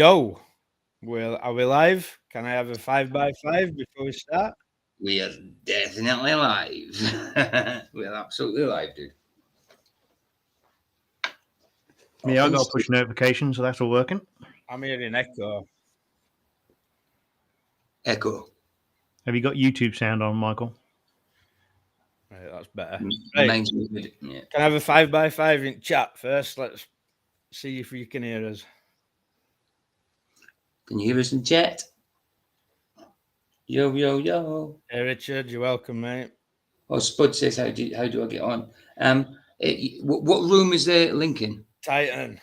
Yo, well, are we live? Can I have a 5x5 before we start? We are definitely live. We're absolutely live, dude. Yeah, I got a push notification, so that's all working. I'm hearing echo. Echo. Have you got YouTube sound on, Michael? Right, that's better. Right. Mine's good. Yeah. Can I have a 5x5 in chat first? Let's see if you can hear us. Can you hear us in chat? Yo, yo, yo. Hey, Richard, you're welcome, mate. Oh, Spud says, how do I get on? What room is the link in? Titan.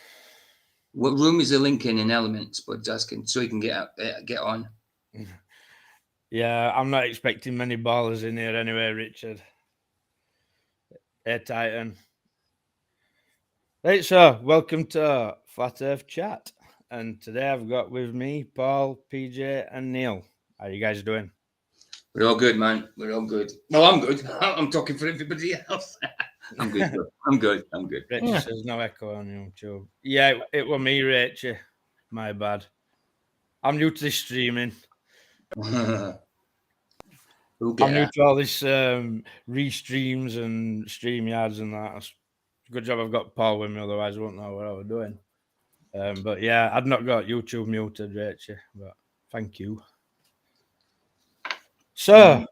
What room is the link in Element? Spud's asking, so he can get on. Yeah, I'm not expecting many ballers in here anyway, Richard. Hey, Titan. Right, so welcome to Flat Earth Chat. And today I've got with me Paul, PJ, and Neil. How you guys doing? We're all good, man. We're all good. Well, I'm good. I'm talking for everybody else. I'm good. Bro. I'm good. Rachel says no echo on YouTube. Yeah, it was me, Rachel. My bad. I'm new to this streaming. We'll I'm new to all this restreams and StreamYards and that. It's a good job I've got Paul with me, otherwise I wouldn't know what I was doing. But yeah, I'd not got YouTube muted, Rachel, but thank you. So,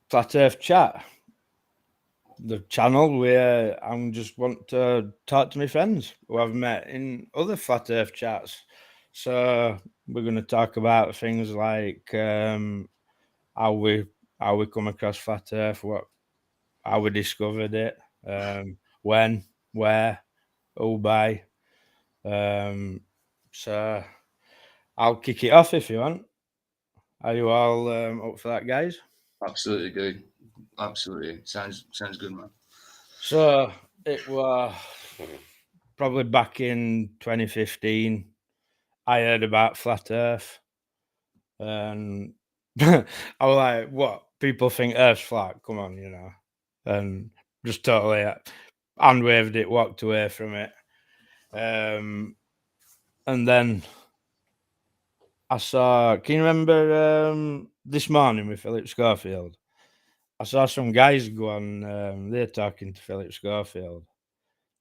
Flat Earth Chat, the channel where I just want to talk to my friends who I've met in other Flat Earth Chats. So we're going to talk about things like how we come across Flat Earth, how we discovered it, when, where, who by. So I'll kick it off if you want. Are you all up for that, guys? Absolutely good. Absolutely. Sounds good, man. So it was probably back in 2015. I heard about Flat Earth, and I was like, "What? People think Earth's flat? Come on, you know!" And just totally hand waved it, walked away from it. And then I saw. Can you remember This Morning with Philip Schofield? I saw some guys go on. They're talking to Philip Schofield,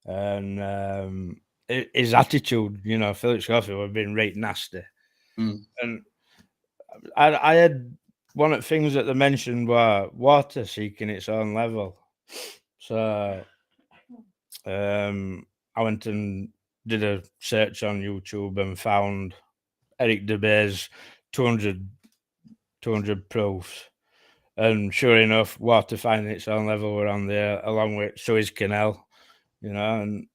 and his attitude, you know, Philip Schofield had been right nasty, and I had one of the things that they mentioned were water seeking its own level. So I went and did a search on YouTube and found Eric DeBay's 200 proofs. And sure enough, water finding its own level were on there, along with Suez Canal, you know, and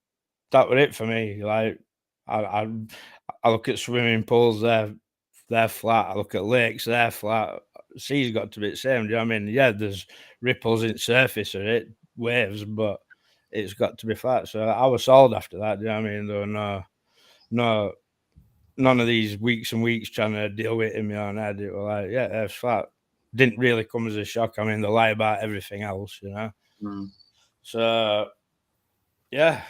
that was it for me. Like, I look at swimming pools, they're flat. I look at lakes, they're flat. Sea's got to be the same. Do you know what I mean? Yeah, there's ripples in the surface of it, waves, but it's got to be flat. So I was sold after that. Do you know what I mean? There were none of these weeks and weeks trying to deal with me on head. It was like, yeah, Earth's flat. Didn't really come as a shock. I mean, they lie about everything else, you know. So yeah,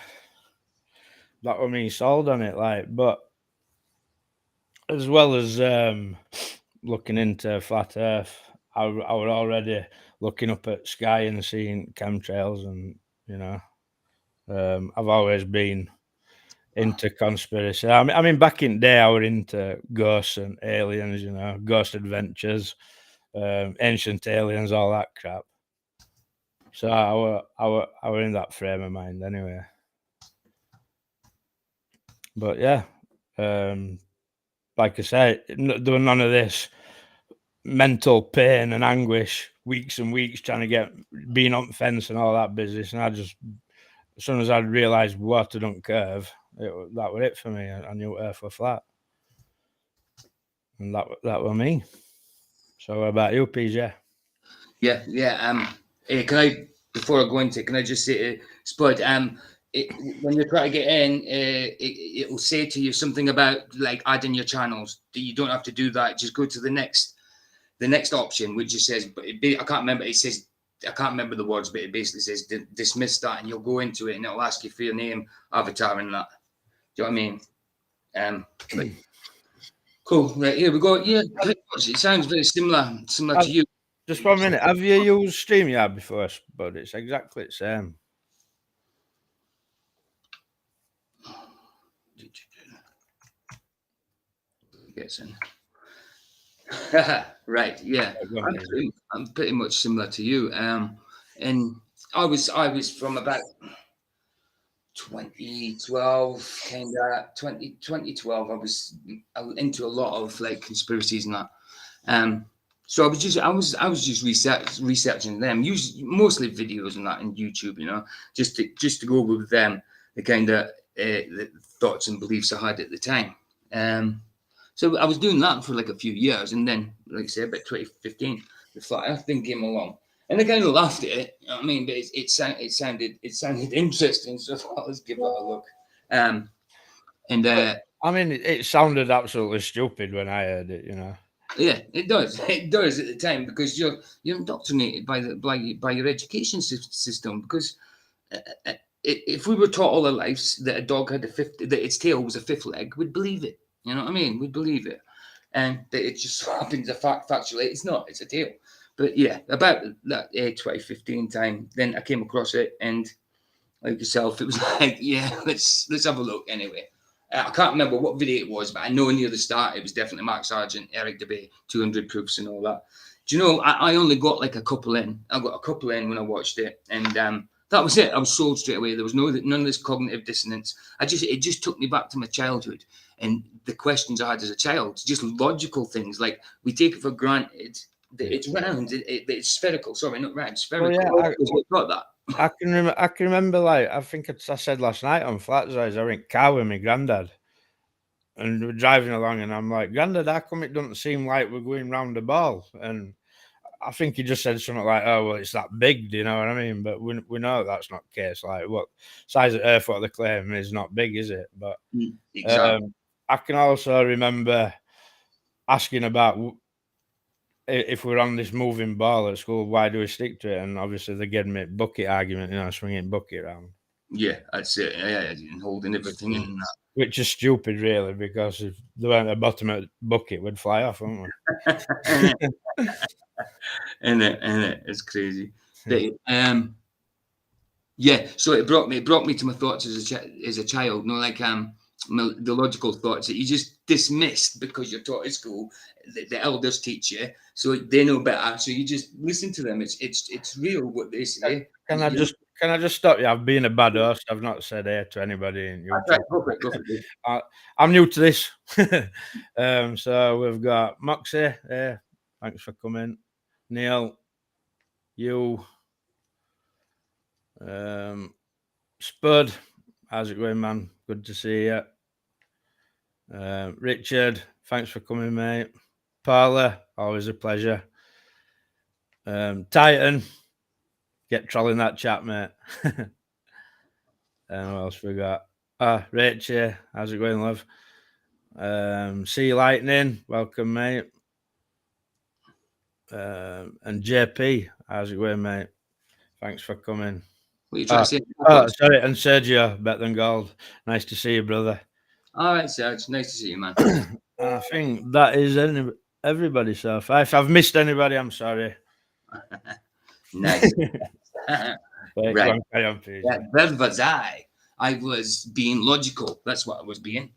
that was me sold on it. Like, but as well as looking into Flat Earth, I was already looking up at sky and seeing chemtrails, and you know, I've always been into conspiracy. I mean, back in the day, I was into ghosts and aliens, you know, ghost adventures, ancient aliens, all that crap. So I were in that frame of mind anyway. But yeah, like I said, there was none of this mental pain and anguish, weeks and weeks trying to get being on the fence and all that business. And I just, as soon as I realised water don't curve, that was it for me. I knew Earth was flat, and that was me. So what about you, PJ? Yeah. Can I, before I go into it, can I just say, Spud, when you try to get in, it will say to you something about like adding your channels. You don't have to do that. Just go to the next option, which just says, I can't remember. It says, I can't remember the words, but it basically says dismiss that, and you'll go into it, and it'll ask you for your name, avatar, and that. Do you know what I mean? Cool. Right, here we go. Yeah, pretty much. It sounds very similar to you. Just 1 minute. Have you used StreamYard before, bud? It's exactly the same. Gets in. Right. Yeah. I'm pretty much similar to you. And I was from about 2012, kind of 2012. I was into a lot of like conspiracies and that. So I was just researching them, mostly videos and that in YouTube, just to go with them, the kind of the thoughts and beliefs I had at the time. So I was doing that for like a few years, and then, like I said, about 2015, the flat Earth thing came along, and I kind of laughed at it. You know what I mean, but it sounded interesting, so I thought, let's give it a look. I mean, it sounded absolutely stupid when I heard it, Yeah, it does. It does at the time, because you're indoctrinated by your education system. Because if we were taught all our lives that a dog had that its tail was a fifth leg, we'd believe it. You know what I mean? We'd believe it, and that it just so happens factually it's not. It's a tail. But yeah, about that 2015 time, then I came across it, and like yourself, it was like, yeah, let's have a look anyway. I can't remember what video it was, but I know near the start it was definitely Mark Sargent, Eric DeBay, 200 proofs and all that. Do you know, I only got like a couple in. I got a couple in when I watched it, and that was it. I was sold straight away. There was none of this cognitive dissonance. It just took me back to my childhood and the questions I had as a child, just logical things. Like, we take it for granted that it's round, it's spherical. Sorry, not round, spherical. Oh, yeah, got that. I can remember, like, I think I said last night on Flats Eyes, I went in the car with my granddad, and we're driving along, and I'm like, Granddad, how come it doesn't seem like we're going round the ball? And I think he just said something like, "Oh, well, it's that big," do you know what I mean? But we know that's not the case. Like, what size of Earth, what they claim is not big, is it? But exactly. I can also remember asking about if we're on this moving ball at school, why do we stick to it? And obviously they gave me bucket argument, swinging bucket around. Yeah, that's it. Yeah, and holding everything in that. Which is stupid, really, because if they weren't at the bottom of the bucket, we'd fly off, wouldn't we? And it's crazy. But, yeah, so it brought me to my thoughts as a child. Like the logical thoughts that you just dismissed because you're taught at school. The elders teach you, so they know better. So you just listen to them. It's real what they say. Can I just stop you? I've been a bad host. I've not said hey to anybody in YouTube. Right, go for it. I'm new to this. So we've got Moxie. Thanks for coming. Neil, you, Spud, how's it going, man? Good to see you. Richard, thanks for coming, mate. Paula, always a pleasure. Titan, get trolling that chat, mate. And what else we got? Rachel, how's it going, love? Sea Lightning, welcome, mate. And JP, how's it going, mate? Thanks for coming. What are you trying to say? Sorry, and Sergio, better than gold. Nice to see you, brother. All right, Serge. Nice to see you, man. I think that is everybody so far. If I've missed anybody, I'm sorry. Nice. Wait, right. Carry on, please. Yeah, where was I? I was being logical. That's what I was being.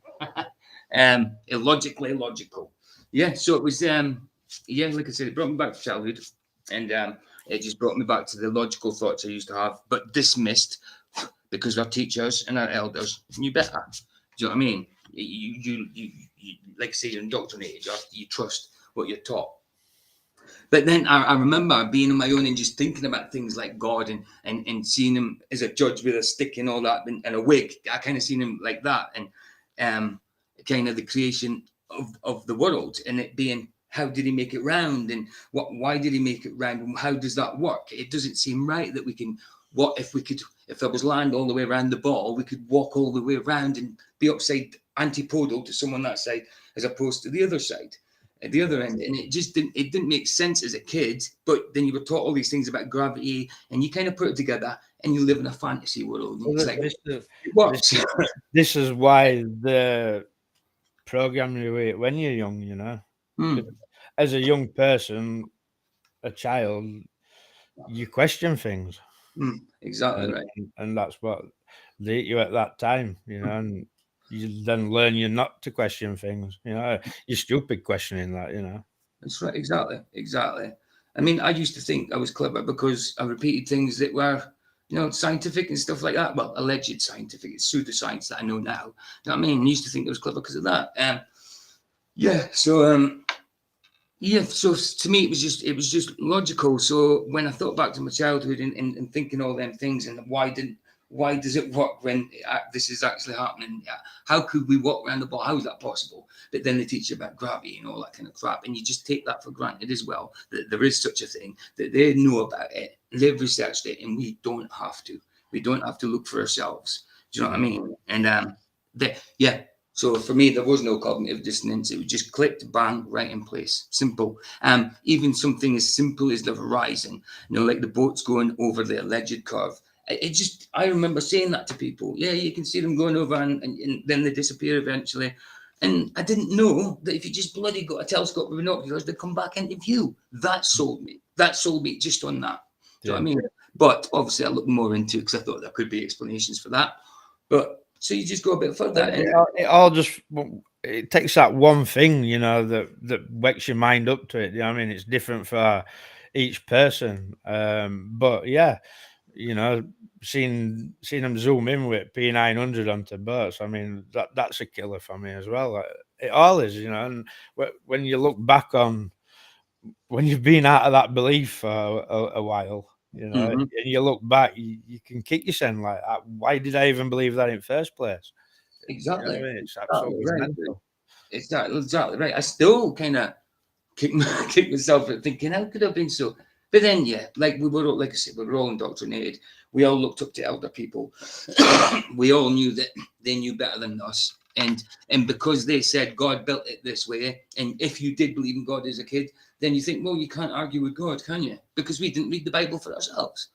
Illogically logical. Yeah, so it was, like I said, it brought me back to childhood. And it just brought me back to the logical thoughts I used to have, but dismissed because our teachers and our elders knew better. Do you know what I mean? You like I say, you're indoctrinated. You trust what you're taught. But then I remember being on my own and just thinking about things like God and seeing him as a judge with a stick and all that and a wig. I kind of seen him like that, and kind of the creation of the world, and it being, how did he make it round, and why did he make it round, and how does that work? It doesn't seem right that we can. What if we could? If there was land all the way around the ball, we could walk all the way around and be upside antipodal to someone that side as opposed to the other side at the other end. And it just didn't make sense as a kid. But then you were taught all these things about gravity, and you kind of put it together, and you live in a fantasy world. And it's like, it works. This is why the program you with it when you're young, you know. Hmm. As a young person, a child, you question things, Exactly right. and that's what they hit you at that time, you know. And you then learn you not to question things, you know. You're stupid questioning that, you know. That's right. Exactly. I mean, I used to think I was clever because I repeated things that were, scientific and stuff like that. Well, alleged scientific. It's pseudoscience that I know now. You know what I mean? I used to think I was clever because of that. Yeah. So to me, it was just logical. So when I thought back to my childhood and thinking all them things and why does it work when this is actually happening? How could we walk around the ball? How is that possible? But then they teach you about gravity and all that kind of crap, and you just take that for granted as well. That there is such a thing, that they know about it, they've researched it, and we don't have to. We don't have to look for ourselves. Do you know what I mean? And yeah. So for me, there was no cognitive dissonance. It was just clicked, bang, right in place. Simple. Even something as simple as the horizon, like the boats going over the alleged curve. I remember saying that to people. Yeah, you can see them going over and then they disappear eventually. And I didn't know that if you just bloody got a telescope with binoculars, they'd come back into view. That sold me. That sold me just on that. Do you know what I mean? But obviously I looked more into it because I thought there could be explanations for that. But so you just go a bit further. It all just it takes that one thing, you know, that wakes your mind up to it. You know what I mean? It's different for each person. But yeah, you know, seeing them zoom in with P900 onto boats, I mean, that's a killer for me as well. It all is, you know. And when you look back on when you've been out of that belief for a while, you know, Mhm. and you look back, you can kick yourself like, why did I even believe that in the first place? You know what Exactly. I mean? It's Exactly absolutely right. mental. Exactly right. I still kind of kick myself at thinking, how could I have been so? But then, yeah, like I said, we were all indoctrinated. We all looked up to elder people. We all knew that they knew better than us. And because they said God built it this way, and if you did believe in God as a kid, then you think, well, you can't argue with God, can you? Because we didn't read the Bible for ourselves,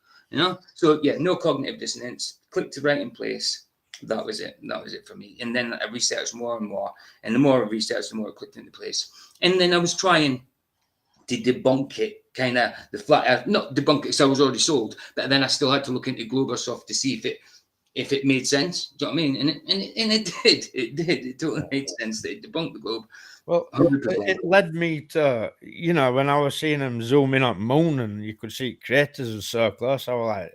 So yeah, no cognitive dissonance. Click to right in place. That was it. That was it for me. And then I researched more and more, and the more I researched, the more it clicked into place. And then I was trying to debunk it, kind of the flat earth, not debunk it because I was already sold, but then I still had to look into Globersoft to see if it made sense. Do you know what I mean? And it did. It did. It totally made sense. They debunked the globe. Well, 100%. it led me to, you know, when I was seeing them zoom in on the moon and you could see craters and so close, I was like,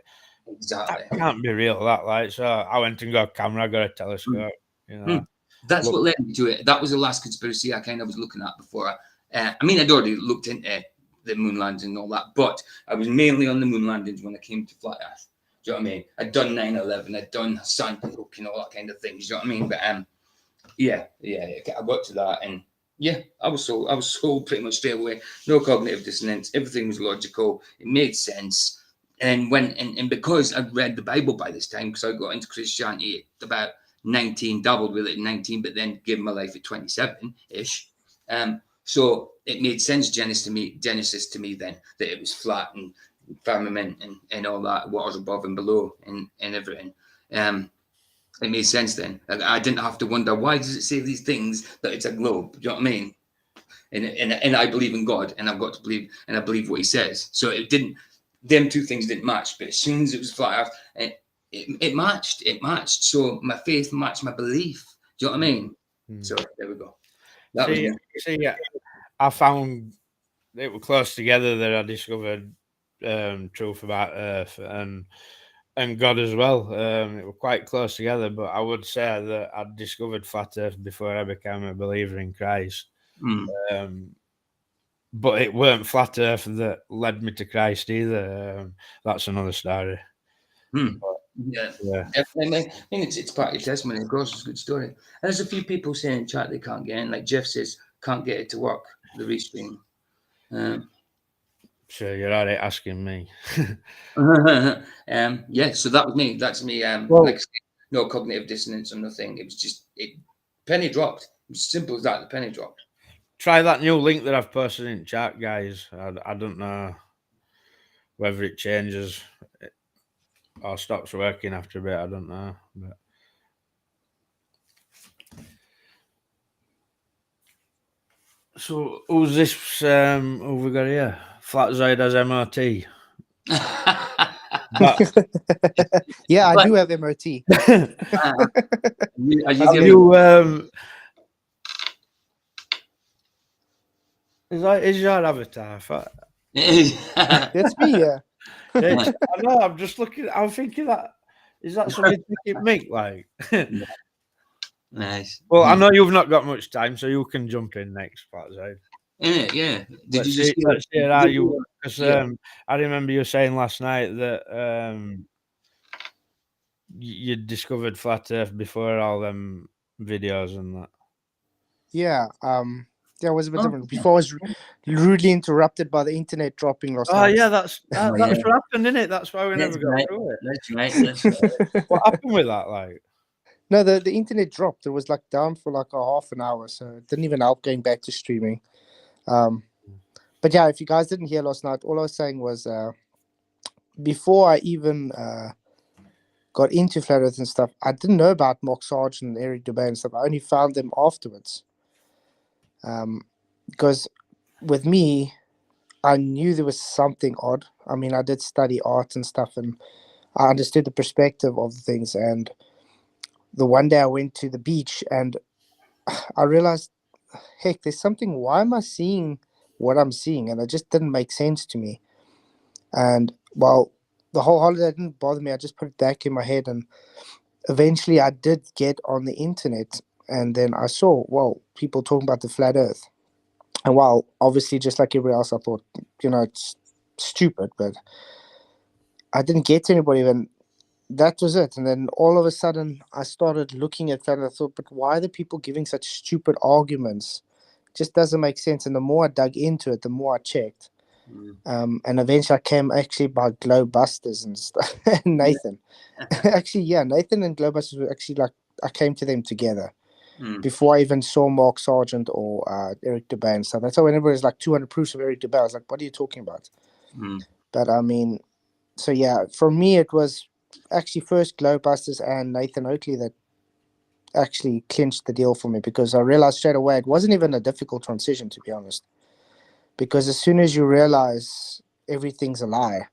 that Exactly. can't be real, that like. So I went and got a camera, I got a telescope, you know. That's Look, what led me to it. That was the last conspiracy I kind of was looking at before. I mean, I'd already looked into the moon landings and all that, but I was mainly on the moon landings when I came to flat Earth. Do you know what I mean? I'd done 9/11, I'd done Sandy Hook and all that kind of things. Do you know what I mean? But yeah, I got to that, and yeah, I was sold pretty much straight away. No cognitive dissonance. Everything was logical. It made sense. And and because I'd read the Bible by this time, because I got into Christianity at about 19, dabbled with it at 19, but then gave my life at 27 ish. So it made sense, Genesis to me then, that it was flat and firmament and all that, waters above and below and everything. It made sense then. I didn't have to wonder, why does it say these things, that it's a globe? Do you know what I mean? And I believe in God, and I've got to believe, and I believe what He says. So it didn't. Them two things didn't match. But as soon as it was flat Earth, it matched. It matched. So my faith matched my belief. Do you know what I mean? So there we go. That was me. see, I found it were close together that I discovered truth about Earth and God as well. It were quite close together, but I would say that I discovered flat Earth before I became a believer in Christ. But it weren't flat Earth that led me to Christ either. That's another story. Yeah, Yeah. definitely. I mean, it's part of your testimony. Of course, it's a good story. And there's a few people saying in chat they can't get in. Like Jeff says, can't get it to work. The restream. So you're all right asking me. Yeah. So that was me. That's me. Well- Like I said, no cognitive dissonance or nothing. It was just penny dropped. It was simple as that. The penny dropped. Try that new link that I've posted in chat, guys. I don't know whether it changes or stops working after a bit. I don't know. But So who's this? Who we got here? Flatzoid as MRT. But Yeah, I But- do have MOT. Are you have giving- you? Is your avatar? That's me. Yeah. I know. I'm just looking. I'm thinking that is that something to keep Mick like. Nice. Well, I know you've not got much time, so you can jump in next, Flatzoid. Innit? Yeah. Did Let's you just see, let's hear how you? Because Yeah. I remember you saying last night that you discovered flat Earth before all them videos and that. Yeah. Yeah, it was a bit Oh, different. Before I was rudely interrupted by the internet dropping last Oh night. yeah, that's Oh, what yeah. happened, isn't it? That's why we That's never got right. through it. That's right. That's right. What happened with that? Like, No, the internet dropped. It was like down for like a half an hour, so it didn't even help going back to streaming. But yeah, if you guys didn't hear last night, all I was saying was before I even got into flat Earth and stuff, I didn't know about Mark Sargent and Eric Dubay and stuff. I only found them afterwards. Because with me, I knew there was something odd. I mean, I did study art and stuff, and I understood the perspective of the things. And the one day I went to the beach and I realized, heck, there's something. Why am I seeing what I'm seeing? And it just didn't make sense to me. And well, the whole holiday didn't bother me. I just put it back in my head, and eventually I did get on the internet, and then I saw, well, people talking about the flat Earth. And while obviously, just like everybody else, I thought, it's stupid, but I didn't get to anybody. And that was it. And then all of a sudden, I started looking at that, and I thought, but why are the people giving such stupid arguments? It just doesn't make sense. And the more I dug into it, the more I checked. And eventually I came actually by Glowbusters and stuff. And Nathan. Actually, yeah, Nathan and Glowbusters were actually like, I came to them together before I even saw Mark Sargent or Eric Dubay and stuff. That's how whenever it's like 200 proofs of Eric Dubay, I was like, what are you talking about? But I mean, so yeah, for me, it was actually first Glowbusters and Nathan Oakley that actually clinched the deal for me, because I realized straight away it wasn't even a difficult transition, to be honest. Because as soon as you realize everything's a lie,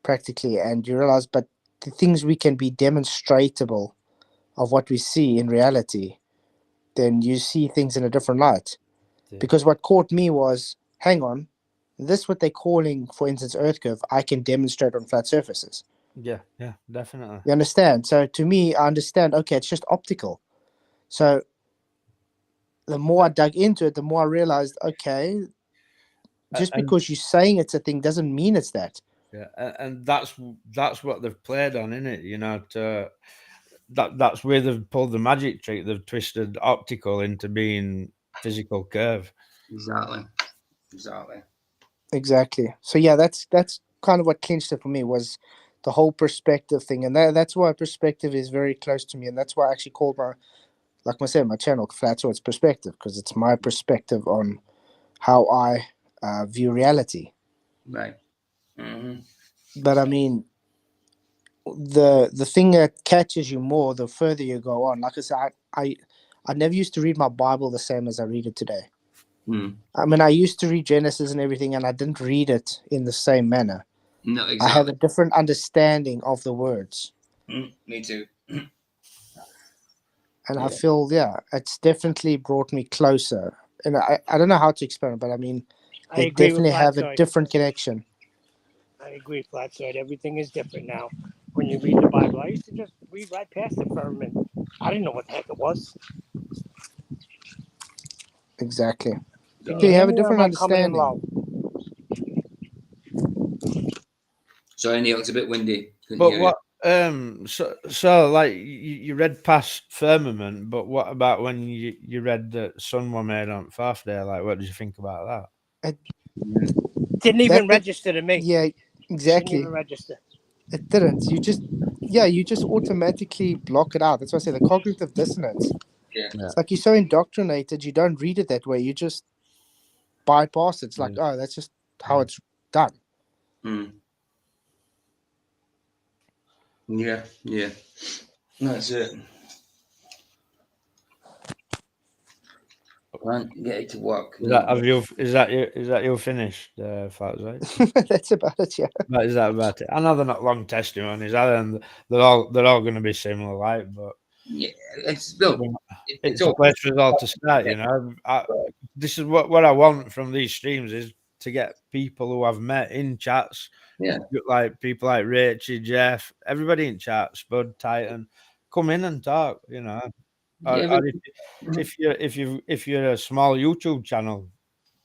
practically, and you realize, but the things we can be demonstratable of what we see in reality, then you see things in a different light. Yeah. Because what caught me was, hang on, this what they're calling, for instance, Earth curve, I can demonstrate on flat surfaces. yeah, definitely. You understand? So to me, I understand, okay, it's just optical. So the more I dug into it, the more I realized, okay, just because you're saying it's a thing doesn't mean it's that. Yeah, and that's what they've played on, isn't it? That's where they've pulled the magic trick. They've twisted optical into being physical curve. Exactly. So yeah, that's kind of what clinched it for me, was the whole perspective thing, and that's why perspective is very close to me, and that's why I actually called my channel Flat Swords Perspective, because it's my perspective on how I view reality. Right. But I mean, the thing that catches you more the further you go on. Like I said, I never used to read my Bible the same as I read it today. I mean, I used to read Genesis and everything, and I didn't read it in the same manner. No, exactly. I have a different understanding of the words. Me too. And I feel, yeah, it's definitely brought me closer. And I don't know how to explain it, but I mean, I they agree with definitely have a Flatside. different connection. I agree, Flatside. Everything is different now. When you read the Bible, I used to just read right past the firmament. I didn't know what the heck it was. Exactly. Can You have a hear me, or different am I coming in understanding. low? Sorry, Neil, it's a bit windy. Couldn't But hear what? So like you read past firmament, but what about when you read that sun were made on Fourth Day? Like, what did you think about that? Didn't even That- register to me. Yeah, Didn't exactly. even register. It didn't. You just automatically block it out. That's why I say the cognitive dissonance. Yeah. It's like you're so indoctrinated, you don't read it that way. You just bypass it. It's like, oh, that's just how it's done. Yeah, that's it. Can't get it to work. Is that you finished, Flat Right? That's about it. Yeah. But is that about it? I know they're not long testimonies, and they're all going to be similar, like, but Yeah, it's look, it's it's a all place for us all to start. You know, this is what I want from these streams is to get people who I've met in chats, yeah. like people like Rachie, Jeff, everybody in chat, Spud, Titan, come in and talk. You know, or Yeah, if you're a small YouTube channel,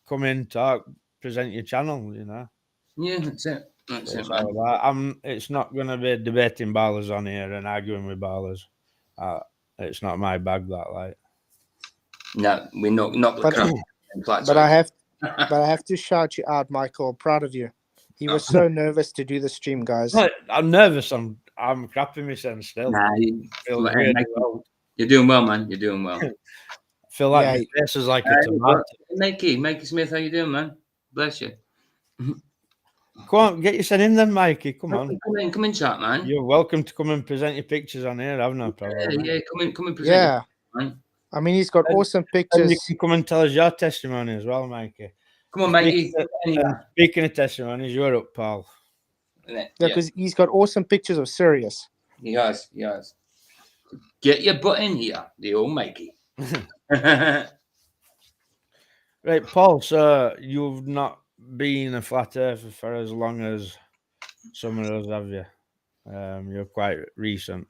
come in, talk, present your channel. You know. yeah, that's it. That's it, It's man. all about. It's not going to be debating ballers on here and arguing with ballers. It's not my bag, that, like. No, we're not the But- crap and flat But I sides. have to shout you out, Michael. Proud of you. He was so nervous to do the stream, guys. I'm nervous. I'm crapping myself still. Nah, Feel hey, really mate, well. you're doing well, man. You're doing well. Feel like Yeah. my face is like a tomato. Mikey Smith, how you doing, man? Bless you. Come on, get yourself in then, Mikey. Come on. Come in, chat, man. You're welcome to come and present your pictures on here. I've no problem. Yeah, come in, present. Yeah. Man. I mean, he's got awesome And you pictures. can come and tell us your testimony as well, Mikey. Come on, Mikey. And speaking of testimonies, you're up, Paul. Yeah, because he's got awesome pictures of Sirius. He has. Get your butt in here, the old Mikey. Right, Paul, so you've not been a flat earther for as long as some of us, have you? You're quite recent.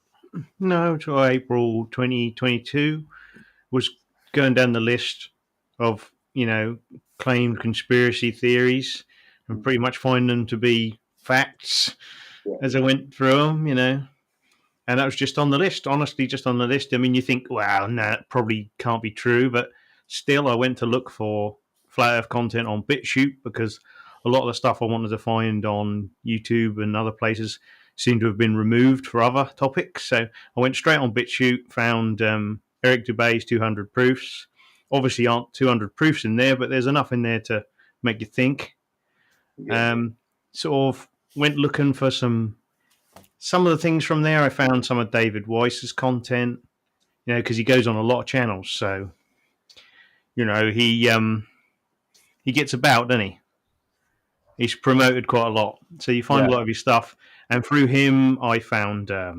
No, to April 2022 was going down the list of, claimed conspiracy theories and pretty much find them to be facts as I went through them, and that was just on the list, honestly, just on the list. I mean, you think, wow, no, that probably can't be true, but still I went to look for flat earth content on BitChute because a lot of the stuff I wanted to find on YouTube and other places seemed to have been removed for other topics. So I went straight on BitChute, found Eric Dubay's 200 proofs. Obviously aren't 200 proofs in there, but there's enough in there to make you think. Sort of went looking for some of the things from there. I found some of David Weiss's content, because he goes on a lot of channels. So, he gets about, doesn't he? He's promoted quite a lot. So you find a lot of his stuff. And through him, I found a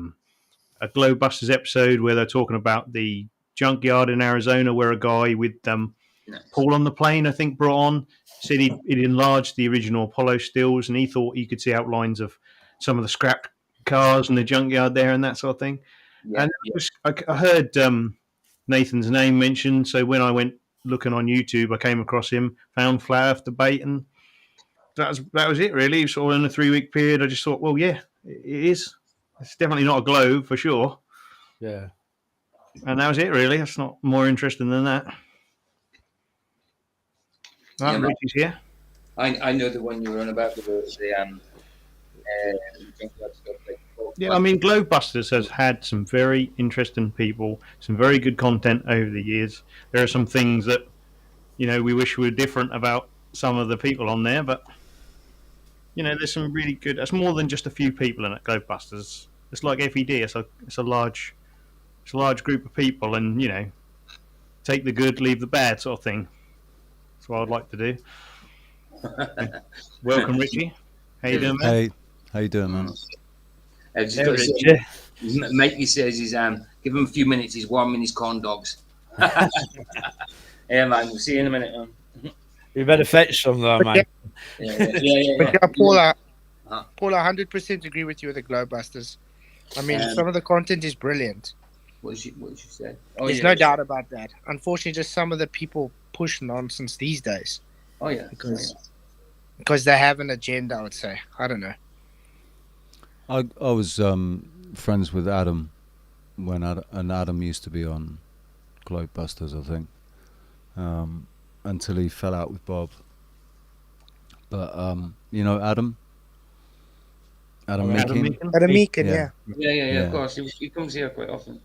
Globebusters episode where they're talking about the junkyard in Arizona where a guy with Paul on the plane, I think, brought on, said he'd enlarged the original Apollo stills and he thought he could see outlines of some of the scrap cars and the junkyard there and that sort of thing. Yeah, and I heard Nathan's name mentioned, so when I went looking on YouTube, I came across him, found Flat Earth Debate, and that was it, really. So in a 3-week period, I just thought, well, yeah, it is. It's definitely not a globe, for sure. Yeah. And that was it, really. That's not more interesting than that. Richie's here. I know the one you were on about the junkyard stuff. Yeah, I mean, Globebusters has had some very interesting people, some very good content over the years. There are some things that, we wish were different about some of the people on there, but, there's some really good. It's more than just a few people in it, Globebusters. It's like FED. It's a large group of people, and take the good, leave the bad, sort of thing. That's what I'd like to do. Welcome, Richie. How you doing, man? Hey, how you doing, man? Mikey says he's give him a few minutes. He's warming his corn dogs. Yeah, man. We'll see you in a minute. You better fetch some, though, man. Yeah. Paula, 100% agree with you with the Globebusters. I mean, some of the content is brilliant. What did you say? There's no doubt about that. Unfortunately, just some of the people push nonsense these days. Oh yeah, because they have an agenda. I would say. I don't know. I was friends with Adam when Adam used to be on Globebusters, I think, until he fell out with Bob. But Adam Meakin, yeah. Of course, he comes here quite often.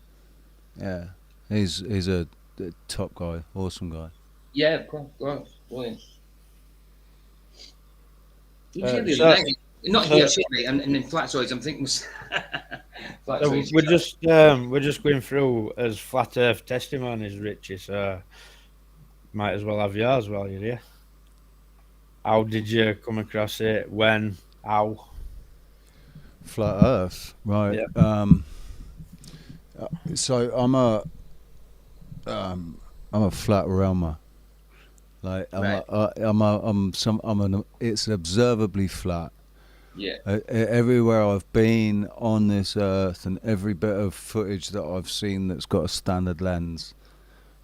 Yeah, he's a top guy, awesome guy. Yeah, of course, brilliant. Not here, and in Flatsoids, I'm thinking. We're just going through as flat Earth testimonies, Richie. So might as well have yours while you're here. How did you come across it? When? How? Flat Earth, right? Yeah. So I'm a flat realmer. Like Right. it's observably flat. Yeah. Everywhere I've been on this earth, and every bit of footage that I've seen that's got a standard lens,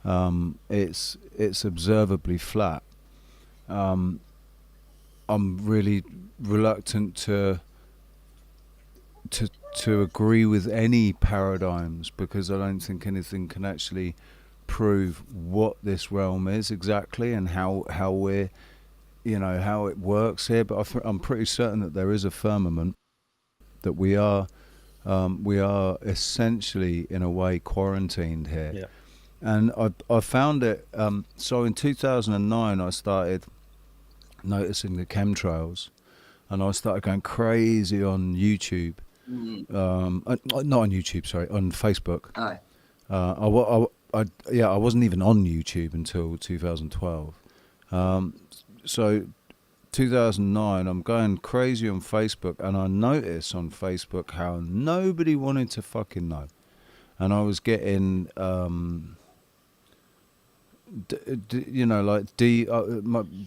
it's observably flat. I'm really reluctant to agree with any paradigms, because I don't think anything can actually prove what this realm is exactly, and how we're, how it works here. But I'm pretty certain that there is a firmament, that we are essentially in a way quarantined here. Yeah. And I found it. So in 2009, I started noticing the chemtrails, and I started going crazy on YouTube. Not on YouTube, sorry, on Facebook. Aye. I wasn't even on YouTube until 2012. So 2009, I'm going crazy on Facebook, and I noticed on Facebook how nobody wanted to fucking know, and I was getting, it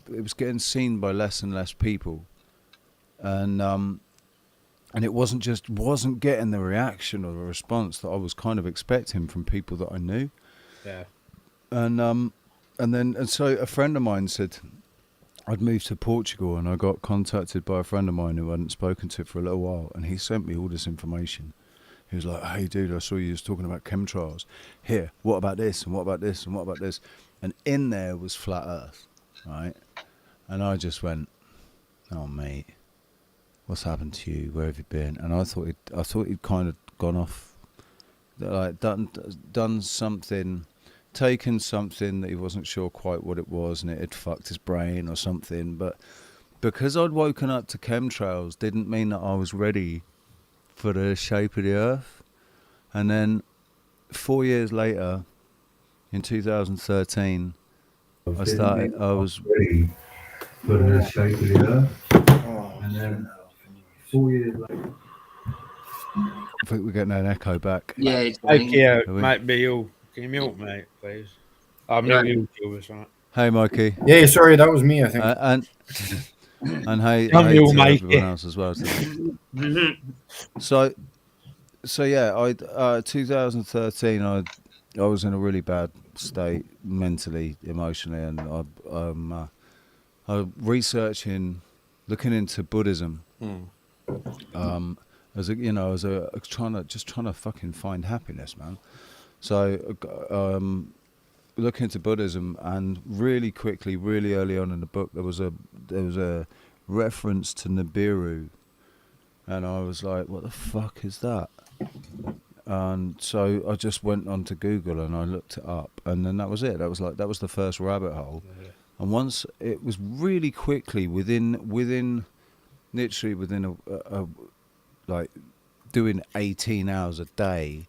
was getting seen by less and less people, and it wasn't getting the reaction or the response that I was kind of expecting from people that I knew. Yeah. And so a friend of mine said, I'd moved to Portugal, and I got contacted by a friend of mine who I hadn't spoken to for a little while, and he sent me all this information. He was like, "Hey dude, I saw you was talking about chemtrails. Here, what about this, and what about this, and what about this?" And in there was flat Earth, right? And I just went, "Oh mate, what's happened to you? Where have you been?" And I thought he'd kind of gone off, like done something, taken something that he wasn't sure quite what it was, and it had fucked his brain or something. But because I'd woken up to chemtrails didn't mean that I was ready for the shape of the Earth. And then 4 years later, in 2013, I was ready for the shape of the Earth. And then 4 years later, I think we're getting an echo back. Yeah. It's Mikey, Are we? might be you. Can you mute, mate, please? I'll Yeah. mute YouTube or something. Hey, Mikey. Yeah, sorry, that was me, I think. And hey I'm you, to Mikey. everyone else as well. So yeah, 2013, I was in a really bad state mentally, emotionally, and I researching, looking into Buddhism. As trying to fucking find happiness, man. So looking into Buddhism, and really quickly, really early on in the book, there was a reference to Nibiru, and I was like, what the fuck is that? And so I just went onto Google and I looked it up, and then that was it. That was the first rabbit hole. Yeah. And once it was really quickly within a like doing 18 hours a day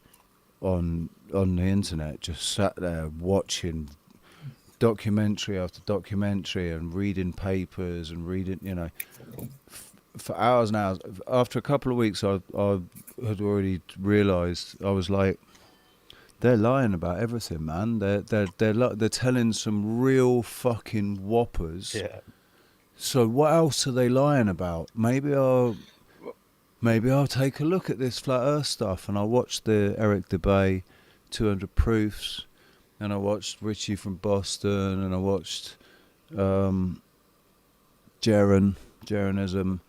on the internet, just sat there watching documentary after documentary and reading papers and reading, for hours and hours. After a couple of weeks, I had already realised, I was like, they're lying about everything, man. They're telling some real fucking whoppers. Yeah. So what else are they lying about? Maybe I'll take a look at this flat Earth stuff. And I watched the Eric DeBay 200 Proofs, and I watched Richie from Boston, and I watched Jeranism,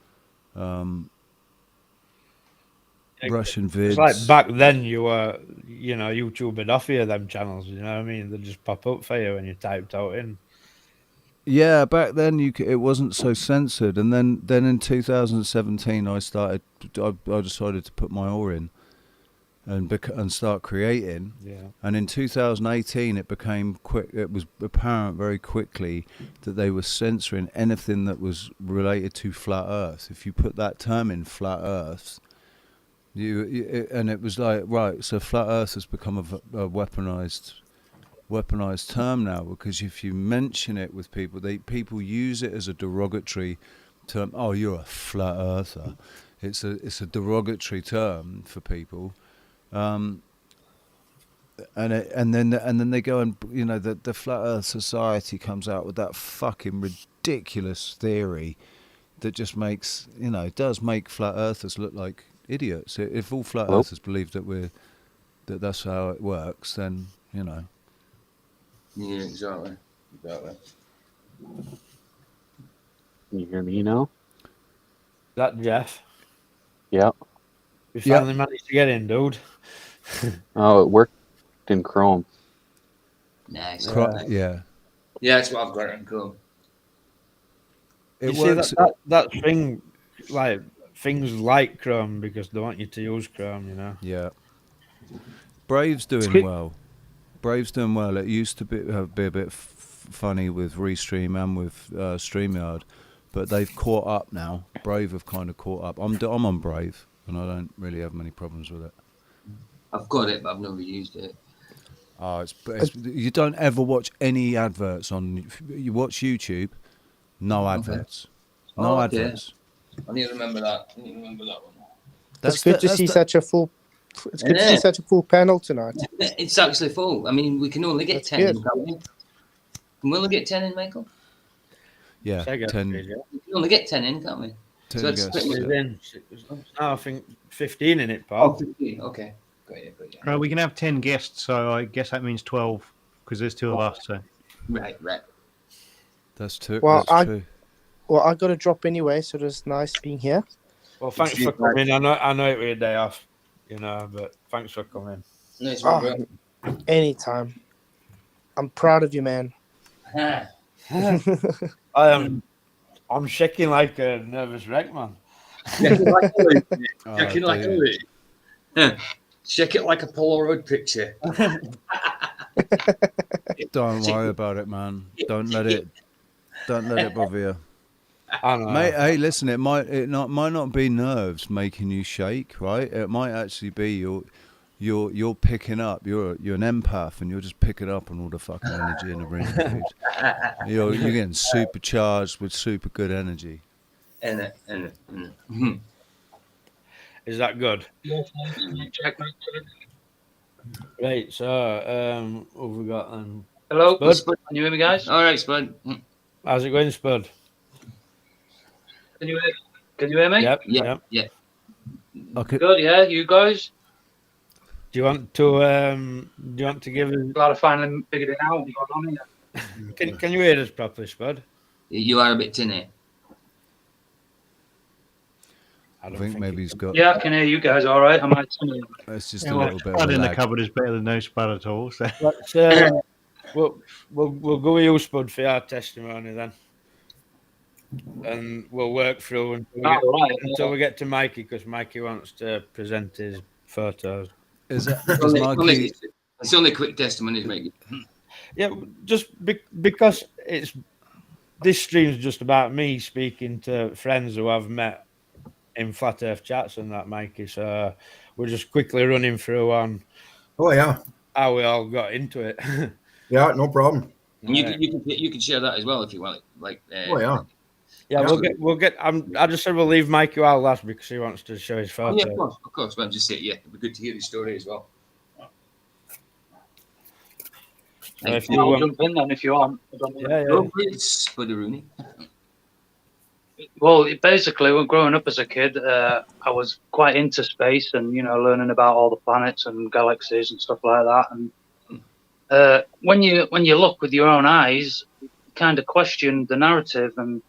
Russian vids. It's like back then you were, YouTube had off you them channels, you know what I mean? They just pop up for you when you typed out in. Yeah, back then it wasn't so censored, and then in 2017 I decided to put my oar in and start creating. Yeah. And in 2018 it became it was apparent very quickly that they were censoring anything that was related to flat Earth. If you put that term in, flat Earth, and it was like, right, so flat Earth has become a weaponized weaponized term now, because if you mention it with people, people use it as a derogatory term. Oh, you're a flat earther. It's a derogatory term for people, and then they go and the Flat Earth Society comes out with that fucking ridiculous theory that just makes does make flat earthers look like idiots. If all flat earthers believe that's how it works, then Yeah, exactly. Can you hear me now? Is that Jeff? Yeah. We finally managed to get in, dude. Oh, it worked in Chrome. Nice. Yeah. Yeah, that's what I've got in Chrome. It You works. see that thing, like things like Chrome, because they want you to use Chrome, Yeah. Brave's doing well. Brave's doing well. It used to be a bit funny with Restream and with StreamYard, but they've caught up now. Brave have kind of caught up. I'm on Brave, and I don't really have many problems with it. I've got it, but I've never used it. Oh, you don't ever watch any adverts on. You watch YouTube, no adverts, no adverts. I need to remember that. one. It's good to see such a full. It's good to see such a full panel tonight. It's actually full. I mean, we can only get 10 in, can't we? Can we only get 10 in, Michael? Yeah, 10. We can only get 10 in, can't we? 10 So that's guests, I think 15 in it, Paul. 15. Okay. Got you. We can have 10 guests, so I guess that means 12 because there's 2 of us. So. Right. That's true. Well, that's true. Well, I got to drop anyway, so it's nice being here. Well, thanks for coming. I know it was a day off, but thanks for coming. Nice one, bro. Anytime. I'm proud of you, man. I'm shaking like a nervous wreck, man. Shaking like a loot. Shake it like a Polaroid picture. Don't worry about it, man. Don't let it bother you. I know. Mate, hey, listen. It might not be nerves making you shake, right? It might actually be you're picking up. You're an empath, and you're just picking up on all the fucking energy in the room, dude. You're getting supercharged with super good energy. Is that good? Right, so what have we got then? Hello, Spud? can you hear me, guys? All right, Spud. How's it going, Spud? Can you hear me? Yep. Yeah. Okay. Good, yeah. You guys? Do you want to give us? Glad I finally figured it out. What's going on here? Can you hear us properly, Spud? You are a bit tinny. I think maybe he's got. Yeah, I can hear you guys all right. I might. It's just a little bit. Spud of in the lag. cupboard is better than no Spud at all. So. Let's, we'll go with you, Spud, for our testimony then, and we'll work through until we get to Mikey, because Mikey wants to present his photos. Is Mikey? It's only quick testimonies, Mikey. Yeah, just because this stream's just about me speaking to friends who I've met in Flat Earth chats and that, Mikey. So we're just quickly running through on. Oh yeah. How we all got into it. Yeah, no problem. And you can share that as well if you want. Oh yeah. Yeah, we'll get. I just said we'll leave Mikey out last because he wants to show his photo. Yeah, of course. But I'm just saying, it'd be good to hear his story as well. So if I'll jump in then if you want. Spudderoonie. Well, basically, when growing up as a kid, I was quite into space and learning about all the planets and galaxies and stuff like that. And when you look with your own eyes, you kind of question the narrative. And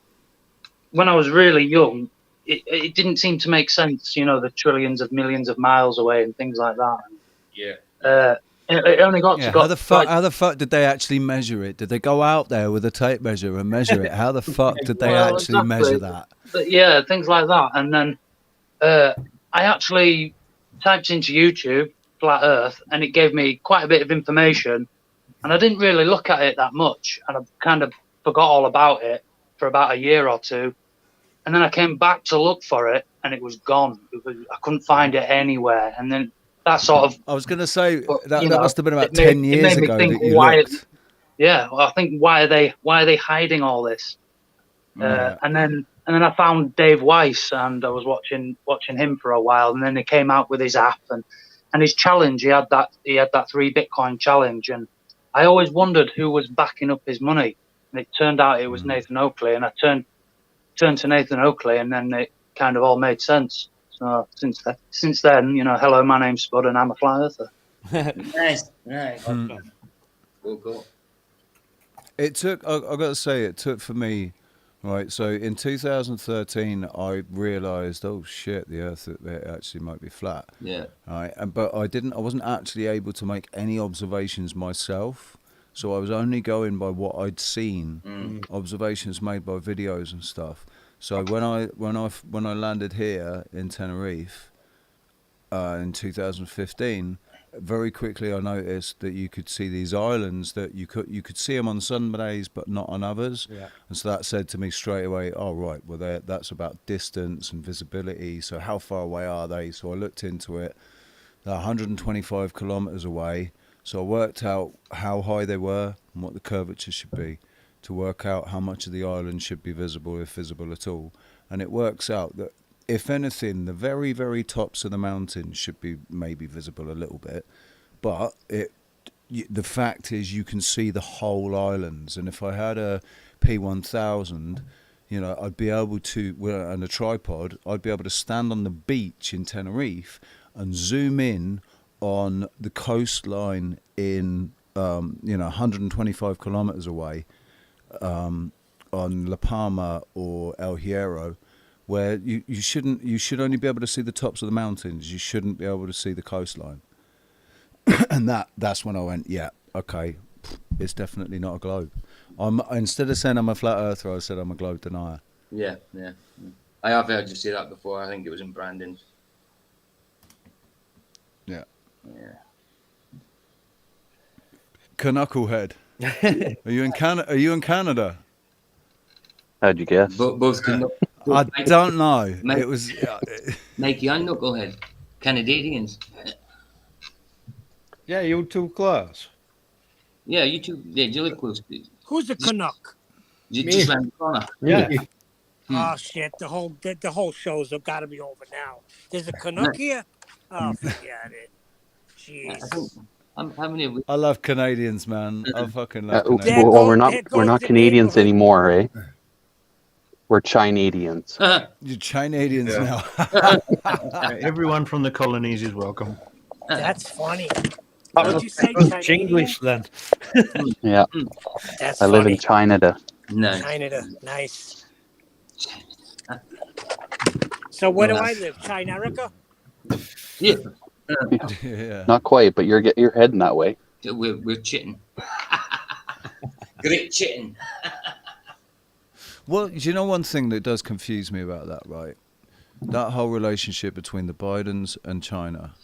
when I was really young, it didn't seem to make sense. The trillions of millions of miles away and things like that. Yeah. It only got to how the fuck did they actually measure it? Did they go out there with a tape measure and measure it? How the fuck did they actually measure that? But yeah, things like that. And then I actually typed into YouTube Flat Earth, and it gave me quite a bit of information. And I didn't really look at it that much, and I kind of forgot all about it for about a year or two. And then I came back to look for it, and it was gone. I couldn't find it anywhere. And then that sort of. I was going to say But, that you that know, must have been about it made- 10 it years made me ago think that you why- looked. Yeah, well, I think why are they hiding all this? Right. And then I found Dave Weiss, and I was watching him for a while, and then he came out with his app and his challenge. He had that 3 Bitcoin challenge, and I always wondered who was backing up his money, and it turned out it was Nathan Oakley, and I turned to Nathan Oakley, and then it kind of all made sense. So since then, you know, hello, my name's Spud, and I'm a flat earther. Nice. Cool. It took, I got to say, it took for me, right? So in 2013, I realised, oh shit, the Earth it actually might be flat. Yeah. Right, but I wasn't actually able to make any observations myself. So I was only going by what I'd seen, observations made by videos and stuff. So when I landed here in Tenerife in 2015. Very quickly, I noticed that you could see these islands that you could see them on some days, but not on others. Yeah. And so that said to me straight away, "Oh right, well that's about distance and visibility. So how far away are they?" So I looked into it. They're 125 kilometers away. So I worked out how high they were and what the curvature should be, to work out how much of the island should be visible, if visible at all. And it works out that, if anything, the very, very tops of the mountains should be maybe visible a little bit, but the fact is you can see the whole islands. And if I had a P1000, you know, I'd be able to, and a tripod, I'd be able to stand on the beach in Tenerife and zoom in on the coastline in, 125 kilometers away, on La Palma or El Hierro, where you should only be able to see the tops of the mountains. You shouldn't be able to see the coastline. And that's when I went, yeah, okay, it's definitely not a globe. Instead of saying I'm a flat earther, I said I'm a globe denier. Yeah. I have heard you say that before. I think it was in Brandon's. Yeah. Yeah. Knucklehead. Are you in Canada? How'd you guess? Both can. I don't know. Mike- It was. Mikey and Knucklehead, Canadians. Yeah, you too close. Yeah, you two. Yeah, you live close. Who's the Canuck? Just around the corner. Yeah. Oh shit! The whole show's got to be over now. There's a Canuck here. Oh, forget it. Jeez. How many have we? I love Canadians, man. I fucking love There Canadians. goes- Well, we're there goes not the Canadians neighborhood. anymore, eh? We're Chinadians. You're Chinadians Yeah. now. Everyone from the colonies is welcome. That's funny. That Did was you say English then. Yeah, That's I live funny. in China. No. China, nice. So where do I live? China-rica? Yeah. Yeah. Not quite, but you're heading that way. We're chitting. Great chitting. Well, do you know one thing that does confuse me about that, right? That whole relationship between the Bidens and China.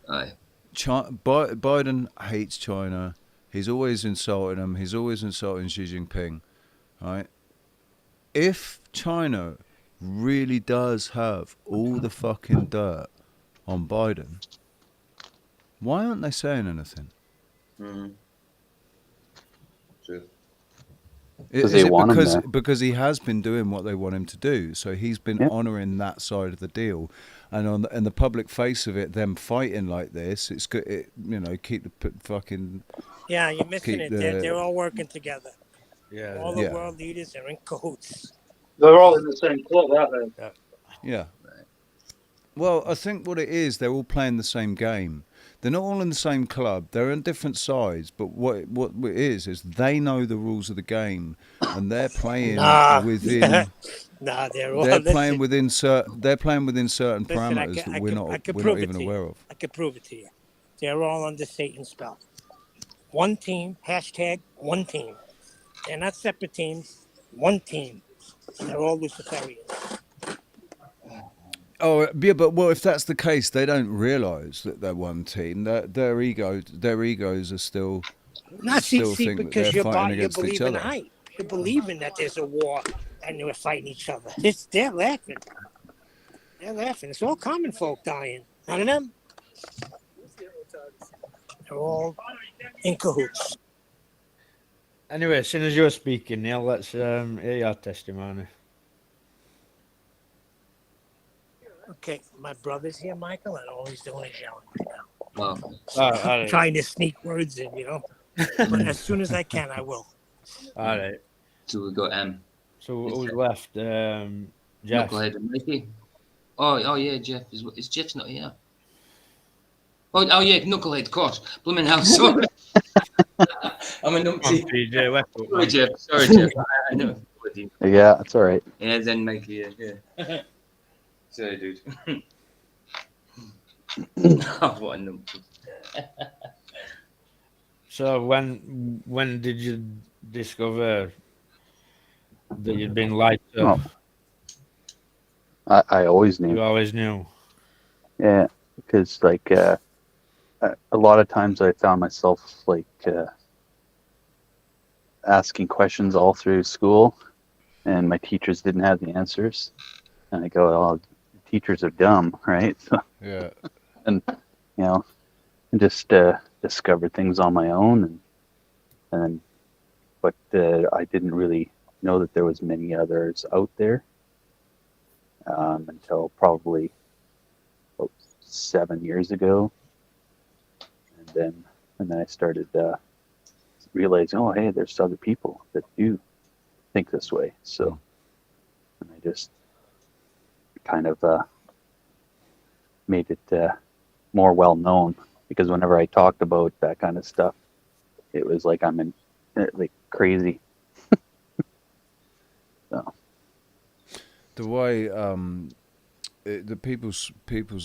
Aye. Biden hates China. He's always insulting them. He's always insulting Xi Jinping, right? If China really does have all the fucking dirt on Biden, why aren't they saying anything? True. Because they want him there. Because he has been doing what they want him to do, so he's been honouring that side of the deal, and on the public face of it, them fighting like this, it's good. Keep the fucking. Yeah, you're missing Keep it. the- They're all working together. Yeah. All the Yeah. world leaders are in cahoots. They're all in the same club, aren't they? Yeah. Well, I think what it is, they're all playing the same game. They're not all in the same club. They're on different sides. But what it is they know the rules of the game, and they're playing within. Nah, they're all. They're listen, playing within certain. They're playing within certain listen, parameters that we're not even aware of. I could prove it to you. They're all under Satan's spell. One team. #1 team. They're not separate teams. One team. They're all Luciferians. Oh yeah, but if that's the case, they don't realise that they're one team. Their egos are still. Not still see think that because they're you're fighting against each believing other. hype. You're believing that there's a war and they're fighting each other. They're laughing. They're laughing. It's all common folk dying. None of them. They're all in cahoots. Anyway, as soon as you're speaking, Neil, let's hear your testimony. Okay, my brother's here, Michael, and all he's doing is yelling right now. Well, All right. Trying to sneak words in, But as soon as I can, I will. All right. so we got So who's left? Jeff. Knucklehead and Mikey. Oh yeah, Jeff is Jeff's not here. Oh yeah, Knucklehead, of course. Blooming hell, sorry. I'm a numpty. Sorry, Jeff. I know. Yeah, that's all right. Yeah, then Mikey. Yeah. Sorry, dude. Oh, what a numpty. So when did you discover that you'd been lied to? Oh, I always knew. You always knew. Yeah, because like a lot of times I found myself like asking questions all through school, and my teachers didn't have the answers, and I go, "Oh, teachers are dumb, right?" So, Yeah. and just discovered things on my own, but I didn't really know that there was many others out there until probably about 7 years ago, and then I started realizing, oh, hey, there's other people that do think this way. So, and I just kind of made it more well known, because whenever I talked about that kind of stuff, it was like I'm in like crazy. So The way the people's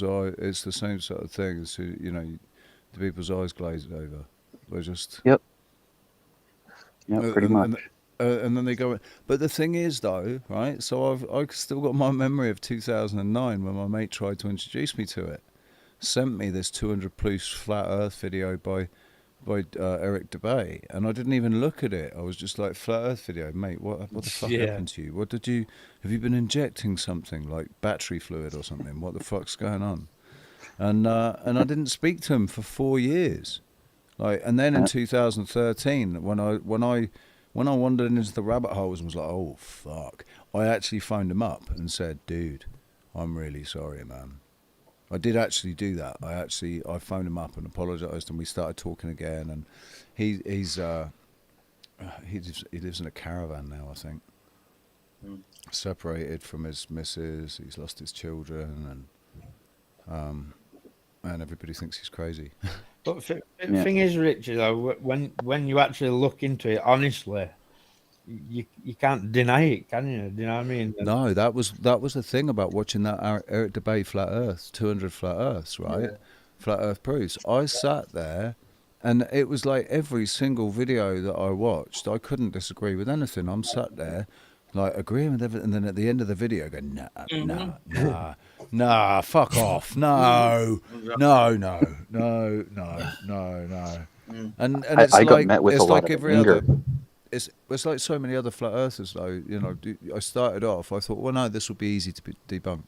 eye, it's the same sort of thing as the people's eyes glazed over. They just yep, pretty much. And then they go. But the thing is, though, right? So I've still got my memory of 2009 when my mate tried to introduce me to it. Sent me this 200 plus flat Earth video by Eric DeBay, and I didn't even look at it. I was just like, flat Earth video, mate. What the fuck happened to you? Have you been injecting something like battery fluid or something? What the fuck's going on? And I didn't speak to him for 4 years. And then in 2013, when I wandered into the rabbit holes and was like, oh fuck, I actually phoned him up and said, dude, I'm really sorry, man. I did actually do that. I phoned him up and apologised, and we started talking again. And he lives in a caravan now, I think. Separated from his missus, he's lost his children, and everybody thinks he's crazy. But the thing is, Richard, when you actually look into it honestly, you can't deny it, can you? Do you know what I mean? No, that was the thing about watching that Eric DeBay Flat Earth, 200 Flat Earths, right? Yeah. Flat Earth proofs. I sat there, and it was like every single video that I watched, I couldn't disagree with anything. I'm sat there, like agreeing with everything, and then at the end of the video, go, nah, fuck off, no. And it's I like got met with it's a lot like of every anger. other. It's like so many other flat earthers, though. I started off, I thought, well, no, this will be easy to debunk.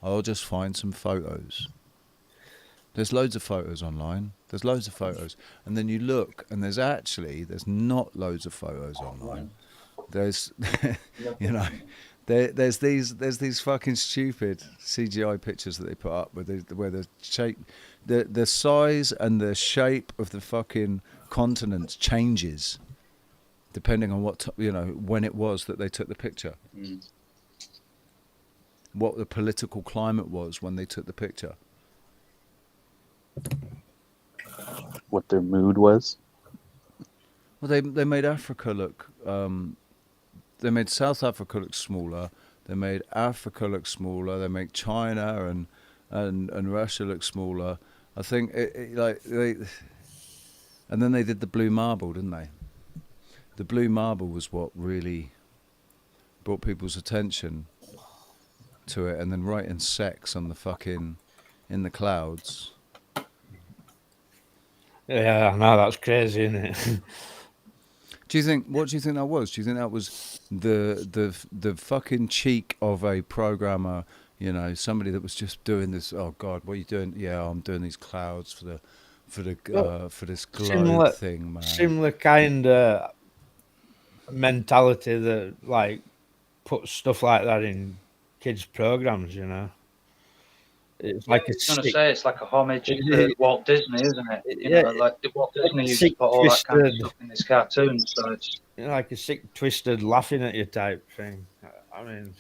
I'll just find some photos. There's loads of photos online. And then you look, and there's not loads of photos online. There's, there's these fucking stupid CGI pictures that they put up where the shape, the size and the shape of the fucking continents changes depending on what when it was that they took the picture. What the political climate was when they took the picture. What their mood was. Well, they made Africa look. They made South Africa look smaller. They made Africa look smaller. They make China and Russia look smaller. I think and then they did the blue marble, didn't they? The blue marble was what really brought people's attention to it, and then writing sex on the fucking in the clouds. Yeah, I know, that's crazy, isn't it? What do you think that was? Do you think that was the fucking cheek of a programmer You know, somebody that was just doing this. Oh God, what are you doing? Yeah, I'm doing these clouds for this globe Similar, thing, man. similar kind of mentality that like puts stuff like that in kids' programs. You know, it's like I a was going to sick, say it's like a homage to it- Walt Disney, isn't it? You yeah, know, like Walt Disney used to sick, put all that kind of twisted, stuff in his cartoons. So it's like a sick, twisted, laughing at you type thing. I mean,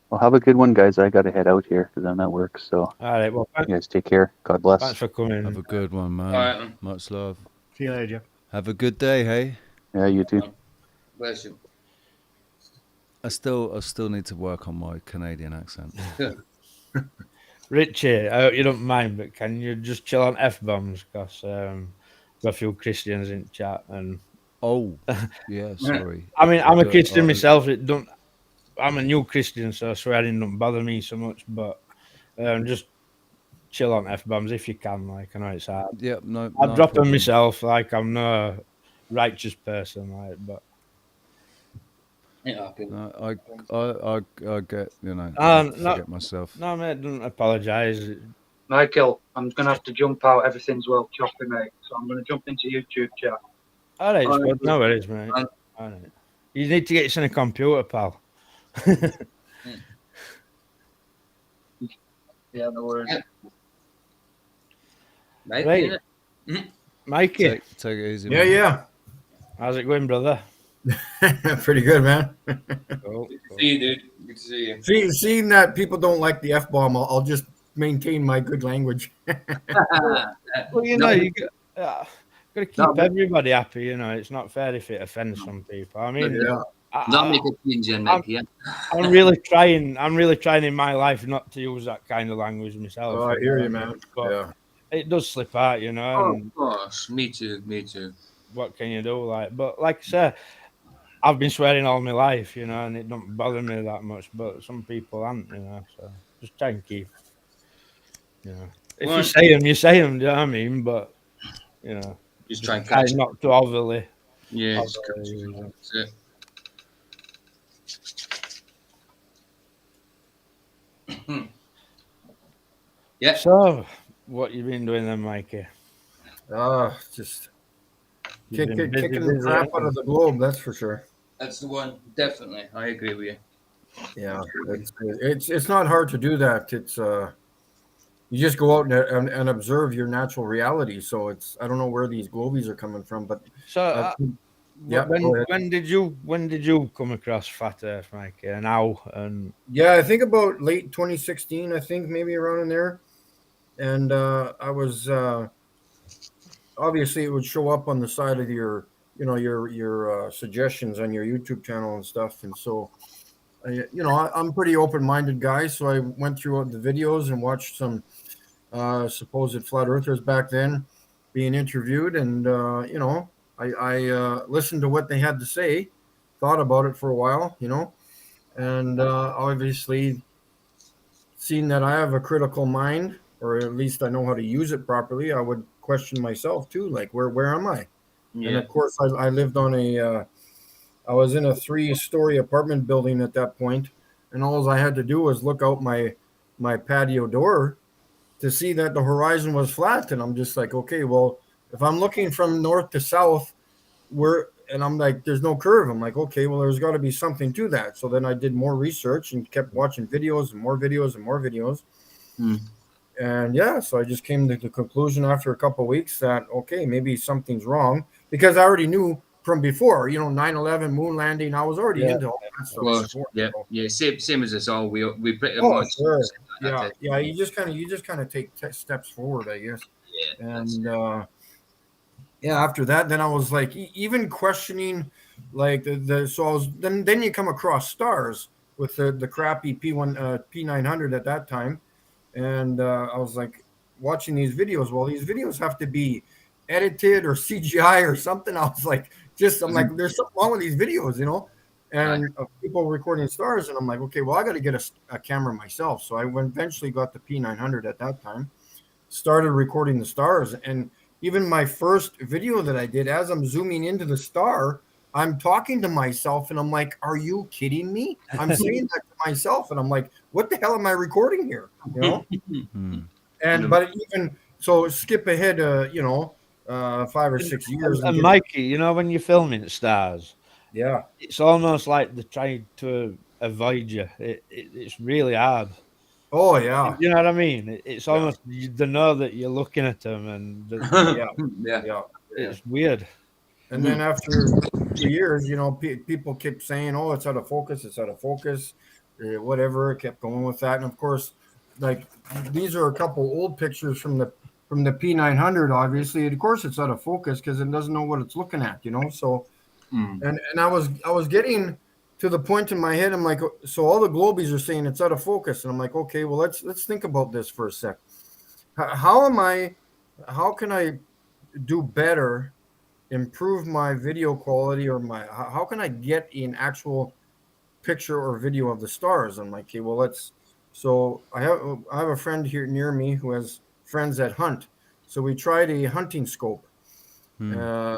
Well, have a good one, guys. I got to head out here because I'm at work. So all right. Well, you guys take care. God bless. thanks for coming. Have a good one, man. All right, man. Much love. See you later, Jeff. Have a good day, hey. Yeah, you too. Bless you. I still need to work on my Canadian accent. Richie, I hope you don't mind, but can you just chill on F bombs? Because got a few Christians in chat, and Oh, yeah, sorry. I mean, I'm a Do- Christian myself. It don't. I'm a new Christian, so swearing don't bother me so much. But just chill on F bombs if you can. Like, I know it's hard. Yeah, no. I no drop them problem. myself. Like, I'm no righteous person. Like, but Yeah, No, I get, you know, I no, forget myself. no, mate, don't apologise. Michael, I'm going to have to jump out. Everything's well choppy, mate. So I'm going to jump into YouTube chat. All right, it's All right, good. No worries, mate. man. All right. You need to get us in a computer, pal. Yeah, no worries. Right. Right. Mikey, Take it easy. Yeah, man. yeah. how's it going, brother? Pretty good, man. Cool, Good to cool. see you, dude. Good to see you. Seeing that people don't like the F bomb, I'll just maintain my good language. Well, you No, know, you got to keep No, but- everybody happy. You know, it's not fair if it offends some people. I mean, Yeah. Not I, make a change in, Mike. Yeah. I'm really trying. I'm really trying in my life not to use that kind of language myself. Oh, I hear you, man. But Yeah. it does slip out, you know. Oh, And of course. Me too. Me too. what can you do? But like I said, I've been swearing all my life, you know, and it don't bother me that much. But some people aren't, you know. So just try and keep, you know, if Well, you say them, you say them. Do you know what I mean? But you know, Just try and try catch. not to overly. Yeah. Just overly catch. use it. That's it. Yeah. So, what you been doing then, Mikey? Just You've been busy, kicking the busy, crap haven't out of the globe, that's for sure. That's the one. Definitely. I agree with you. Yeah, it's not hard to do that. It's you just go out and observe your natural reality. So it's I don't know where these globies are coming from, but So, yeah, go ahead. when did you come across Flat Earth, Mikey, and how? And Yeah, I think about late 2016. I think maybe around in there, and I was obviously it would show up on the side of your your suggestions on your YouTube channel and stuff, and so. I'm a pretty open-minded guy, so I went through the videos and watched some supposed flat earthers back then being interviewed, and I listened to what they had to say, thought about it for a while, and obviously, seeing that I have a critical mind, or at least I know how to use it properly, I would question myself too, like where am I? And Yeah. of course, I lived on I was in a 3-story apartment building at that point, and all I had to do was look out my patio door to see that the horizon was flat. And I'm just like, okay, well, if I'm looking from north to south, and I'm like, there's no curve. I'm like, okay, well, there's got to be something to that. So then I did more research and kept watching videos and more videos and more videos. And yeah, so I just came to the conclusion after a couple of weeks that, okay, maybe something's wrong, because I already knew from before, 9/11 moon landing. I was already into all that stuff. Well, before, yeah. so. Yeah. Same as us all. We pretty Oh, much. sure. That's it. Yeah. You just kind of take steps forward, I guess. Yeah. And after that, then I was like, even questioning, like so I was then you come across stars with the crappy P900 at that time, and I was like watching these videos. Well, these videos have to be edited or CGI or something. I was like, I'm like, there's something wrong with these videos, and people recording stars. And I'm like, okay, well, I got to get a camera myself. So I eventually got the P900 at that time, started recording the stars. And even my first video that I did, as I'm zooming into the star, I'm talking to myself and I'm like, are you kidding me? I'm saying that to myself and I'm like, what the hell am I recording here? You know? And but even so, skip ahead, 5 or 6 years And get- Mikey, you know, when you're filming stars, yeah. it's almost like they're trying to avoid you. It's really hard. Oh yeah. You know what I mean? It's almost they know that you're looking at them, and Yeah. Yeah. Yeah. it's weird. And then after 2 years, people kept saying, "Oh, it's out of focus. It's out of focus." Whatever. Kept going with that, and of course, like these are a couple old pictures from the P900. Obviously, of course, it's out of focus because it doesn't know what it's looking at. So and I was getting to the point in my head. I'm like, so all the globies are saying it's out of focus, and I'm like, okay, well let's think about this for a sec. How can I do better, improve my video quality, or how can I get an actual picture or video of the stars? I'm like, okay, well let's. So I have a friend here near me who has friends that hunt. So we tried a hunting scope. Uh,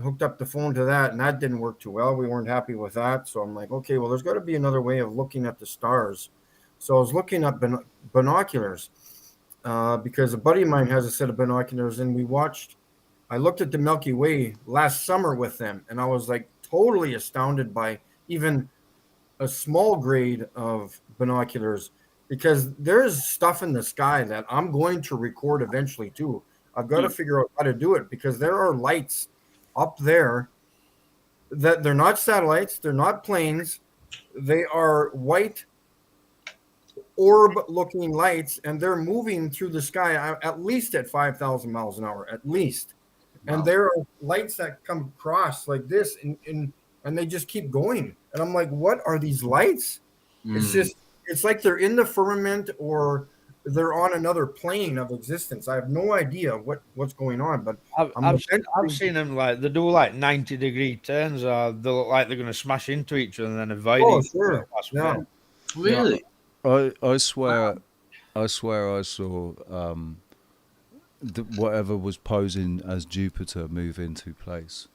Hooked up the phone to that, and that didn't work too well. We weren't happy with that. So I'm like, okay, well there's got to be another way of looking at the stars. So I was looking at binoculars. Because a buddy of mine has a set of binoculars, and I looked at the Milky Way last summer with them, and I was like totally astounded by even a small grade of binoculars, because there's stuff in the sky that I'm going to record eventually too. I've got to figure out how to do it, because there are lights up there that they're not satellites, they're not planes, they are white orb looking lights, and they're moving through the sky at least at 5,000 miles an hour, at least. And there are lights that come across like this, and they just keep going. And I'm like, what are these lights? It's like they're in the firmament, or they're on another plane of existence. I have no idea what's going on, but I've seen them like they do like 90-degree turns, or they look like they're going to smash into each other and then avoid each other. Yeah. Really? I swear I saw whatever was posing as Jupiter move into place.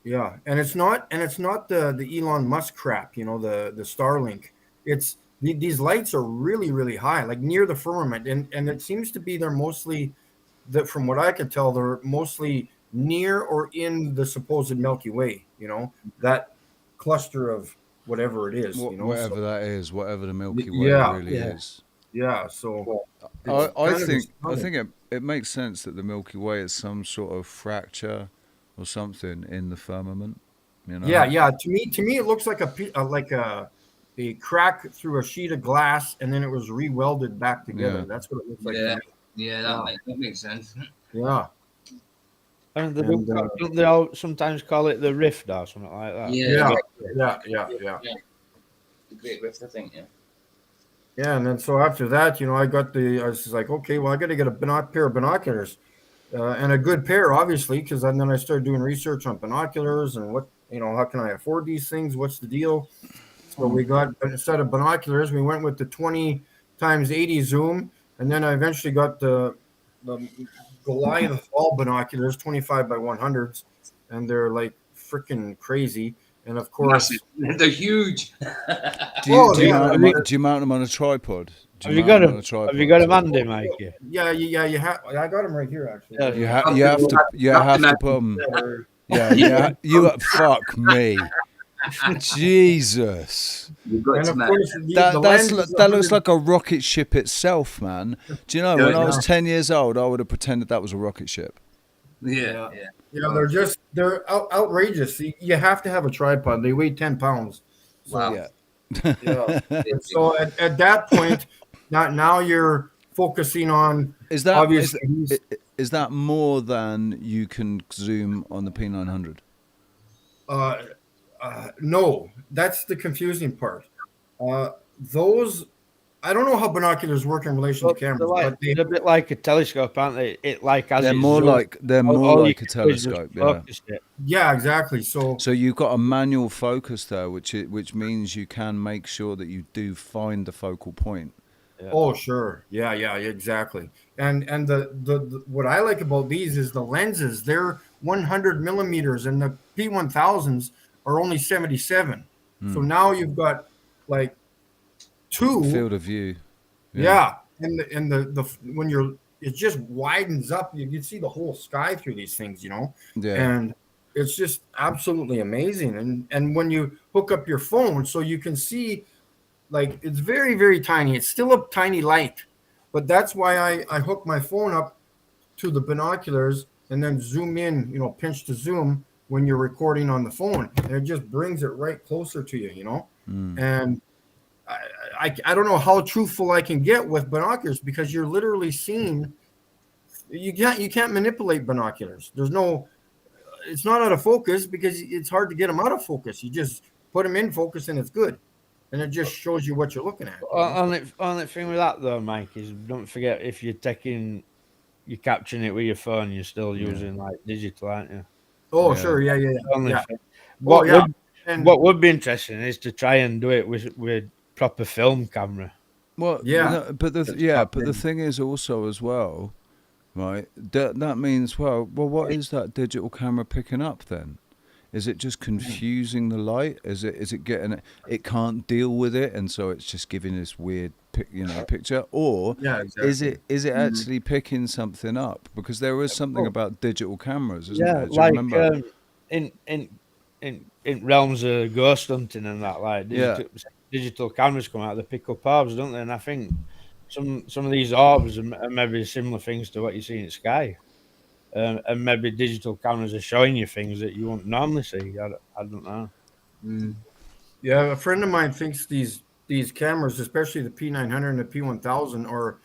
Yeah, and it's not the Elon Musk crap, the Starlink. It's these lights are really, really high, like near the firmament, and it seems to be they're mostly from what I can tell, they're mostly near or in the supposed Milky Way. That cluster of whatever it is. Whatever that is, whatever the Milky Way really is. Yeah, so I think it makes sense that the Milky Way is some sort of fracture or something in the firmament. Yeah. To me, it looks like a crack through a sheet of glass, and then it was re-welded back together. Yeah. That's what it looks like. Yeah, that makes sense. Yeah. And they all sometimes call it the rift or something like that. Yeah. The Great Rift, I think. Yeah. Yeah, and then so after that, I was just like, okay, well, I got to get a pair of binoculars, and a good pair, obviously, because then I started doing research on binoculars and how can I afford these things? What's the deal? So we got a set of binoculars. We went with the 20x80 zoom, and then I eventually got the Goliath all binoculars, 25x100s, and they're like freaking crazy. And of course, they're huge. Do you mount them on a tripod? Have you got them handy, Mikey? Yeah. You have. I got them right here, actually. Yeah, you have to put them. Yeah. Fuck me. Jesus. That looks like a rocket ship itself, man. Do you know, when I was 10 years old, I would have pretended that was a rocket ship. Yeah. They're outrageous. You have to have a tripod. They weigh 10 pounds. So, wow. Yeah. So at that point, now you're focusing on is that more than you can zoom on the P900? No, that's the confusing part. Those, I don't know how binoculars work in relation to cameras. They're a bit like a telescope, aren't they? They're more like a telescope. Yeah, exactly. So you've got a manual focus there, which means you can make sure that you do find the focal point. Yeah. Oh, sure. Yeah, exactly. And the what I like about these is the lenses. They're 100 millimeters, and the P1000s are only 77. So Mm. now you've got like two. Field of view. Yeah, and the when you're it just widens up. You can see the whole sky through these things, Yeah. and it's just absolutely amazing. And when you hook up your phone, so you can see, like, it's very, very tiny. It's still a tiny light, but that's why I hook my phone up to the binoculars and then zoom in, pinch to zoom when you're recording on the phone, and it just brings it right closer to you, and I don't know how truthful I can get with binoculars, because you're literally seeing. You can't manipulate binoculars. It's not out of focus, because it's hard to get them out of focus. You just put them in focus and it's good, and it just shows you what you're looking at. Only thing with that though, Mike, is don't forget, if you're capturing it with your phone, you're still using like digital, aren't you? Oh, Yeah. sure, yeah. Only Yeah. thing. Oh, yeah. And What would be interesting is to try and do it with proper film camera. Well, Yeah. but the That's yeah, top but the end. thing is also as well, right? That means well, what is that digital camera picking up then? Is it just confusing the light? Is it getting it? It can't deal with it, and so it's just giving this weird picture, or Yeah, is exactly. it actually picking something up? Because there is something about digital cameras, isn't Yeah, there? Do you like remember? in realms of ghost hunting and that, like Yeah. digital cameras come out, they pick up orbs, don't they? And I think some of these orbs are maybe similar things to what you see in the sky, and maybe digital cameras are showing you things that you won't normally see. I don't know. Yeah, a friend of mine thinks these cameras, especially the P900 and the P1000, are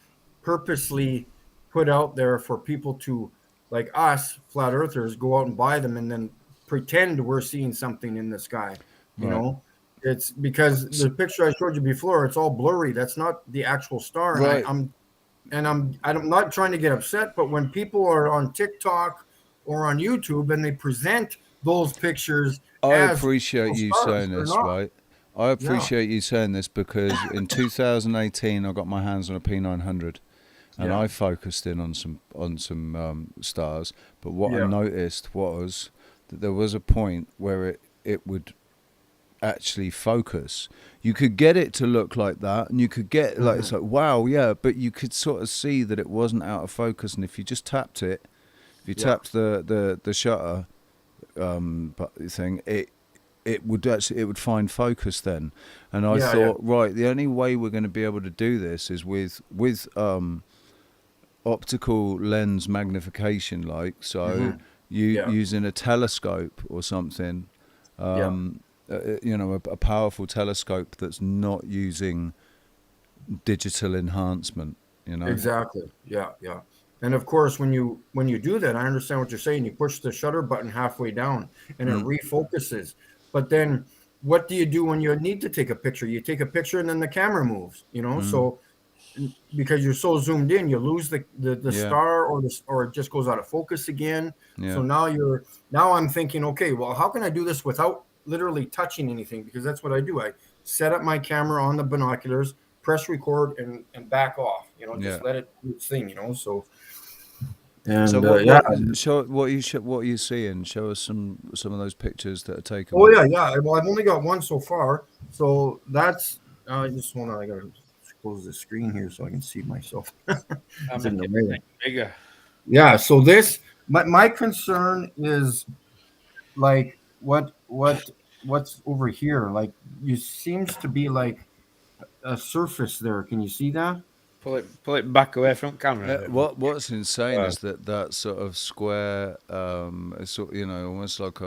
purposely put out there for people to, like us, flat earthers, go out and buy them and then pretend we're seeing something in the sky. You Right. know, it's because the picture I showed you before, it's all blurry. That's not the actual star. And Right. I'm not trying to get upset, but when people are on TikTok or on YouTube and they present those pictures I as appreciate real you stars, saying they're this, not. right? I appreciate you saying this, because in 2018 I got my hands on a P900, and Yeah. I focused in on some stars. But what I Yeah. noticed was that there was a point where it would actually focus. You could get it to look like that, and you could get like, it's like, wow, yeah, but you could sort of see that it wasn't out of focus. And if you just tapped it, if you tapped the shutter thing, it would find focus then. And I thought, right, the only way we're going to be able to do this is with optical lens magnification, like so using a telescope or something, a powerful telescope that's not using digital enhancement, Exactly. Yeah. And of course, when you do that, I understand what you're saying. You push the shutter button halfway down and it refocuses. But then what do you do when you need to take a picture? You take a picture and then the camera moves, So because you're so zoomed in, you lose the star, or it just goes out of focus again. So now I'm thinking, okay, well, how can I do this without literally touching anything? Because that's what I do. I set up my camera on the binoculars, press record, and back off. Just let it do its thing. So. And so show what you seeing. Show us some of those pictures that are taken. Oh yeah. Well, I've only got one so far. So that's just hold on. I gotta close the screen here so I can see myself. It's in the way. Bigger. Yeah. So my concern is like what's over here. Like, you seems to be like a surface there. Can you see that? Pull it back away from camera. What's insane is that sort of square, it's almost like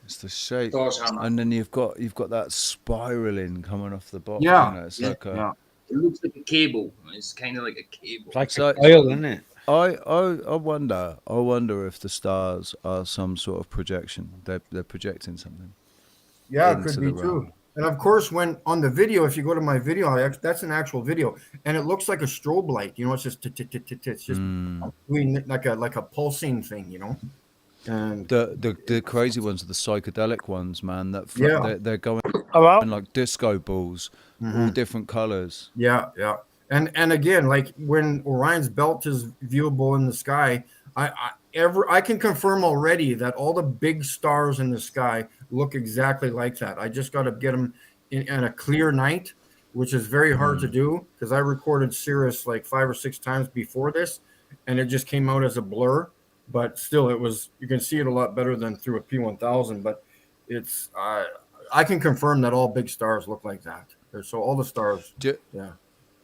it's the shape, and then you've got that spiraling coming off the bottom. Yeah, It's like it looks like a cable. It's kind of like a cable. It's like a coil, isn't it? I wonder if the stars are some sort of projection. They're projecting something. Yeah, it could be too. And of course, when on the video, if you go to my video, that's an actual video, and it looks like a strobe light. It's just it's just doing like a pulsing thing. And the crazy ones are the psychedelic ones, man. They're going like disco balls, all different colors. Yeah. And again, like when Orion's belt is viewable in the sky, I can confirm already that all the big stars in the sky look exactly like that. I just got to get them in a clear night, which is very hard to do because I recorded Sirius like 5 or 6 times before this, and it just came out as a blur. But still, you can see it a lot better than through a P1000. But it's I can confirm that all big stars look like that. So all the stars, yeah.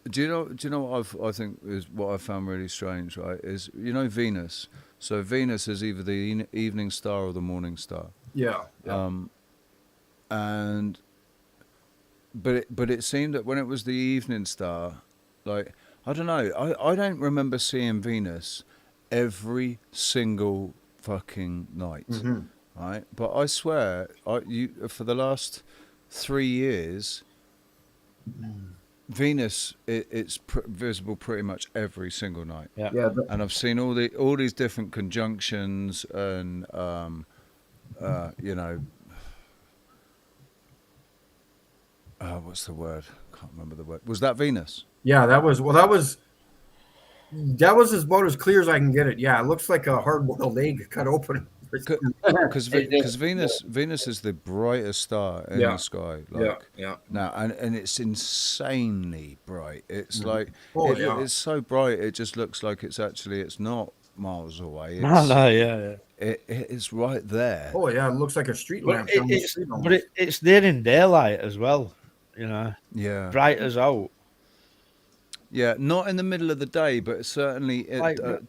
Do you know what I think is what I found really strange, right? Is Venus. So Venus is either the evening star or the morning star. Yeah. And but it seemed that when it was the evening star, like I don't know, I don't remember seeing Venus every single fucking night, right? But I swear, for the last 3 years. Venus, it's visible pretty much every single night. Yeah. And I've seen all these different conjunctions and what's the word? Can't remember the word. Was that Venus? Yeah, that was about as clear as I can get it. Yeah, it looks like a hard-boiled egg cut open. Because Venus is the brightest star in the sky. Yeah. Now, and it's insanely bright. It's like it's so bright. It just looks like it's not miles away. It's right there. Oh yeah, it looks like a street lamp. It's there in daylight as well. Yeah, bright as out. Yeah, not in the middle of the day, but certainly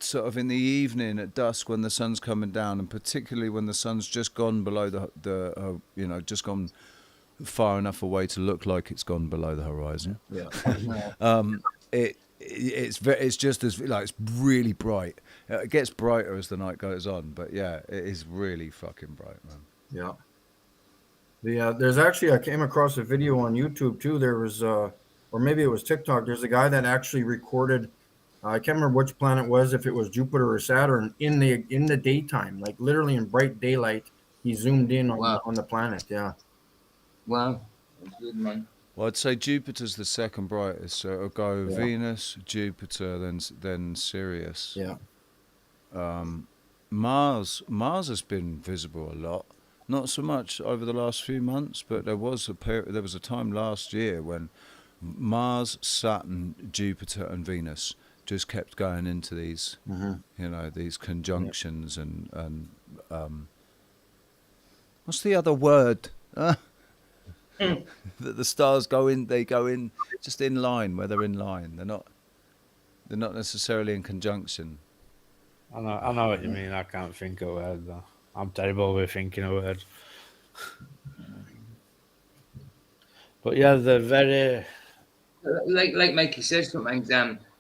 sort of in the evening at dusk when the sun's coming down, and particularly when the sun's just gone below just gone far enough away to look like it's gone below the horizon. Yeah. It's just as it's really bright. It gets brighter as the night goes on, but yeah, it is really fucking bright, man. Yeah. There's actually I came across a video on YouTube too. There was or maybe it was TikTok. There's a guy that actually recorded. I can't remember which planet it was, if it was Jupiter or Saturn, in the daytime, like literally in bright daylight. He zoomed in on the planet. Yeah. Wow, that's good, man. Well, I'd say Jupiter's the second brightest, so it'll go Venus, Jupiter, then Sirius. Yeah. Mars has been visible a lot. Not so much over the last few months, but there was a time last year when Mars, Saturn, Jupiter, and Venus just kept going into these, these conjunctions and what's the other word? That the stars go in. They go in just in line where they're in line. They're not necessarily in conjunction. I know what you mean. I can't think of words though. I'm terrible with thinking of words. But yeah, they're very. Like Mikey says, sometimes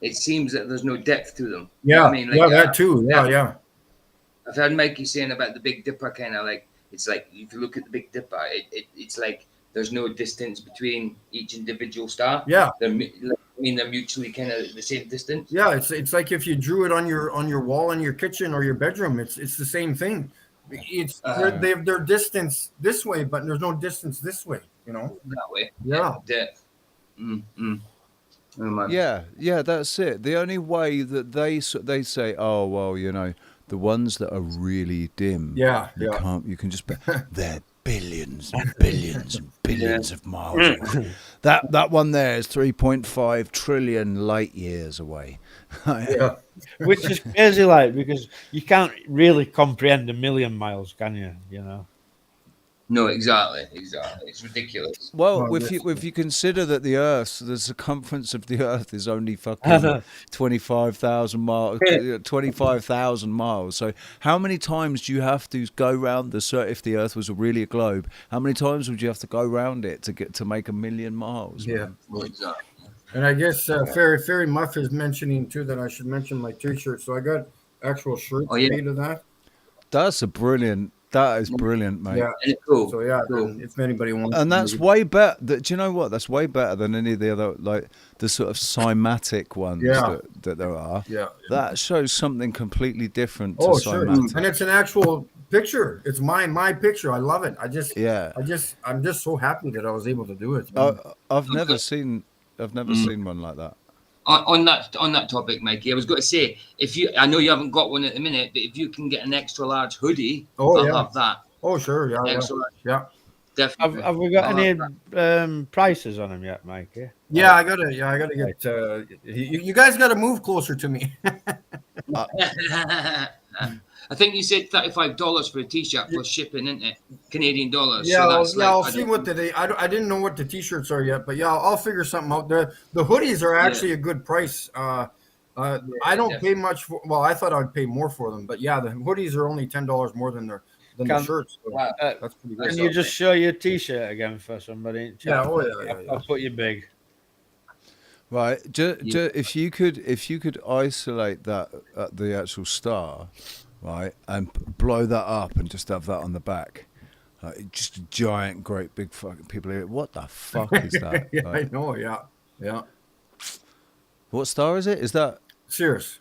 it seems that there's no depth to them. Yeah, I mean, like, that too. Yeah. I've heard Mikey saying about the Big Dipper, kind of like it's like if you look at the Big Dipper, it's like there's no distance between each individual star. Yeah, they're mutually kind of the same distance. Yeah, it's like if you drew it on your wall in your kitchen or your bedroom, it's the same thing. It's they're distance this way, but there's no distance this way. That way. Yeah. Oh, yeah, that's it. The only way that they say, oh well, the ones that are really dim, you can just they're billions and billions and billions of miles away. That one there is 3.5 trillion light years away. Which is crazy, because you can't really comprehend 1 million miles, can you? No, exactly. It's ridiculous. Well, if you consider that the circumference of the Earth is only fucking 25,000 miles, 25,000 miles. So how many times do you have to go around if the Earth was really a globe? How many times would you have to go around it to make 1 million miles? Yeah, man? Well, exactly. And I guess Fairy Muff is mentioning too that I should mention my T-shirt. So I got actual shirts made of that. That is brilliant, mate. Yeah, and it's cool. So yeah, cool. If anybody wants, and that's way better. Do you know what? That's way better than any of the other, like the sort of cymatic ones that there are. Yeah, that shows something completely different to sure. cymatic. And it's an actual picture. It's my picture. I love it. I'm just so happy that I was able to do it. I've never seen one like that. on that topic, Mikey, I was going to say, I know you haven't got one at the minute, but if you can get an extra large hoodie, I'll have that. Oh, sure. Yeah. Extra large, Yeah. definitely. Have we got I'll any have prices on them yet, Mikey? Yeah, I gotta get. You guys gotta move closer to me. that. I think you said $35 for a t-shirt plus shipping, isn't it? Canadian dollars. Yeah, So that's I'll like, see what I didn't know what the t-shirts are yet, but yeah, I'll figure something out. The hoodies are actually a good price. I don't pay much for. Well, I thought I'd pay more for them, but yeah, the hoodies are only $10 more than the shirts. So Wow. that's pretty good. Can you just show your t-shirt again for somebody? in chat? Yeah. I'll put you big. Right, if you could isolate that at the actual star, right, and blow that up and just have that on the back, like, just a giant, great, big fucking people here. What the fuck is that? Yeah, Like, I know. Yeah. what star is it? Is that Sirius,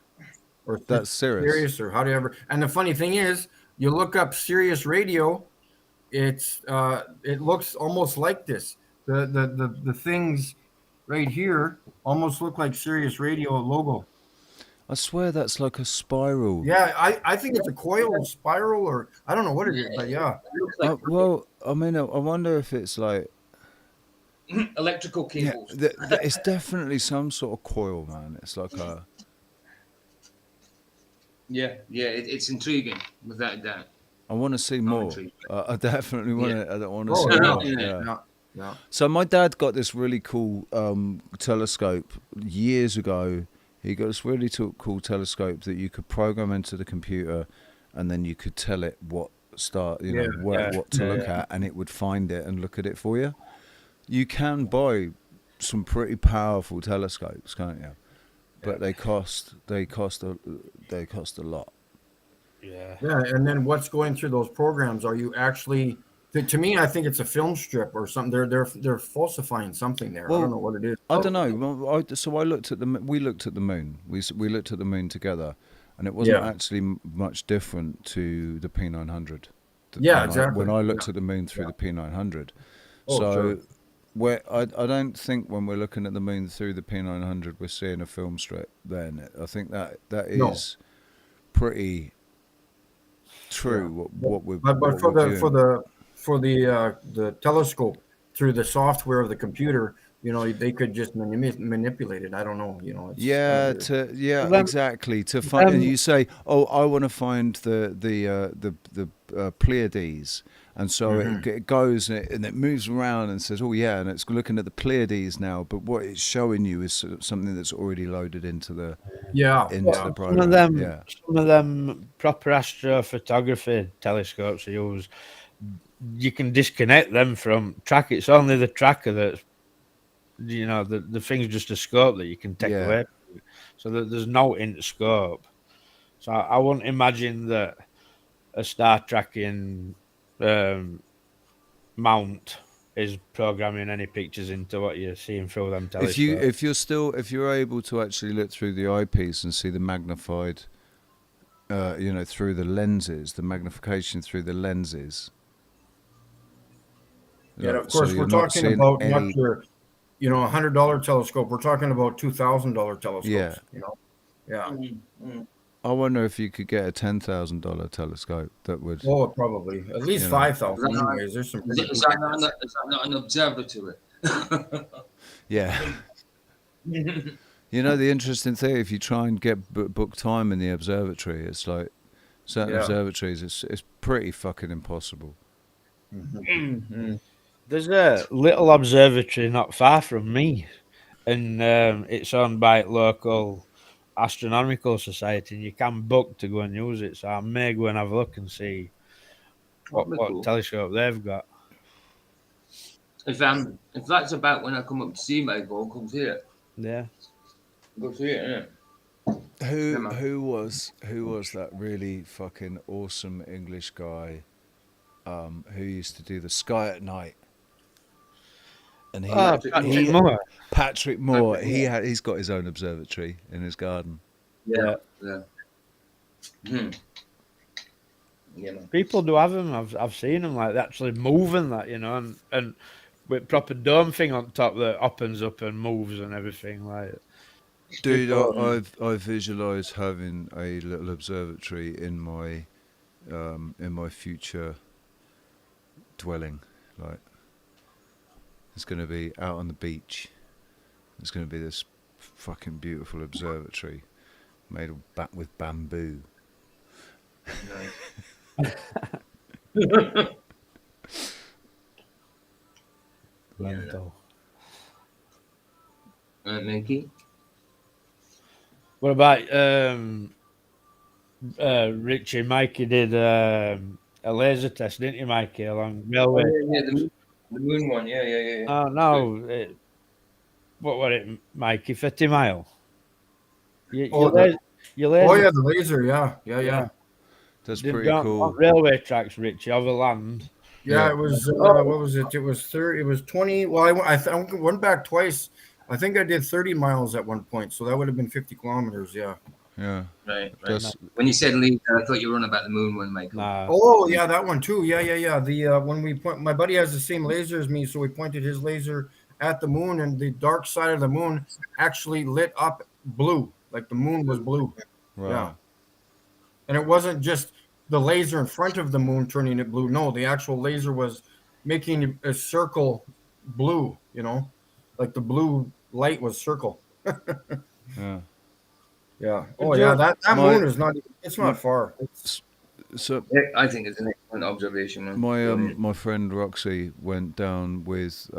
or that's Sirius? or how do you ever? And the funny thing is, you look up Sirius Radio, it looks almost like this. The things right here almost look like Sirius Radio logo. I swear that's like a spiral. Yeah, I think it's a coil spiral, or I don't know what it is, but yeah. Well, I mean, I wonder if it's like electrical cables. it's definitely some sort of coil, man. It's like a it's intriguing without a doubt. I want to see more. I definitely want to. I don't want to see more. Yeah. So my dad got this really cool telescope years ago. He got this really cool telescope that you could program into the computer, and then you could tell it what what to look at, and it would find it and look at it for you. You can buy some pretty powerful telescopes, can't you? But they cost a lot. Yeah. Yeah, and then what's going through those programs? Are you actually? To me, I think it's a film strip or something. They're falsifying something there. Well, I don't know what it is. I don't know. Well, so I looked at we looked at the moon. We looked at the moon together, and it wasn't actually much different to the P900. Exactly. When I looked at the moon through the P900, sure. I don't think when we're looking at the moon through the P900 we're seeing a film strip. Then I think that is pretty true. What we're but for the telescope through the software of the computer, they could just manipulate it. I don't know. It's exactly. To find, and you say, "Oh, I want to find the Pleiades," and so it goes and it moves around and says, "Oh yeah," and it's looking at the Pleiades now. But what it's showing you is something that's already loaded into the the program. Some of them proper astrophotography telescopes they use. You can disconnect them from track. It's only the tracker that's, the thing's just a scope that you can take away. So that there's no interscope. So I wouldn't imagine that a star tracking mount is programming any pictures into what you're seeing through them telescopes. If you're able to actually look through the eyepiece and see the magnified, through the lenses, the magnification through the lenses. Yeah, of course, we're talking about not your, $100 telescope. We're talking about $2,000 telescopes. Yeah. I wonder if you could get a $10,000 telescope that would. Oh, probably at least 5,000. Anyways, there's some. Is that not an observatory? Yeah. The interesting thing, if you try and get book time in the observatory, it's like certain observatories, it's pretty fucking impossible. There's a little observatory not far from me, and it's owned by local astronomical society, and you can book to go and use it. So I may go and have a look and see what telescope they've got. If that's about when I come up to see Michael, come see it. Yeah. Go see it, yeah. Who was that really fucking awesome English guy who used to do the Sky at Night? And Patrick Moore. He's got his own observatory in his garden. Yeah. People do have them. I've seen them like actually moving that, and with proper dome thing on top that opens up and moves and everything like. Dude, I visualize having a little observatory in my future dwelling. Like, it's going to be out on the beach. There's going to be this fucking beautiful observatory made with bamboo. Mental. Mickey? What about Richie? Mikey did a laser test, didn't you, Mikey, along railway? The moon one. Yeah. Oh no! What was it, Mikey? 50 mile. Oh, Your laser. yeah, the laser. Yeah. That's Did pretty on cool. railway tracks, Richie, over land. Yeah, Yeah. it was. What was it? It was 30. It was 20. Well, I went back twice. I think I did 30 miles at one point, so that would have been 50 kilometers. Yeah. Yeah. Right. That's When you said laser, I thought you were on about the moon one, Michael. Nah. Oh, yeah, that one too. Yeah. The when we point, my buddy has the same laser as me, so we pointed his laser at the moon, and the dark side of the moon actually lit up blue, like the moon was blue. right. Yeah. And it wasn't just the laser in front of the moon turning it blue. No, the actual laser was making a circle blue, like the blue light was circle. Yeah. Yeah. Oh, yeah. That moon is not, it's not far. So I think it's an excellent observation, man. my friend Roxy went down with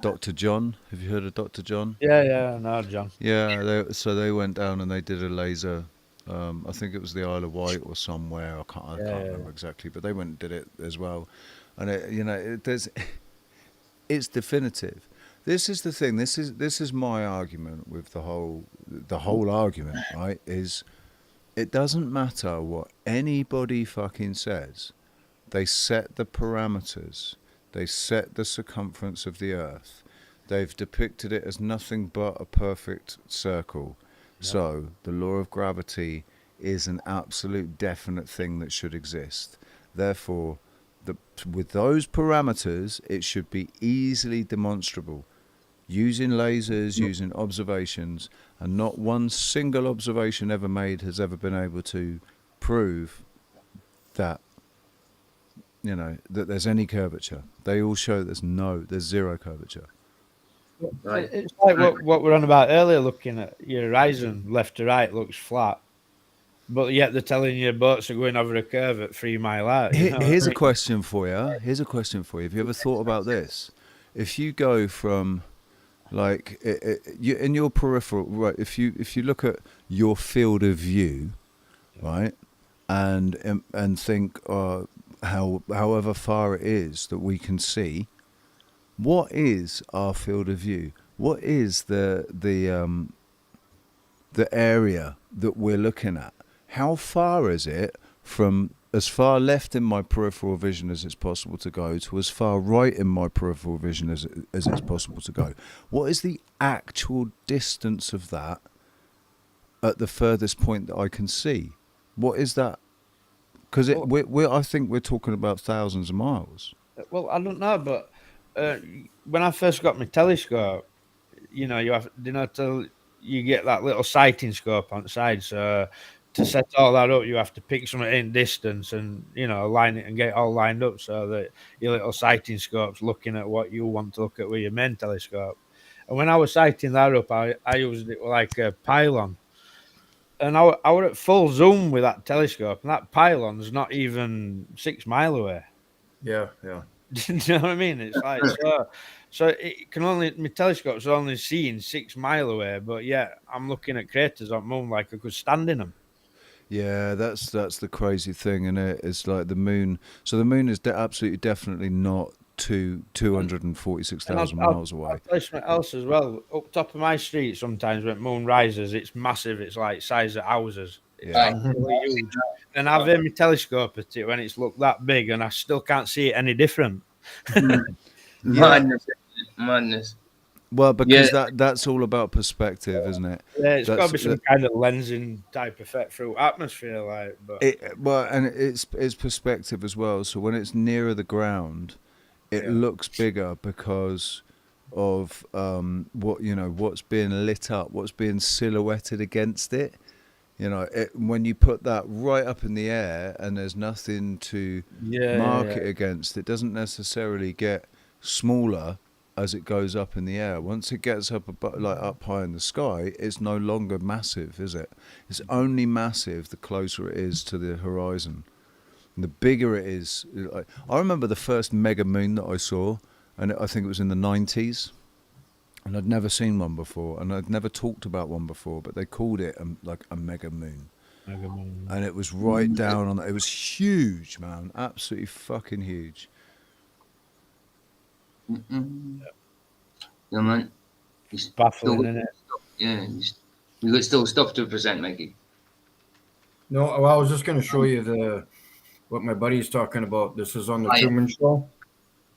Dr. John. Have you heard of Dr. John? Yeah, no, John. Yeah, they went down and they did a laser. I think it was the Isle of Wight or somewhere. I can't remember exactly, but they went and did it as well. And it's definitive. This is the thing. This is my argument with the whole argument. Right? Is it doesn't matter what anybody fucking says. They set the parameters. They set the circumference of the Earth. They've depicted it as nothing but a perfect circle. So the law of gravity is an absolute definite thing that should exist. Therefore, with those parameters, it should be easily demonstrable. Using lasers, using observations, and not one single observation ever made has ever been able to prove that that there's any curvature. They all show there's zero curvature. Right. It's like what we're on about earlier, looking at your horizon, left to right looks flat, but yet they're telling you boats are going over a curve at 3 mile out. Here's a question for you. Have you ever thought about this? If you go from like in your peripheral, right? If you look at your field of view, right, and think however far it is that we can see, what is our field of view? What is the area that we're looking at? How far is it from as far left in my peripheral vision as it's possible to go to as far right in my peripheral vision as it's possible to go? What is the actual distance of that at the furthest point that I can see? What is that? Because I think we're talking about thousands of miles. Well, I don't know, but when I first got my telescope, you get that little sighting scope on the side. So to set all that up, you have to pick something in distance and line it and get it all lined up so that your little sighting scope's looking at what you want to look at with your main telescope. And when I was sighting that up, I used it like a pylon. And I were at full zoom with that telescope, and that pylon's not even 6 mile away. Yeah. Do you know what I mean? It's like so it can only, my telescope's only seeing 6 mile away, but yeah, I'm looking at craters on the moon like I could stand in them. Yeah, that's the crazy thing, and it's like the moon. So the moon is absolutely definitely not 246,000 miles away. I'll tell you something else as well. Up top of my street, sometimes when moon rises, it's massive. It's like size of houses. It's like really huge. And I've had my telescope at it when it's looked that big, and I still can't see it any different. Madness. Well, because that's all about perspective, isn't it? Yeah, it's got to be some kind of lensing type effect through atmosphere, like. But and it's perspective as well. So when it's nearer the ground, it looks bigger because of what's being lit up, what's being silhouetted against it. When you put that right up in the air and there's nothing to mark it against, it doesn't necessarily get smaller as it goes up in the air. Once it gets up up high in the sky, it's no longer massive, is it? It's only massive the closer it is to the horizon. And the bigger it is, I remember the first mega moon that I saw, and I think it was in the 90s. And I'd never seen one before, and I'd never talked about one before, but they called it like a mega moon. And it was right down on it. It was huge, man. Absolutely fucking huge. Yeah, man. It's baffling, isn't it? Yeah. We got still stuff to present, Mikey. No, well, I was just going to show you what my buddy's talking about. This is on the Truman Show.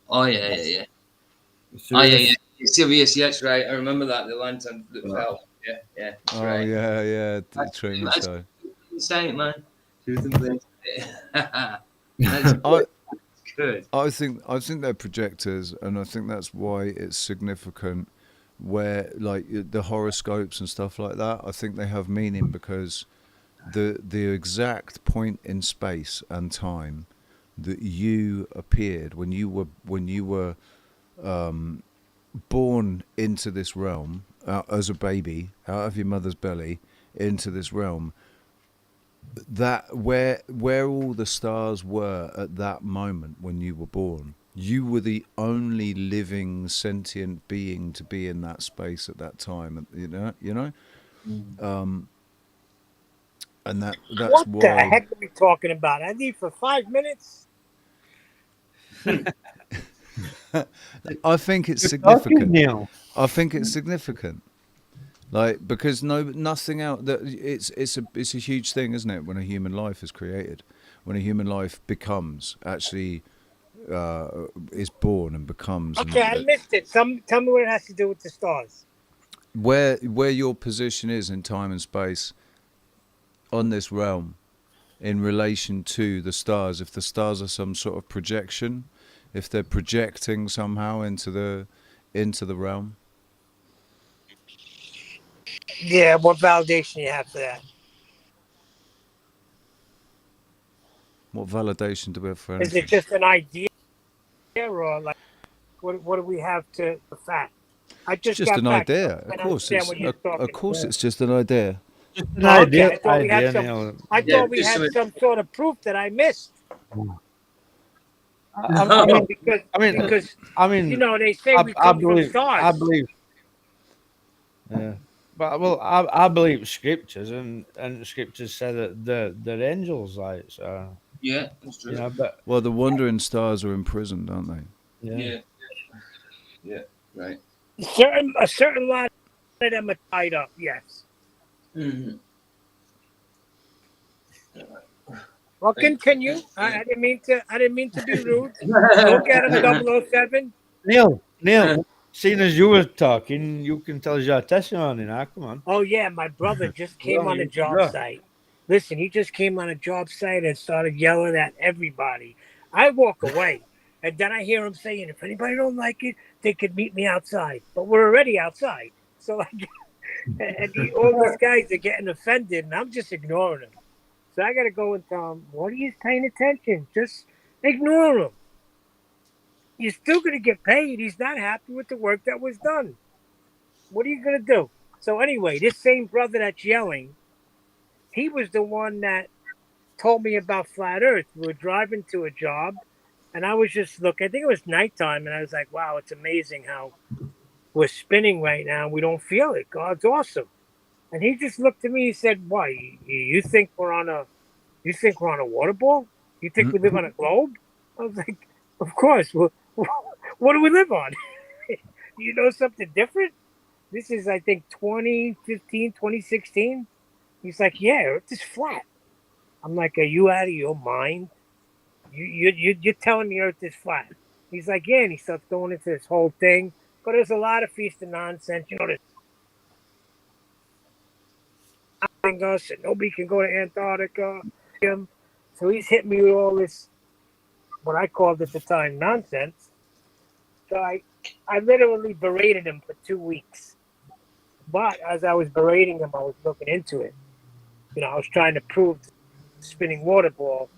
Oh, yeah. Serious? Oh, yeah. Serious, yes, right. I remember that, the lantern that fell. Yeah. That's right. Yeah, the Truman Show. Insane, man. That's good. I think they're projectors, and I think that's why it's significant. Where like the horoscopes and stuff like that, I think they have meaning because the exact point in space and time that you appeared when you were born into this realm as a baby out of your mother's belly into this realm, that where all the stars were at that moment when you were born, you were the only living sentient being to be in that space at that time. And that's what why. the heck are we talking about? I need for 5 minutes. I think it's significant. I think it's significant. Like, because nothing out that it's a huge thing, isn't it? When a human life is created, when a human life becomes actually is born and becomes. Okay, I missed it. Tell me what it has to do with the stars. Where your position is in time and space on this realm in relation to the stars. If the stars are some sort of projection, if they're projecting somehow into the realm. Yeah, what validation you have for that? What validation do we have for anything? Is it just an idea, or like what do we have to the fact? I just it's just an back, idea. Of course, it's just an idea. Just an idea. I thought we had some sort of proof that I missed. I mean, they say we come from stars. I believe. Yeah, but I believe scriptures, and scriptures say that they're angels, like so. Yeah, that's true. But the wandering stars are imprisoned, aren't they? Yeah, right. A certain lot of them are tied up. Yes. Mm-hmm. Well, continue. I didn't mean to be rude. Look at him, 007. Neil, seeing as you were talking, you can tell us your testimony now. Come on. Oh yeah, my brother just came on a job site. Listen, he just came on a job site and started yelling at everybody. I walk away, and then I hear him saying, "If anybody don't like it, they could meet me outside." But we're already outside, so all these guys are getting offended, and I'm just ignoring them. So I got to go and tell him, what are you paying attention? Just ignore him. You're still going to get paid. He's not happy with the work that was done. What are you going to do? So anyway, this same brother that's yelling, he was the one that told me about flat Earth. We were driving to a job, and I was just looking. I think it was nighttime, and I was like, wow, it's amazing how we're spinning right now. We don't feel it. God's awesome. And he just looked at me. He said, "Why? You think we're on a water ball? You think we live on a globe?" I was like, "Of course. Well, what do we live on? You know something different?" This is, I think, 2015, 2016. He's like, "Yeah, Earth is flat." I'm like, "Are you out of your mind? You're telling me Earth is flat?" He's like, "Yeah," and he starts going into this whole thing. But there's a lot of feast and nonsense. There's us and nobody can go to Antarctica. So he's hitting me with all this, what I called at the time, nonsense. So I literally berated him for 2 weeks. But as I was berating him, I was looking into it. You know, I was trying to prove the spinning water ball,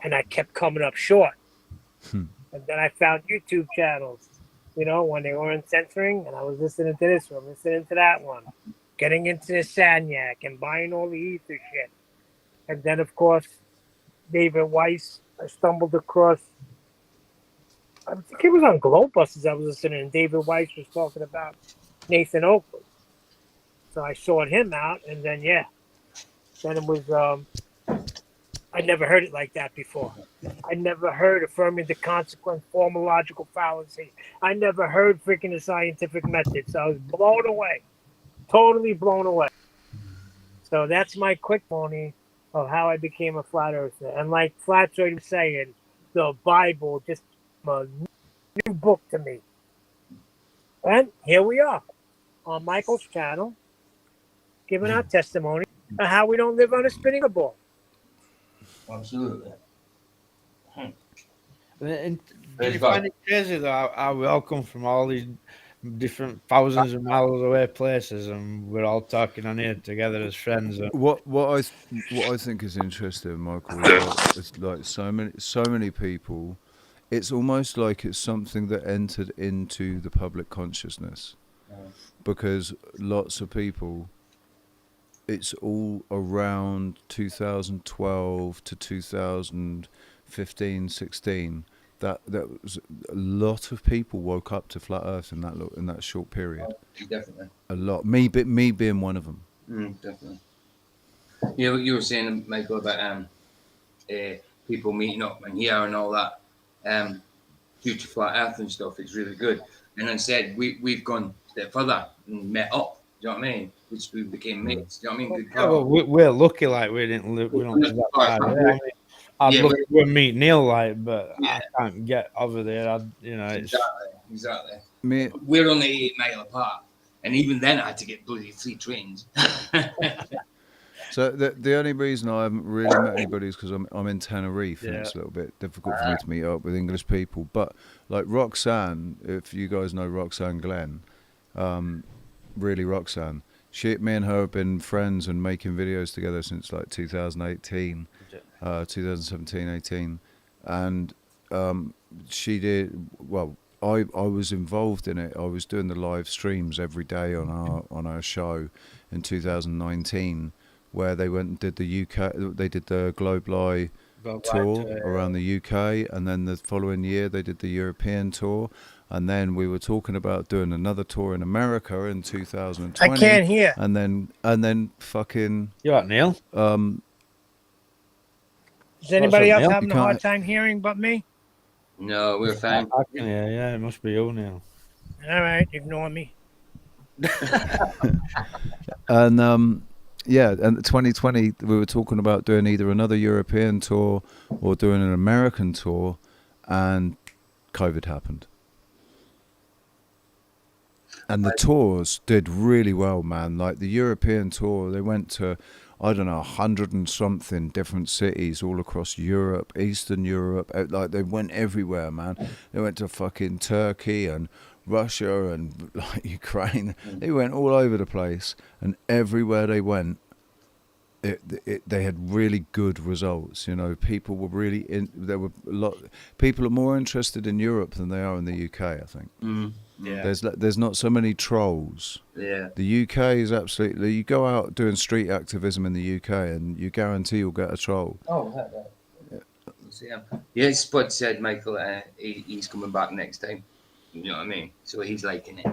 and I kept coming up short. And then I found YouTube channels, you know, when they weren't censoring, and I was listening to this one, listening to that one, getting into the Sanyak and buying all the ether shit. And then, of course, David Weiss, I stumbled across, I think it was on Globebusters I was listening, and David Weiss was talking about Nathan Oakley. So I sought him out, and then, yeah. Then it was, I never heard it like that before. I never heard affirming the consequence, formal logical fallacy. I never heard freaking the scientific method. So I was blown away, totally blown away. So that's my quick pony of how I became a flat earther. And like Flatsoid was saying, the Bible just a new book to me. And here we are on Michael's channel, giving our testimony of how we don't live on a spinning ball. Absolutely. And do you find it crazy though how we all come from all these different thousands of miles away places, and we're all talking on here together as friends? What I think is interesting, Michael, is that it's like so many people. It's almost like it's something that entered into the public consciousness, because lots of people. It's all around 2012 to 2015, 16. That was a lot of people woke up to flat Earth in that short period. Definitely. A lot. Me being one of them. Definitely. You were saying, Michael, about people meeting up and here and all that. Due to flat Earth and stuff, it's really good. And instead, we've gone a step further and met up. Do you know what I mean? Which we became mates. Do you know what I mean? Good. Yeah, well, we're lucky, like we don't live that far. I mean, I'd look to meet Neil, like, but I can't get over there. It's exactly. We're only 8 miles apart, and even then, I had to get bloody 3 trains. So the only reason I haven't really met anybody is because I'm in Tenerife, and it's a little bit difficult for me to meet up with English people. But like Roxanne, if you guys know Roxanne Glenn, really Roxanne. Me and her have been friends and making videos together since like 2018, 2017, 18, and she did well. I was involved in it. I was doing the live streams every day on our show in 2019, where they went and did the UK. They did the Globe Live tour around the UK, and then the following year they did the European tour. And then we were talking about doing another tour in America in 2020. I can't hear. And then fucking. You right, Neil? Is anybody else having a hard time hearing but me? No, we're fine. I can hear. Yeah, it must be you, Neil. All right, ignore me. And and 2020 we were talking about doing either another European tour or doing an American tour, and COVID happened. And the tours did really well, man. Like the European tour, they went to, I don't know, 100 and something different cities all across Europe, Eastern Europe. Like they went everywhere, man. They went to fucking Turkey and Russia and like Ukraine. They went all over the place, and everywhere they went, they had really good results. You know, people were really there were a lot. People are more interested in Europe than they are in the UK, I think. Yeah. There's not so many trolls. Yeah. The UK is absolutely. You go out doing street activism in the UK, and you guarantee you'll get a troll. Oh, yeah. Spud said, Michael, he's coming back next time. You know what I mean? So he's liking it.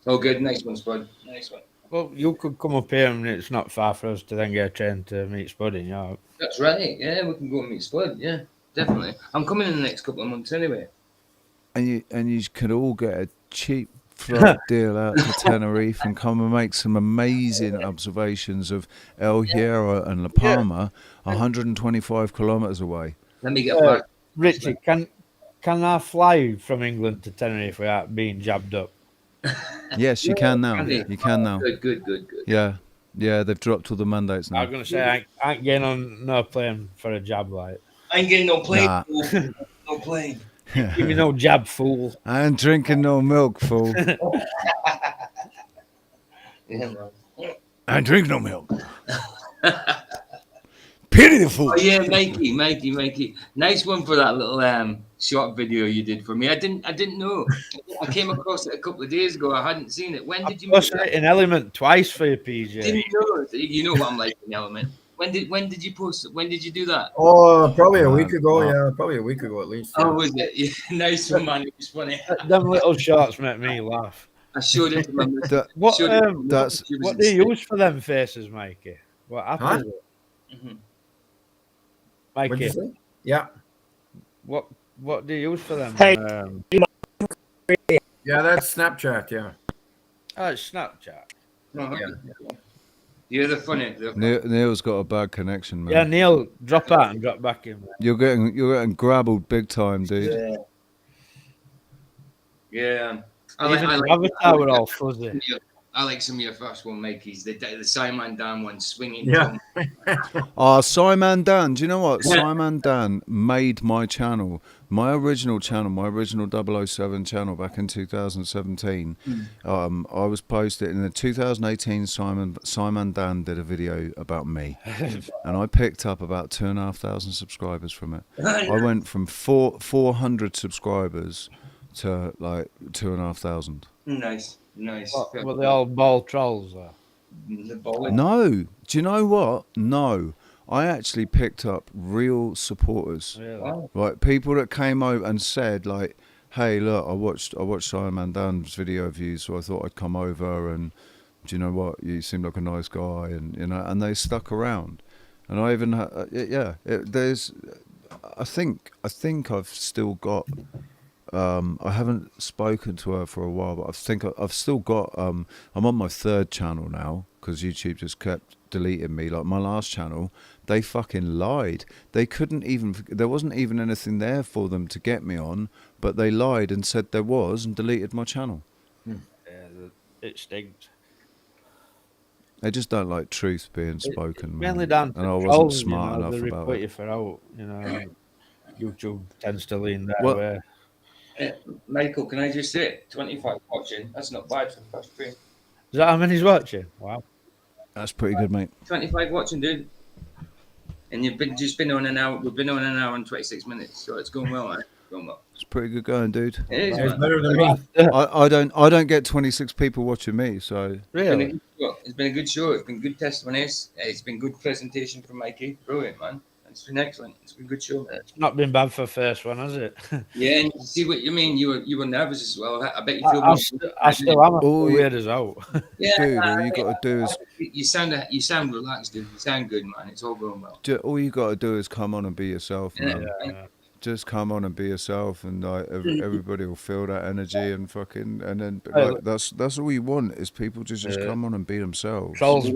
Oh, good. Nice one, Spud. Nice one. Well, you could come up here, and it's not far for us to then get a train to meet Spud in York. That's right. Yeah, we can go and meet Spud. Yeah, definitely. I'm coming in the next couple of months anyway. And you could all get a cheap flight deal out to Tenerife and come and make some amazing observations of El Hierro and La Palma, 125 kilometers away. Let me get back. Richie, can I fly from England to Tenerife without being jabbed up? Yes, you can now. You can now. Good. Yeah, they've dropped all the mandates now. I was going to say, I ain't getting on no plane for a jab, like. I ain't getting no plane. No plane. Give me no jab, fool. I ain't drinking no milk, fool. Yeah, man. I ain't drink no milk. Pity the fool. Oh yeah, Mikey. Nice one for that little short video you did for me. I didn't know. I came across it a couple of days ago. I hadn't seen it. When did you make Posted that? it in Element twice for you, PJ. Didn't know. You know what I'm like in Element. When did you post it? When did you do that? Oh, probably a week Man, ago. wow. Yeah, probably a week ago at least. Oh, Yeah. was it? Yeah, nice one, man. It was funny. Them little shorts make me laugh. I showed it to my missus. That- What Showed it to my that's- missus. She was what do you ecstatic. use for them faces, Mikey? What app Huh? is it? Mhm. What'd you Mikey, say? Yeah, what do you use for them? Hey. yeah, that's Snapchat. Yeah. Oh, it's Snapchat. Oh, yeah, they're funny. Neil's got a bad connection, man. Yeah, Neil, drop out and drop back in. You're getting grabbled big time, dude. Yeah. Yeah. Even the avatar were all fuzzy. I like some of your first one, Mikey's. The Simon Dan one, swinging. Yeah. Oh, Simon Dan. Do you know what? Simon Dan made my channel, my original channel, my original 007 channel back in 2017. I was posted in the 2018. Simon Dan did a video about me, and I picked up about 2,500 subscribers from it. I went from 400 subscribers to like 2,500. Nice. Were they all ball trolls though? The ball. No. Do you know what? No. I actually picked up real supporters. Really? Wow. Like people that came over and said like, "Hey, look, I watched Simon Dan's video of you, so I thought I'd come over and do you know what? You seem like a nice guy," and you know, and they stuck around. And I even there's I think I've still got I haven't spoken to her for a while, but I think I've still got. I'm on my third channel now because YouTube just kept deleting me. Like my last channel, they fucking lied. They couldn't even. There wasn't even anything there for them to get me on, but they lied and said there was and deleted my channel. Yeah, it stinks. They just don't like truth being spoken, man. Mainly down to And I wasn't trolls, smart enough they about report it. you for out. You know, YouTube tends to lean that What- way. Michael, can I just say, 25 watching? That's not bad for the first stream. Is that how many's watching? Wow. That's pretty good, mate. 25 watching, dude. And you've been on an hour. We've been on an hour and 26 minutes, so it's going well, man. Going well. It's pretty good going, dude. It is, It's man. better than me. I don't get 26 people watching me, so Really? It's been a good show. It's been good testimonies. It's been good presentation from Mikey. Brilliant, man. It's been excellent. It's been a good show. It's not been bad for the first one, has it? Yeah, and see what you mean. You were nervous as well. I bet you feel I more. still am. Oh, Weird as out. Yeah, dude, all you got to do is you sound relaxed, dude. You sound good, man. It's all going well. all you got to do is come on and be yourself, man. Yeah. Just come on and be yourself, and like everybody will feel that energy and fucking, and then Hey, like, that's all you want is people to just Yeah. come on and be themselves. Trolls,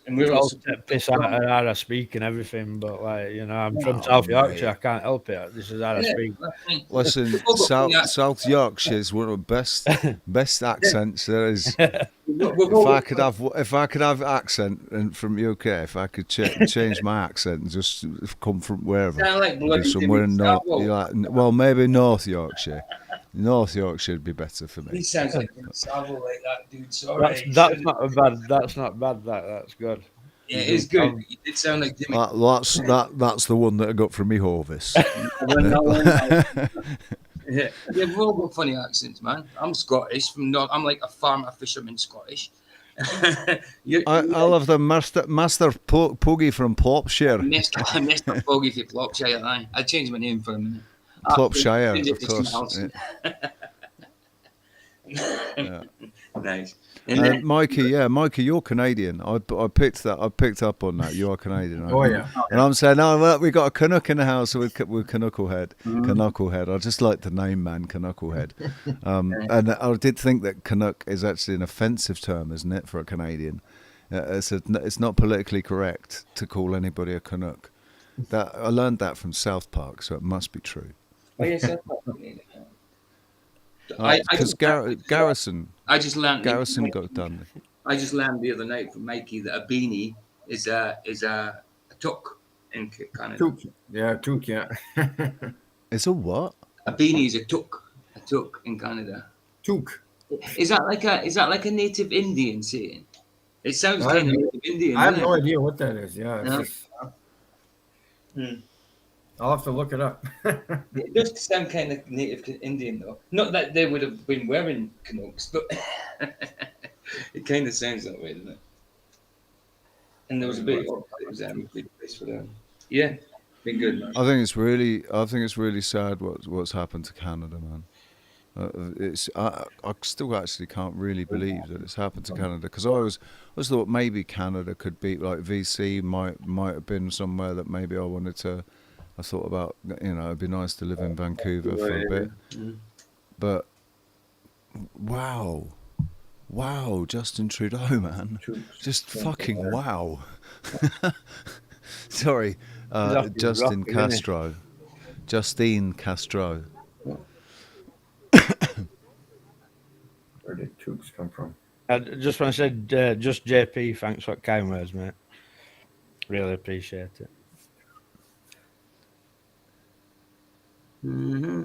And we're trolls also take piss out of how I speak and everything, but like, you know, I'm from South Yorkshire. I can't help it. This is how I speak. Listen, South Yorkshire is one of the best accents there is. If I could have accent and from UK, if I could change my accent and just come from wherever, Sound like be bloody somewhere in Timmy North, Savile. well, maybe North Yorkshire. North Yorkshire would be better for He me. sounds like Timmy Savile, like that dude. Sorry. That's not a bad. That's not bad. That's good. Yeah, it's good. You did sound like Timmy. That's the one that I got from me Horvis. Yeah, we've all got funny accents, man. I'm Scottish from North. I'm like a farmer fisherman Scottish. I love the Master Puggy from Plopshire. Mr. Foggy for Plopshire. Aye. I changed my name for a minute. Plopshire, Change it of to course. something Yeah. else. Nice. And then, Mikey, you're Canadian. I picked up on that. You are Canadian. Oh yeah. And I'm saying, oh, well, we got a Canuck in the house with Canucklehead. Canucklehead. I just like the name, man, Canucklehead. And I did think that Canuck is actually an offensive term, isn't it, for a Canadian? It's not politically correct to call anybody a Canuck. That I learned that from South Park, so it must be true. oh, yes, that's what I mean. I Because Garrison I just learned. got done. I just learned the other night from Mikey that a beanie is a toque in Canada. Took. Yeah, took. Yeah. It's a what? A beanie is a toque in Canada. Toque. Is that like a native Indian saying? It sounds I kind have, of native Indian. I have doesn't no it? idea what that is. Yeah, it's No. just, I'll have to look it up. It does sound kind of native Indian though. Not that they would have been wearing Canucks, but it kind of sounds that way, doesn't it? And there was a bit. It was a big place for them. Yeah, been good. Man. I think it's really sad what's happened to Canada, man. I still actually can't really believe that it's happened to Canada, because I was thought maybe Canada could be like VC might have been somewhere that maybe I wanted to. I thought about, it'd be nice to live in Vancouver for a bit, but wow, Justin Trudeau, man, just fucking wow. Sorry, Justine Castro. Where did toques come from? I just want to say, just JP, thanks for kind words, mate. Really appreciate it.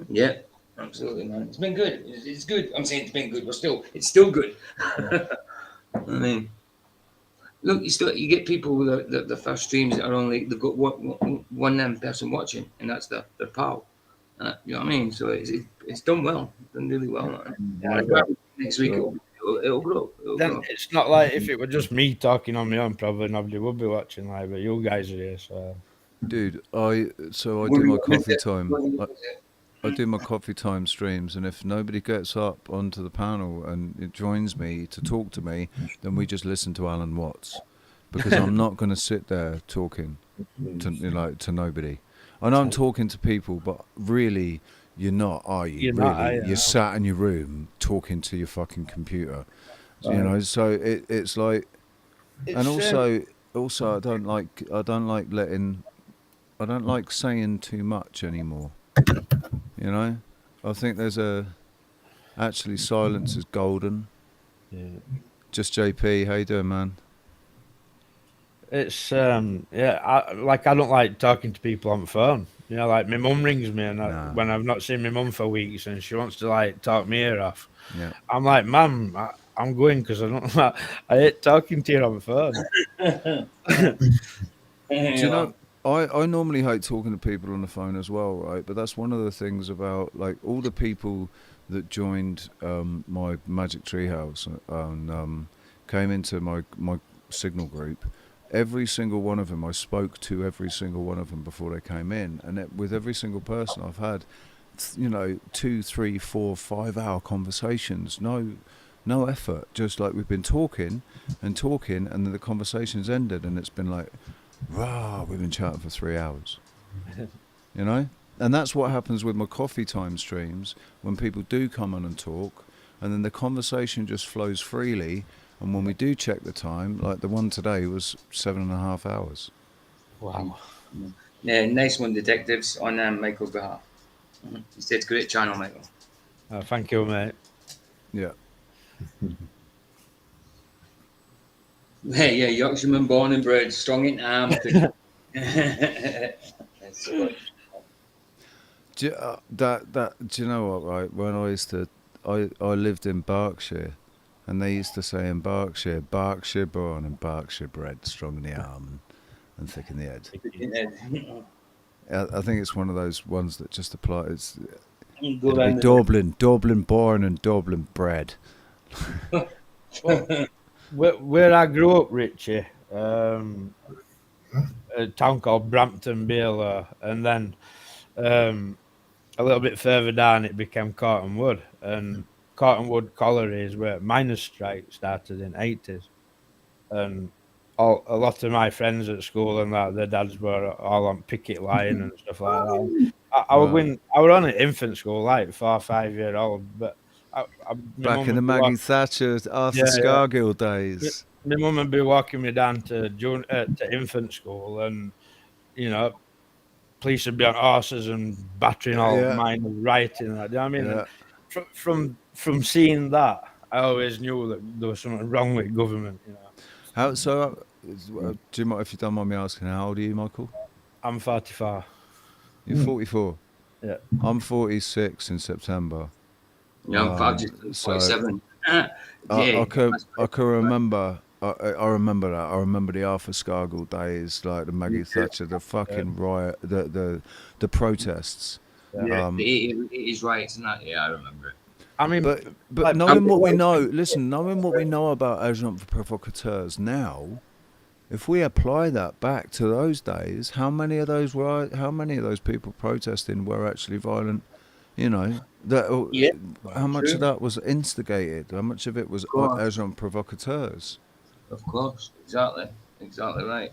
Yeah, absolutely, man. It's been good. It's good. I'm saying it's been good. It's still good. I mean, look, you get people with the first streams that are only they've got one person watching, and that's their pal. You know what I mean? So it's done well. It's done really well, man. Next week it'll grow. It's not like if it were just me talking on my own, probably nobody would be watching live, but you guys are here, so. Dude, I do my coffee time. I do my coffee time streams, and if nobody gets up onto the panel and it joins me to talk to me, then we just listen to Alan Watts, because I'm not going to sit there talking to nobody. I know I'm talking to people, but really, you're not, are you? You're really, not, you're sat in your room talking to your fucking computer. So it's like, and also I don't like saying too much anymore. I think actually silence is golden. Yeah. Just JP, how you doing, man? It's I don't like talking to people on the phone. Like my mum rings me and when I've not seen my mum for weeks and she wants to like talk me ear off. Yeah. I'm like, Mum, I'm going because I hate talking to you on the phone. Do you know, I normally hate talking to people on the phone as well, right? But that's one of the things about like all the people that joined my Magic Treehouse and came into my Signal group. Every single one of them, I spoke to every single one of them before they came in, and with every single person, I've had, 2, 3, 4, 5 hour conversations. No effort, just like we've been talking, and then the conversation's ended, and it's been like, rah, we've been chatting for 3 hours. And that's what happens with my coffee time streams when people do come on and talk, and then the conversation just flows freely. And when we do check the time, like the one today was 7.5 hours. Wow. Yeah, nice one, detectives, on Michael's behalf. He said, great channel, Michael. Thank you, mate. Yeah. Yeah, Yorkshireman born and bred, strong in arm. Do you know what, right? When I lived in Berkshire, and they used to say in Berkshire born and Berkshire bred, strong in the arm and thick in the head. I think it's one of those ones that just apply. It'll be Dublin born and Dublin bred. Where I grew up, Richie, a town called Brampton Baylor, and then a little bit further down it became Cottonwood, and Cottonwood collieries where miners' strike started in the 80s, and a lot of my friends at school and that their dads were all on picket line and stuff like that. I were on an infant school, like 4 or 5 year old, but back in the Maggie Thatcher, Arthur Scargill days. My mum would be walking me down to infant school, and police would be on horses and battering all mine and rioting. That, you know what I mean? Yeah. From seeing that, I always knew that there was something wrong with government. How so? Do you mind if you don't mind me asking? How old are you, Michael? I'm 44. You're 44. Yeah. I'm 46 in September. Yeah, I've just turned So 47. I Yeah, can remember. I remember that. I remember the Arthur Scargill days, like the Maggie Thatcher, the fucking riot, the protests. yeah, it is right, isn't that? Yeah, I remember it. I mean, But like, knowing what we know, listen, knowing what we know about agents provocateurs now, if we apply that back to those days, how many of those people protesting were actually violent? You know, Yeah, how much true. of that was instigated? How much of it was Of course. agent provocateurs? Of course, exactly right.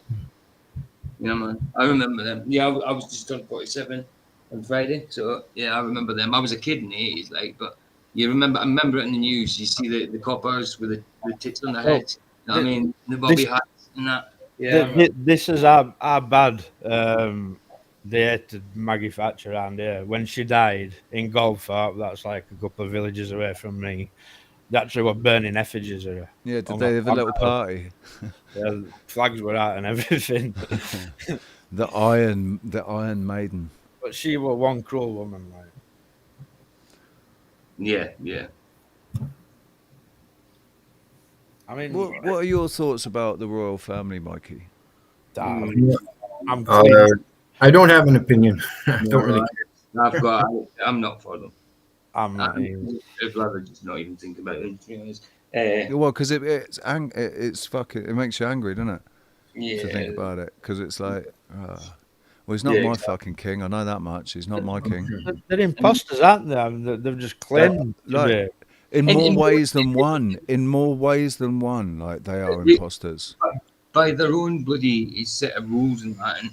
Yeah, man, I remember them. Yeah, I was just turned 47 on Friday, so yeah, I remember them. I was a kid in the 80s, like, but I remember it in the news. You see the coppers with the tits on their Oh, heads. You know what I mean? The this- bobby hats and that. Yeah, this is how bad they hated Maggie Thatcher around here. When she died in Goldthorpe, that's like a couple of villages away from me. They actually were burning effigies of her. Yeah, did on they the have a little flag. party? Yeah, flags were out and everything. The Iron Maiden. But she was one cruel woman, like. yeah. I mean, What are your thoughts about the royal family, Mikey? I'm I don't have an opinion. I don't really care. I'm not for them. I'm not. I'd rather just not even think about it. To be honest. Well, because it's fucking, it makes you angry, doesn't it? Yeah. To think about it, because it's like, well, he's not my fucking king. I know that much. He's not my king. They're imposters, aren't they? They've just claimed to be. In more ways than one. In more ways than one, like they are imposters. By their own bloody set of rules and that and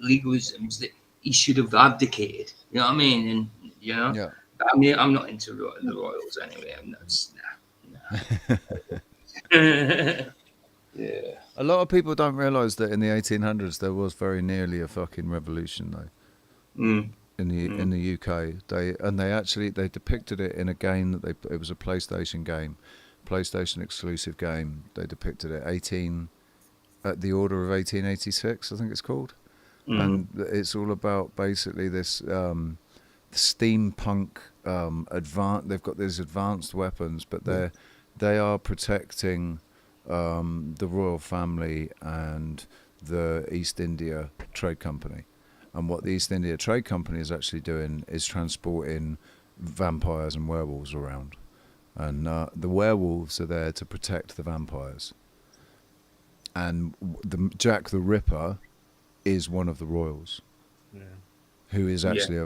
legalisms, that he should have abdicated. You know what I mean? And you know, Yeah. I mean, I'm not into the royals anyway. I'm not. Nah. Yeah. A lot of people don't realise that in the 1800s there was very nearly a fucking revolution, though. In the UK, they depicted it in a game that it was a PlayStation game, PlayStation exclusive game. They depicted it at the Order of 1886, I think it's called, and it's all about basically this steampunk They've got these advanced weapons, but they are protecting the royal family and the East India Trade Company. And what the East India Trade Company is actually doing is transporting vampires and werewolves around. And the werewolves are there to protect the vampires. And Jack the Ripper is one of the royals, who is actually a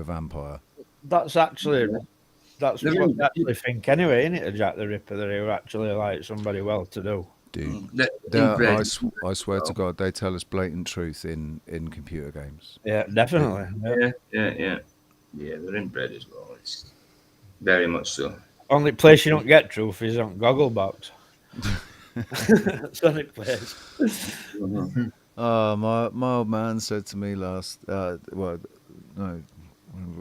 vampire. That's what they actually think anyway, isn't it? Jack the Ripper, that he was actually like somebody well-to-do. Dude, I swear to God, they tell us blatant truth in computer games. Yeah, definitely. Yeah. They're inbred as well. It's very much so. Only place you don't get truth is on Gogglebox. That's the only place. My old man said to me whenever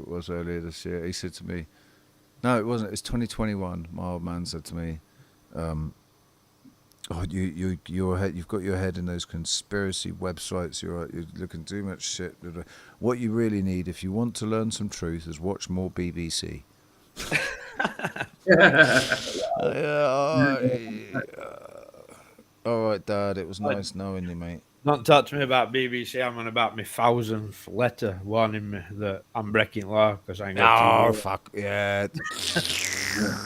it was earlier this year, he said to me, no, it wasn't. It's 2021. My old man said to me, you've got your head in those conspiracy websites. You're looking too much shit. What you really need, if you want to learn some truth, is watch more BBC. All right, Dad. It was nice knowing you, mate. Don't talk to me about BBC. I'm on about my 1000th letter warning me that I'm breaking law because I ain't got. Oh fuck yeah!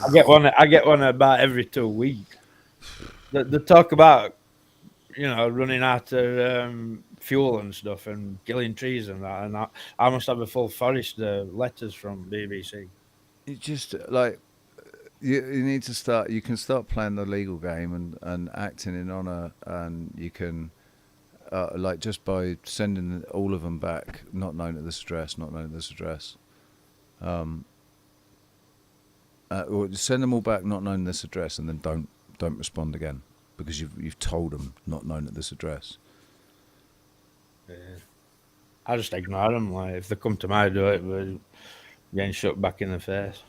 I get one about every 2 weeks. They talk about, running out of fuel and stuff and killing trees and that. And I must have a full forest of letters from BBC. You just like you need to start. You can start playing the legal game and acting in honor, and you can. Just by sending all of them back, not known at this address, or send them all back, not known at this address, and then don't respond again because you've told them not known at this address. Yeah. I just ignore them. Like if they come to my door, we're getting shot back in the face.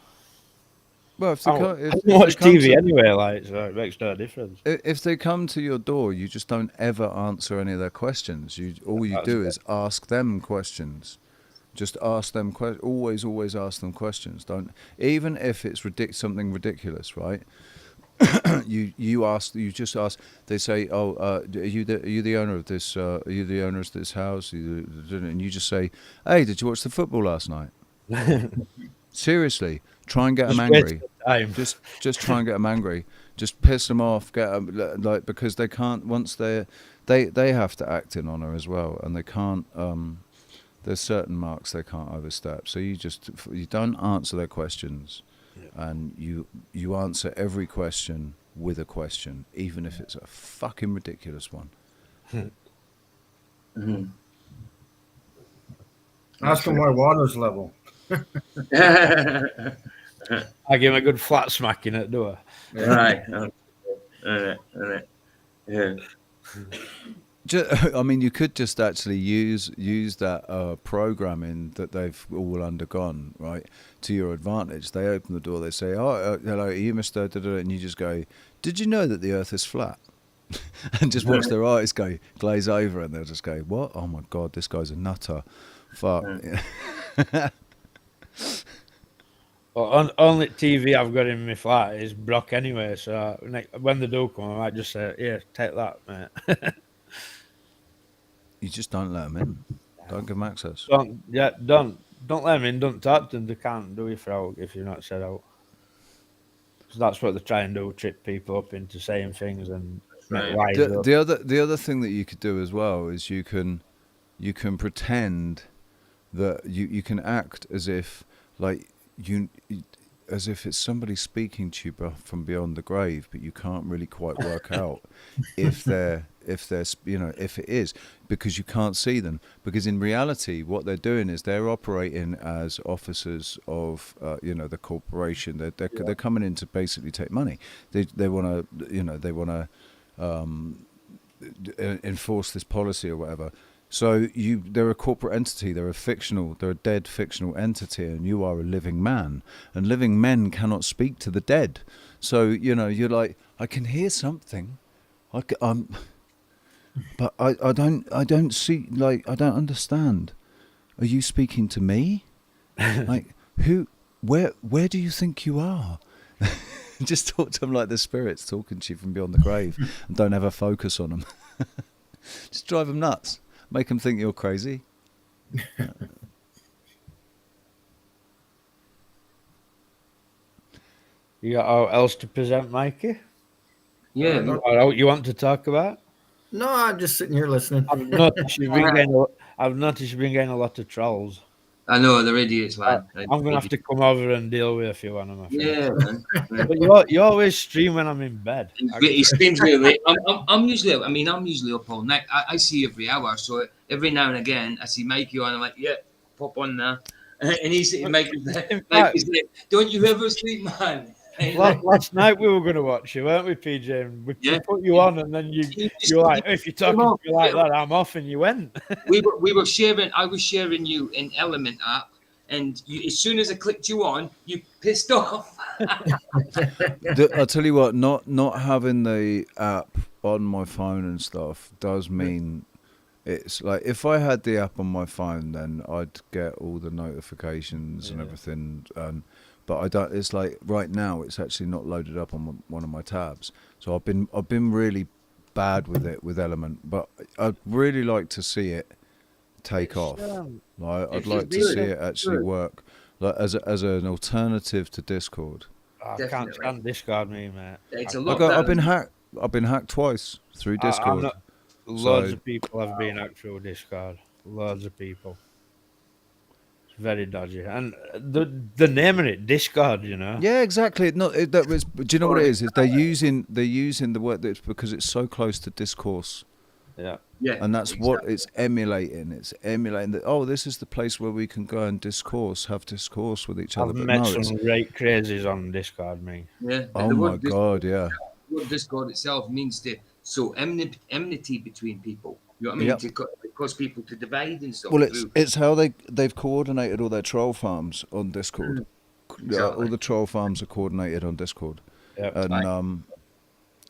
Well, if I watch TV anyway, so it makes no difference. If they come to your door, you just don't ever answer any of their questions. All you do is ask them questions. Just ask them always ask them questions. Don't, even if it's something ridiculous, right? you just ask. They say, "Oh, are you the owner of this? Are you the owner of this house?" And you just say, "Hey, did you watch the football last night?" Seriously, try and get them angry. Just try and get them angry. Just piss them off. Get them, like, because they can't, once they have to act in honor as well, and they can't. There's certain marks they can't overstep. So you don't answer their questions, and you answer every question with a question, even if it's a fucking ridiculous one. Mm-hmm. Ask them why water's level. I give him a good flat smacking at the door. Right. Yeah. I mean, you could just actually use that programming that they've all undergone, right, to your advantage. They open the door, they say, "Oh, hello, are you Mr. Da-da-da?" And you just go, "Did you know that the Earth is flat?" And just watch their eyes glaze over, and they'll just go, "What? Oh my God, this guy's a nutter." Fuck. Well, only TV I've got in my flat is Brock anyway, so when they do come, I might just say, "Yeah, take that, mate." You just don't let them in. Don't give them access. Don't let them in. Don't talk to them. They can't do you for out if you're not set out. So that's what they try and do: trip people up into saying things and make lies up. The other thing that you could do as well is you can pretend that you can act as if as if it's somebody speaking to you from beyond the grave, but you can't really quite work out if it is, because you can't see them. Because in reality, what they're doing is they're operating as officers of the corporation. They're coming in to basically take money. They want to enforce this policy or whatever. So they're a corporate entity. They're a dead fictional entity, and you are a living man. And living men cannot speak to the dead. So you're like, I can hear something, but I don't see, like, I don't understand. Are you speaking to me? Like, where do you think you are? Just talk to them like the spirits talking to you from beyond the grave, and don't ever focus on them. Just drive them nuts. Make them think you're crazy. You got all else to present, Mikey? Yeah. You want to talk about? No, I'm just sitting here listening. I've noticed you've been getting a lot of trolls. I know, they're idiots, man. I'm going to have to come over and deal with a few of them. Yeah, man. But you always stream when I'm in bed. He streams really late. I'm usually up all night. I see every hour, so every now and again I see Mikey on. I'm like, yeah, pop on there, and he's Mikey's like, don't you ever sleep, man? Last night we were going to watch you, weren't we, PJ? And we put you on, and then you're like, if you're talking to me like that, I'm off, and you went. we were sharing. I was sharing you in Element app, and as soon as I clicked you on, you pissed off. I'll tell you what, not having the app on my phone and stuff does mean it's like, if I had the app on my phone, then I'd get all the notifications and everything. But I don't. It's like right now, it's actually not loaded up on one of my tabs. So I've been really bad with it with Element, but I'd really like to see it take off. I'd like to see it actually work, like as an alternative to Discord. I can't stand Discord, me, mate. It's a lot. I've been hacked twice through Discord. Loads of people have been hacked through Discord. Loads of people. Very dodgy, and the naming it Discord, Yeah, exactly. Do you know what it is? They're using the word that's because it's so close to discourse. Yeah. And that's exactly what it's emulating. It's emulating that. Oh, this is the place where we can go and have discourse with each other. I've met some great crazies on Discord, me. Yeah. Oh my God, yeah. The word Discord itself means to sow enmity between people. You know what I mean? Yep. To cause people to divide and stuff. Well, it's how they've coordinated all their troll farms on Discord. Exactly. All the troll farms are coordinated on Discord. Yep.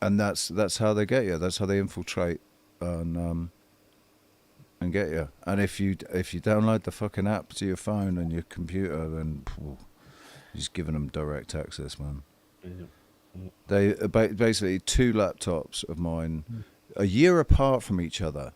And that's how they get you. That's how they infiltrate. And and get you. And if you download the fucking app to your phone and your computer, then you're just giving them direct access, man. They basically 2 laptops of mine, a year apart from each other.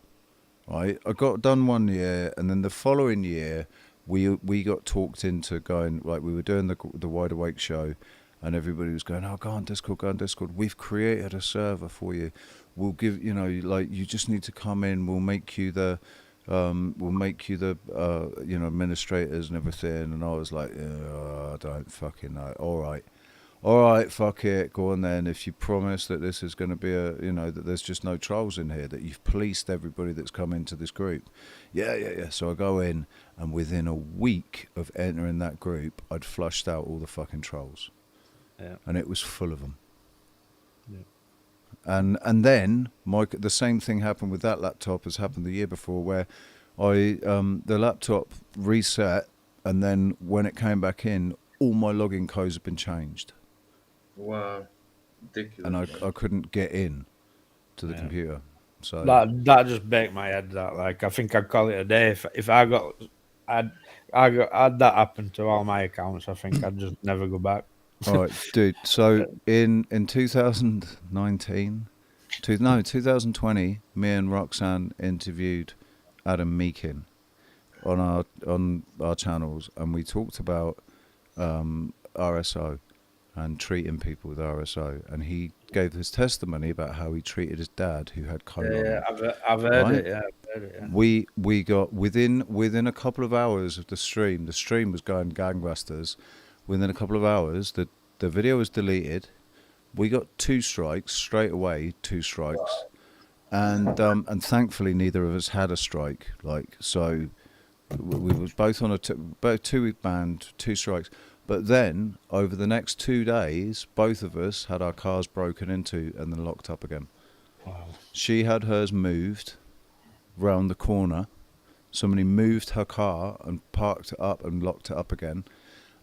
Right, I got done 1 year, and then the following year, we got talked into going, like, we were doing the Wide Awake show, and everybody was going, oh, go on Discord. We've created a server for you. We'll give, you know, like, you just need to come in. We'll make you the you know, administrators and everything. And I was like, I don't fucking know. All right, fuck it, go on then. If you promise that this is going to be you know, that there's just no trolls in here, that you've policed everybody that's come into this group. Yeah. So I go in, and within a week of entering that group, I'd flushed out all the fucking trolls. Yeah. And it was full of them. Yeah. And then the same thing happened with that laptop as happened the year before, where the laptop reset, and then when it came back in, all my login codes had been changed. Wow, ridiculous. And I couldn't get in to the computer. So that just baked my head. That, like, I think I'd call it a day if I had that happen to all my accounts. I think I'd just never go back. All right, dude. So in 2020, me and Roxanne interviewed Adam Meakin on our channels, and we talked about RSO and treating people with RSO, and he gave his testimony about how he treated his dad who had colon. Yeah, I've heard it. Yeah, I've heard it. Yeah. We got within a couple of hours of the stream was going gangbusters. Within a couple of hours, the video was deleted. We got 2 strikes straight away. 2 strikes, and thankfully neither of us had a strike. Like, so, we was both on a 2-week ban, 2 strikes. But then, over the next 2 days, both of us had our cars broken into and then locked up again. Wow. She had hers moved round the corner. Somebody moved her car and parked it up and locked it up again.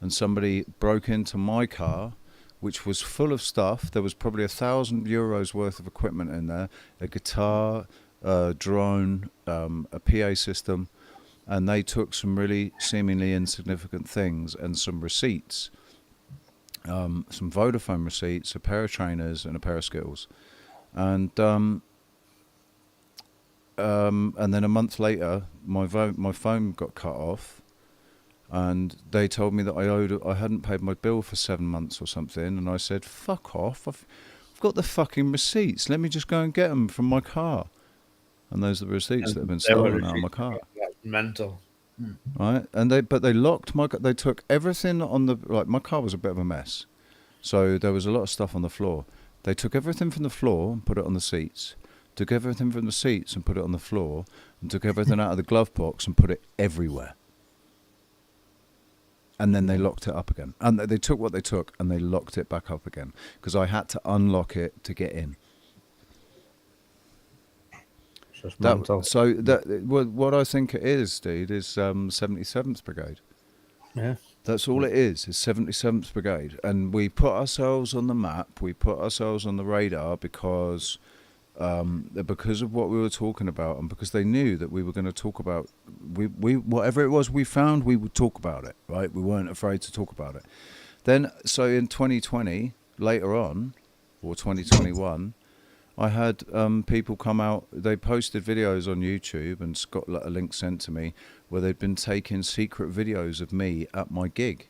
And somebody broke into my car, which was full of stuff. There was probably €1,000 worth of equipment in there. A guitar, a drone, a PA system. And they took some really seemingly insignificant things and some receipts, some Vodafone receipts, a pair of trainers, and a pair of Skittles, and then a month later, my phone got cut off, and they told me that I hadn't paid my bill for 7 months or something, and I said, "Fuck off! I've got the fucking receipts. Let me just go and get them from my car." And those are the receipts that have been stolen out of my car. That's mental. Right, and they locked my. They took everything on the, like, my car was a bit of a mess, so there was a lot of stuff on the floor. They took everything from the floor and put it on the seats. Took everything from the seats and put it on the floor, and took everything out of the glove box and put it everywhere. And then they locked it up again. And they took what they took and they locked it back up again, because I had to unlock it to get in. What I think it is, dude, is 77th Brigade. Yeah. That's all it is 77th Brigade. And we put ourselves on the map, we put ourselves on the radar because of what we were talking about, and because they knew that we were going to talk about, we whatever it was we found, we would talk about it, right? We weren't afraid to talk about it. Then, so in 2020, later on, or 2021, I had people come out. They posted videos on YouTube and got a link sent to me where they'd been taking secret videos of me at my gig.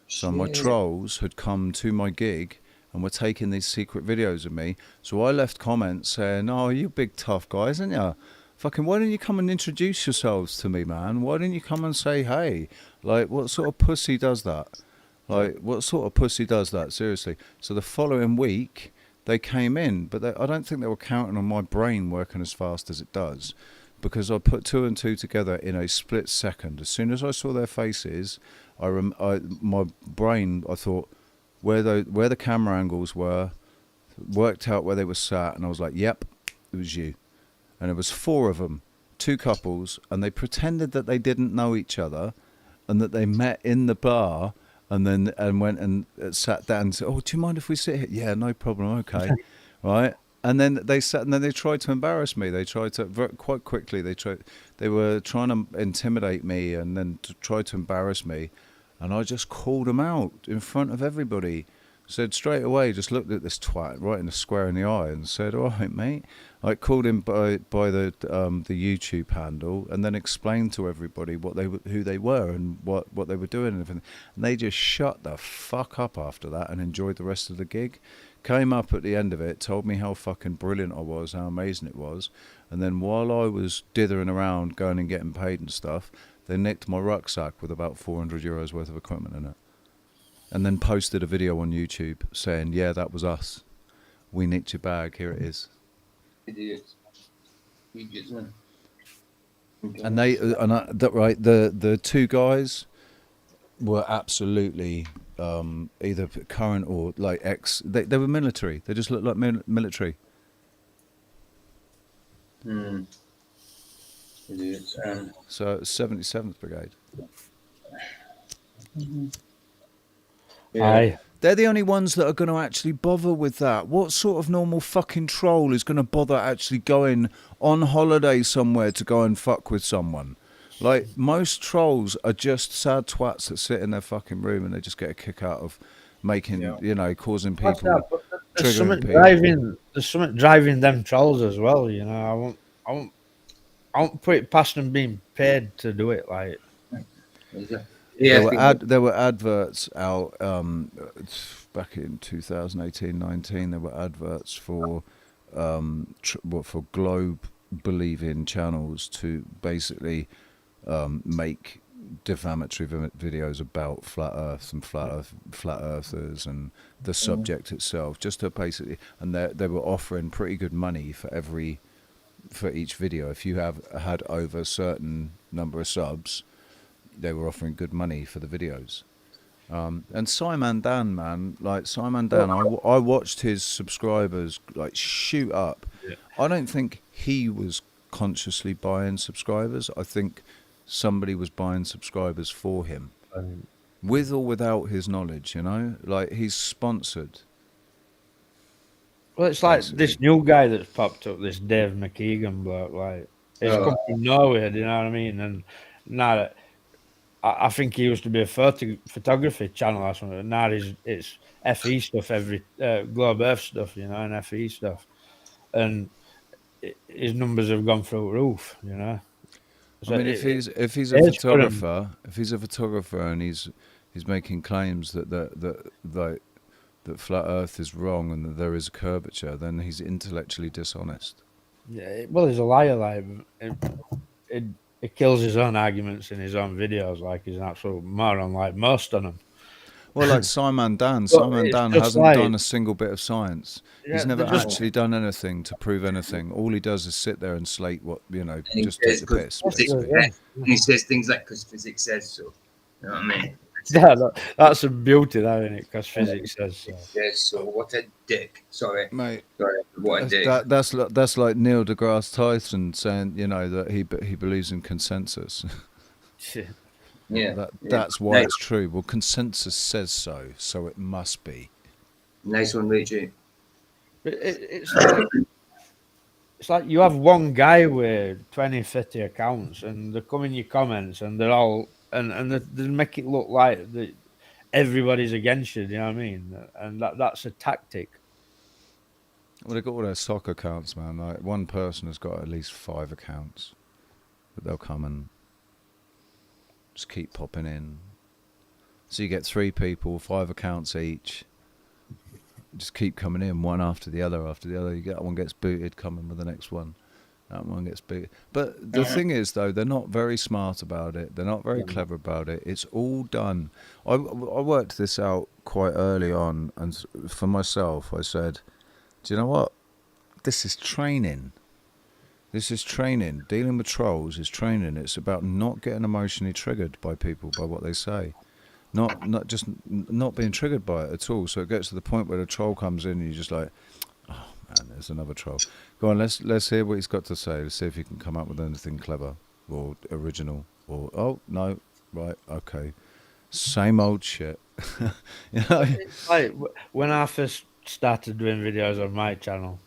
So my trolls had come to my gig and were taking these secret videos of me. So I left comments saying, "Oh, you big tough guys, aren't you? Fucking, why don't you come and introduce yourselves to me, man? Why don't you come and say hey? Like, what sort of pussy does that? Like, what sort of pussy does that? Seriously." So the following week, they came in, but I don't think they were counting on my brain working as fast as it does, because I put 2 and 2 together in a split second. As soon as I saw their faces, my brain, I thought where the camera angles were, worked out where they were sat, and I was like, "Yep, it was you." And it was 4 of them, 2 couples, and they pretended that they didn't know each other, and that they met in the bar. And went and sat down and said, "Oh, do you mind if we sit here?" "Yeah, no problem, okay." Right? And then they tried to embarrass me. They tried to quite quickly. They were trying to intimidate me and then to try to embarrass me, and I just called them out in front of everybody. Said straight away, just looked at this twat right in the square in the eye and said, "All right, mate." I called him by the YouTube handle and then explained to everybody who they were and what they were doing and everything. And they just shut the fuck up after that and enjoyed the rest of the gig. Came up at the end of it, told me how fucking brilliant I was, how amazing it was, and then while I was dithering around going and getting paid and stuff, they nicked my rucksack with about €400 worth of equipment in it. And then posted a video on YouTube saying, "Yeah, that was us. We nicked your bag. Here it is." Idiots. Idiots, man. And the two guys were absolutely either current or like ex. They were military. They just looked like military. Idiots. So 77th Brigade. Yeah. Aye. They're the only ones that are going to actually bother with that. What sort of normal fucking troll is going to bother actually going on holiday somewhere to go and fuck with someone? Like, most trolls are just sad twats that sit in their fucking room and they just get a kick out of making, causing What's people, that? But there's triggering something people. there's something driving them trolls as well, I won't put it past them being paid to do it. Like, There were adverts out back in 2018-19. There were adverts for for globe believing channels to basically make defamatory videos about flat Earth and flat Earthers and the subject itself, just to basically, and they were offering pretty good money for each video. If you had over a certain number of subs, they were offering good money for the videos. And Simon Dan, man, like Simon Dan, I watched his subscribers like shoot up. Yeah. I don't think he was consciously buying subscribers. I think somebody was buying subscribers for him, with or without his knowledge. Like he's sponsored. well, it's like this new guy that's popped up, this Dave McKeegan bloke. Like, he's come from nowhere. Do you know what I mean? And now, I think he used to be a photography channel or something. Now it's FE stuff, every Globe Earth stuff, and FE stuff, and his numbers have gone through the roof. So I mean, if he's a photographer and he's making claims that flat Earth is wrong and that there is a curvature, then he's intellectually dishonest. Yeah, well, he's a liar. Like, he kills his own arguments in his own videos. Like, he's an absolute moron, like most of them. Well, like Simon Dan. But Simon it's Dan just hasn't like- done a single bit of science. Yeah, He's never they're just- actually done anything to prove anything. All he does is sit there and slate what, he just says take the 'cause piss. physics basically. says, and he says things like because physics says so. You know what I mean? Yeah, that's a beauty, that, isn't it? Because physics says so. Yes, so what a dick. Sorry. Mate, Sorry, what a dick. that's like Neil deGrasse Tyson saying, that he believes in consensus. Yeah. That's why Nice. it's true. Well, consensus says so it must be. Nice one, Richie. But it's like you have one guy with 20, 50 accounts, and they come in your comments, and they're all and they make it look like that everybody's against you. Do you know what I mean? And that's a tactic. Well, they've got all their stock accounts, man. Like, one person has got at least 5 accounts, but they'll come and just keep popping in. So you get 3 people, 5 accounts each. Just keep coming in, one after the other. You get that one gets booted, coming with the next one. That one gets booted. But the thing is, though, they're not very smart about it. They're not very clever about it. It's all done. I worked this out quite early on, and for myself, I said, do you know what? This is training. This is training. Dealing with trolls is training. It's about not getting emotionally triggered by people, by what they say. Not being triggered by it at all. So it gets to the point where the troll comes in and you're just like, oh man, there's another troll. Go on, let's hear what he's got to say. Let's see if he can come up with anything clever or original. Or, oh, no, right, okay. Same old shit. It's like when I first started doing videos on my channel,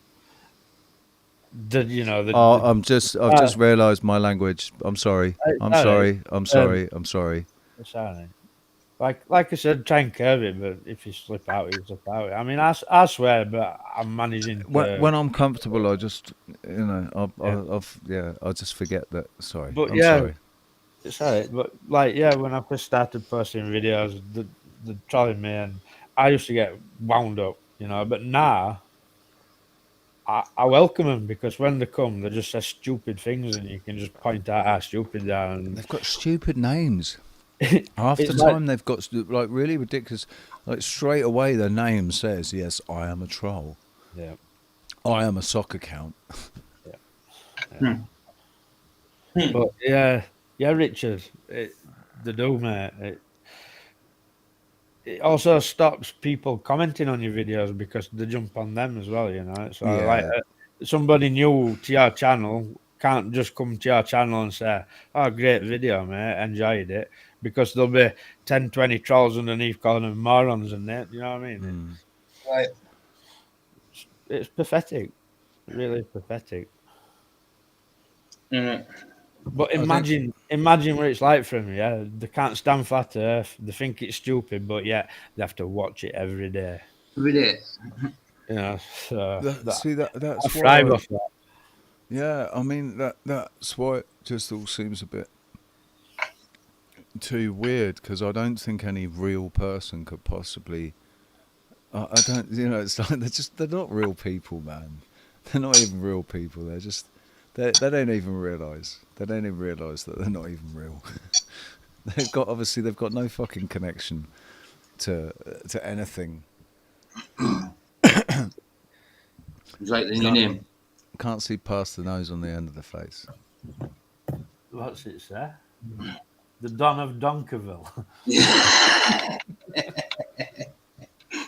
I've just realised my language. I'm sorry. I'm sorry. I'm sorry. I'm sorry. Sorry. Like I said, try and curb it, but if you slip out, you slip out. I mean, I swear, but I'm managing to. When I'm comfortable, I just, I just forget that. Sorry, I'm sorry. It's alright. But when I first started posting videos, the trolling me, and I used to get wound up, But now I welcome them because when they come, they just say stupid things, and you can just point out how stupid they are. And They've got stupid names. Half the it's time they've got like really ridiculous. Like straight away, their name says, "Yes, I am a troll. Yeah. I am a sock account." But yeah, Richard, they do, mate. It also stops people commenting on your videos because they jump on them as well, So Yeah. Somebody new to your channel can't just come to your channel and say, "Oh, great video, mate, enjoyed it," because there'll be 10, 20 trolls underneath calling them morons and that. You know what I mean? Right. It's pathetic, really pathetic. But imagine what it's like for them. Yeah, they can't stand flat Earth. They think it's stupid, but yeah, they have to watch it every day. Every day. So that's I thrive off that. Yeah, I mean that's why it just all seems a bit too weird because I don't think any real person could possibly. I don't, it's like they're not real people, man. They're not even real people. They're just they don't even realise. They don't even realise that they're not even real. they've got no fucking connection to anything. It's like the new name. Can't see past the nose on the end of the face. What's it say? The Don of Donkerville.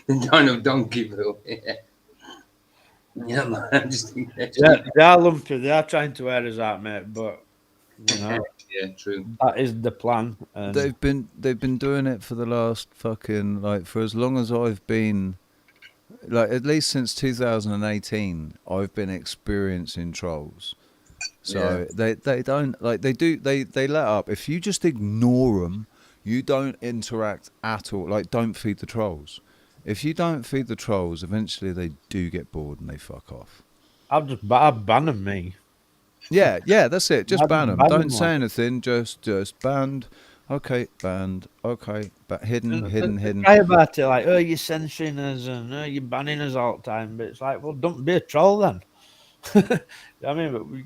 The Don of Donkeyville. Yeah, man. I'm just thinking. They are lumpy. They are trying to wear us out, mate. But yeah, true. That is the plan. They've been doing it for the last fucking for as long as I've been. At least since 2018, I've been experiencing trolls. So they don't they let up. If you just ignore them, you don't interact at all. Don't feed the trolls. If you don't feed the trolls, eventually they do get bored and they fuck off. I'll ban them, me. Yeah, that's it. Just ban them. Don't say anything. Just banned. Okay, banned. Okay, but hidden. Try about it, you're censoring us and you're banning us all the time. But it's like, well, don't be a troll then. I mean, but we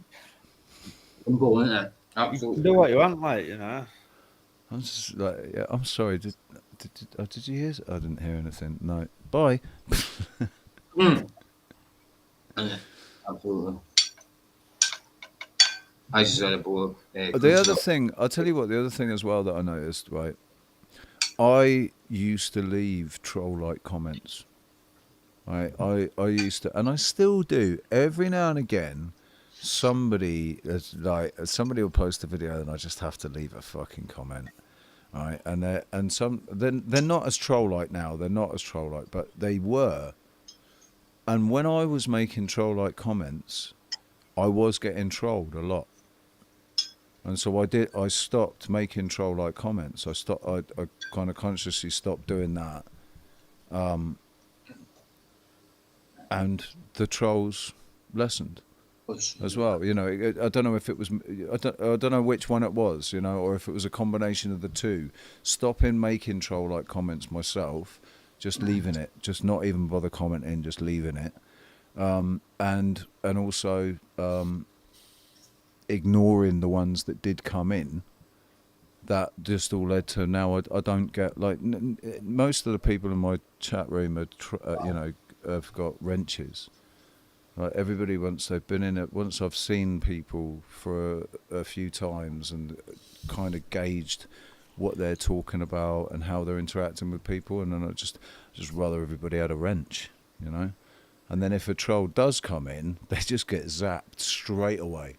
Simple, isn't it? Absolutely. Do what you want, I'm just I'm sorry. Did you hear? I didn't hear anything. No. Bye. Absolutely. I just had a book. The other thing, I'll tell you what. The other thing as well that I noticed, right? I used to leave troll-like comments. Right? I used to, and I still do every now and again. Somebody will post a video and I just have to leave a fucking comment. Right, and they're not as troll-like now. They're not as troll-like, but they were. And when I was making troll-like comments, I was getting trolled a lot. And so I stopped making troll-like comments. I kind of consciously stopped doing that. And the trolls lessened as well. I don't know if it was, I don't know which one it was, or if it was a combination of the two. Stopping making troll-like comments myself, just leaving it, just not even bother commenting, just leaving it, and also ignoring the ones that did come in. That just all led to now I don't get most of the people in my chat room are have got wrenches. Everybody, once they've been in it, once I've seen people for a few times and kind of gauged what they're talking about and how they're interacting with people, and then I just rather everybody had a wrench, And then if a troll does come in, they just get zapped straight away.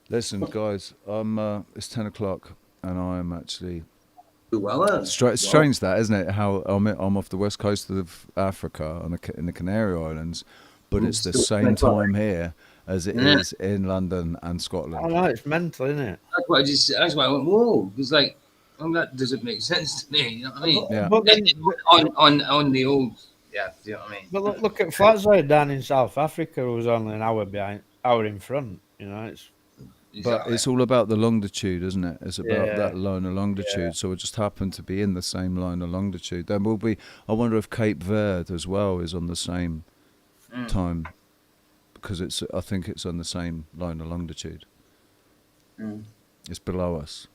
Listen, guys, it's 10 o'clock. and I am actually. Well, strange that, isn't it? How I'm off the west coast of Africa in the Canary Islands, but it's the same time here as it is in London and Scotland. I know, it's mental, isn't it? That's why I went, whoa. It's like, well, that doesn't make sense to me. You know what I mean? Yeah. But then, on the old, yeah. Do you know what I mean? but look at Flatzide down in South Africa, who was only an hour in front. You know, it's. But it's all about the longitude, isn't it? It's about that line of longitude. Yeah. So it just happened to be in the same line of longitude. There will be. I wonder if Cape Verde as well is on the same time, because I think it's on the same line of longitude. It's below us.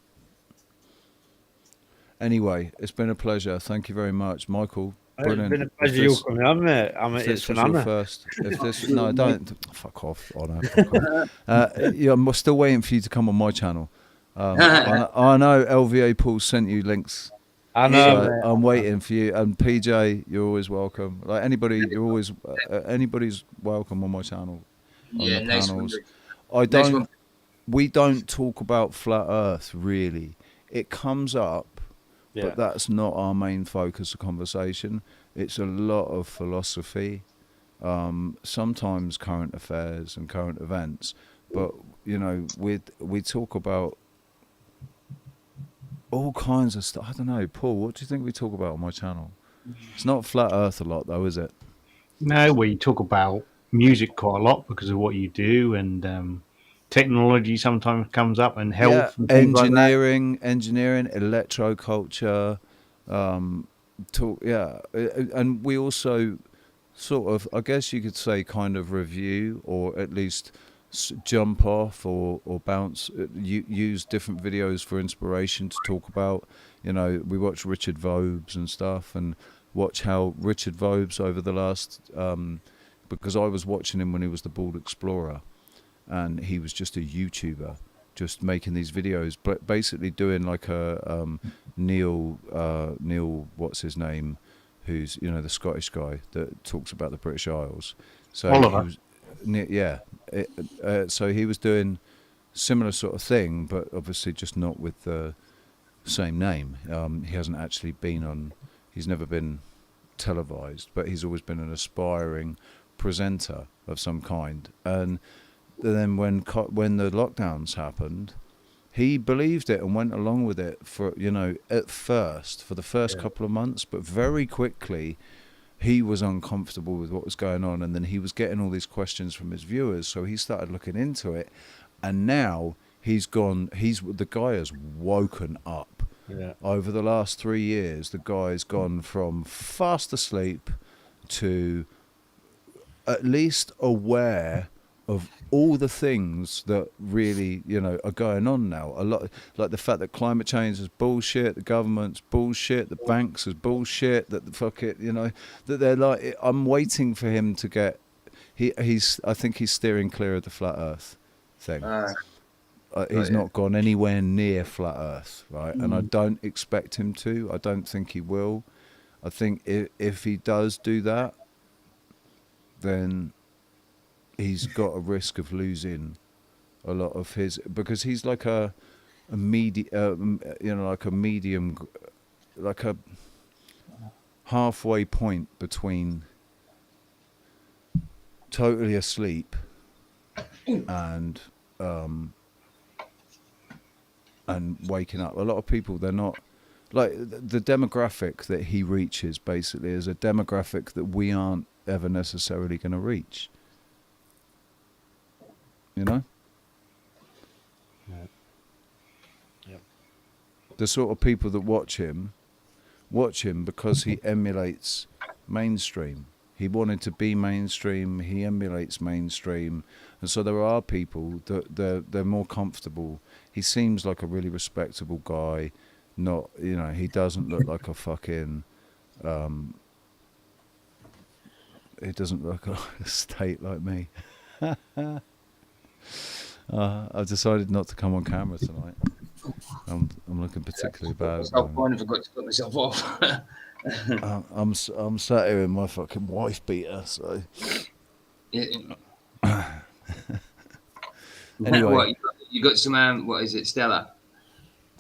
Anyway, it's been a pleasure. Thank you very much, Michael. Brilliant. It's been a pleasure you coming on, mate. I mean, It's an honour. First, if this, no, don't. Fuck off. Oh, no, fuck off. Yeah, I'm still waiting for you to come on my channel. I know LVA Paul sent you links. I know. So I'm waiting for you. And PJ, you're always welcome. Like anybody, you're always anybody's welcome on my channel. Yeah, on the nice panels. one. We don't talk about flat Earth really. It comes up. Yeah. But that's not our main focus of conversation. It's a lot of philosophy, sometimes current affairs and current events. But, you know, we talk about all kinds of stuff. I don't know, Paul, what do you think we talk about on my channel? It's not flat Earth a lot, though, is it? No, we talk about music quite a lot because of what you do, and technology sometimes comes up, and health, and things engineering, electroculture, and we also sort of, I guess you could say, kind of review, or at least jump off or bounce, use different videos for inspiration to talk about. You know, we watch Richard Vobes and stuff, and watch how Richard Vobes over the last, because I was watching him when he was the Bald Explorer, and he was just a YouTuber, just making these videos, but basically doing like a Neil, what's his name, who's, you know, the Scottish guy that talks about the British Isles. So Oliver. So he was doing similar sort of thing, but obviously just not with the same name. He hasn't actually been on. He's never been televised, but he's always been an aspiring presenter of some kind. And then when the lockdowns happened, he believed it and went along with it for, you know, at first, for the first couple of months, but very quickly he was uncomfortable with what was going on, and then he was getting all these questions from his viewers, so he started looking into it, and now the guy has woken up. Over the last 3 years, the guy's gone from fast asleep to at least aware of all the things that really, you know, are going on now. A lot, like the fact that climate change is bullshit, the government's bullshit, the banks is bullshit, that fuck it, you know, that they're like, I'm waiting for him to get, I think he's steering clear of the flat Earth thing. He's not gone anywhere near flat Earth, right? And I don't expect him to. I don't think he will. I think if he does do that, then he's got a risk of losing a lot of his, because he's like a medium, like a halfway point between totally asleep and waking up. A lot of people, they're not, like, the demographic that he reaches basically is a demographic that we aren't ever necessarily going to reach. You know? Yeah. The sort of people that watch him because he emulates mainstream. He wanted to be mainstream, he emulates mainstream, and so there are people that they're more comfortable. He seems like a really respectable guy, not, you know, he doesn't look like a fucking he doesn't look like a state like me. I've decided not to come on camera tonight. I'm looking particularly bad. I forgot to put myself off. I'm sat here in my fucking wife beater, so. Anyway, what you got some what is it, Stella?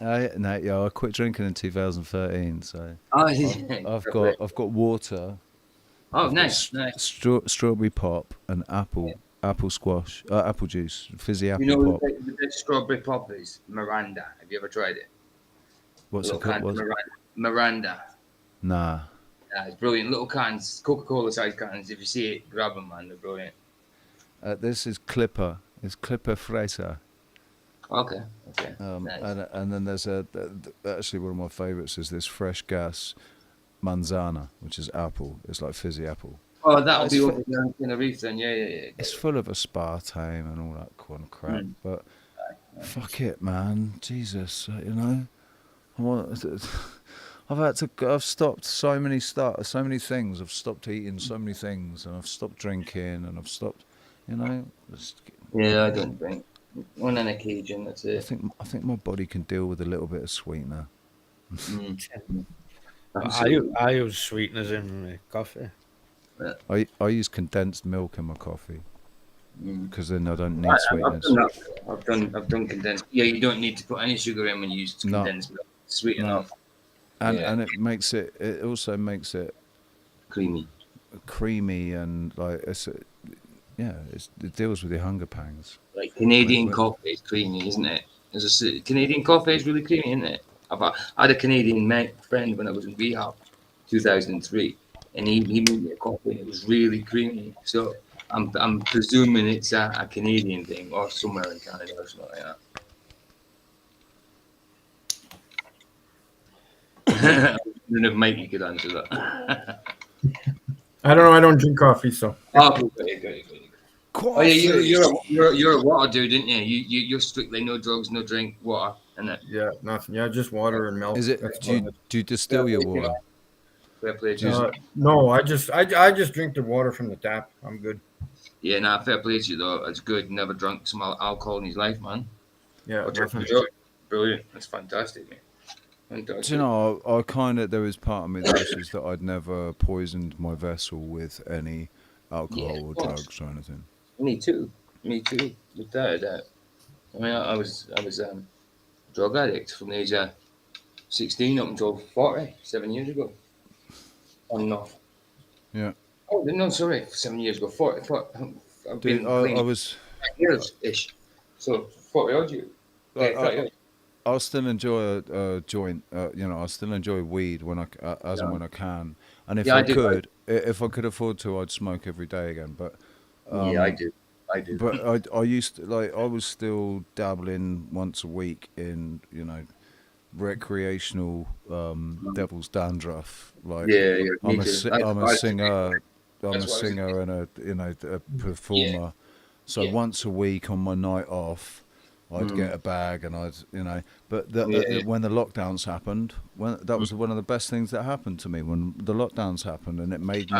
I quit drinking in 2013, so Oh, I've got water. Oh, I've got nice, nice. Strawberry pop and apple squash, apple juice, fizzy You apple know pop. the best strawberry pop is Miranda. Have you ever tried it? What's it Little called? can of Miranda. Nah. Yeah, it's brilliant. Little cans, Coca-Cola size cans. If you see it, grab them, man. They're brilliant. This is Clipper. It's Clipper Fraser. Okay. Nice. And then there's actually one of my favourites is this Fresh Gas Manzana, which is apple. It's like fizzy apple. Oh, that'll be over there in Tenerife then. Yeah. It's full of aspartame and all that kind of crap. But fuck it, man. Jesus, you know. I've stopped so many things. I've stopped eating so many things, and I've stopped drinking, and I've stopped, you know. Yeah, I don't drink. On an occasion, that's it. I think my body can deal with a little bit of sweetener. I use sweeteners in my coffee. I use condensed milk in my coffee because then I don't need sweeteners. I've done condensed. Yeah, you don't need to put any sugar in when you use condensed milk. Sweet enough. And it also makes it creamy and like it deals with your hunger pangs. Like Canadian coffee is creamy, isn't it? Canadian coffee is really creamy, isn't it? I had a Canadian friend when I was in rehab, 2003, and he made me a coffee and it was really creamy. So I'm presuming it's a Canadian thing or somewhere in Canada or something like that. I don't know if Mikey could answer that. I don't know. I don't drink coffee, so. Oh, good. Oh, yeah, you're a water dude, didn't you? You're strictly no drugs, no drink, water, and it. Yeah, nothing. Yeah, just water and milk. Is it? Do you distill your water? Fair play to you. No, I just drink the water from the tap. I'm good. Yeah, fair play to you though. It's good. Never drunk some alcohol in his life, man. Yeah, brilliant. That's fantastic, man. Fantastic. Do you know, there was part of me that wishes that I'd never poisoned my vessel with any alcohol or drugs or anything. Me too. Without a doubt. I mean, I was drug addict from the age of 16 up until 40, 7 years ago. On and off. Yeah. Oh, no, sorry, 7 years ago. 40 I've been I was 5 years-ish. So 40 odd years. I'll still enjoy a joint. I still enjoy weed when and when I can. And if if I could afford to, I'd smoke every day again. But I do. But I used to, I was still dabbling once a week in recreational devil's dandruff. Like I'm a singer. I'm a singer and a performer. Yeah. So once a week on my night off, I'd get a bag and But when the lockdowns happened, that was one of the best things that happened to me when the lockdowns happened, and it made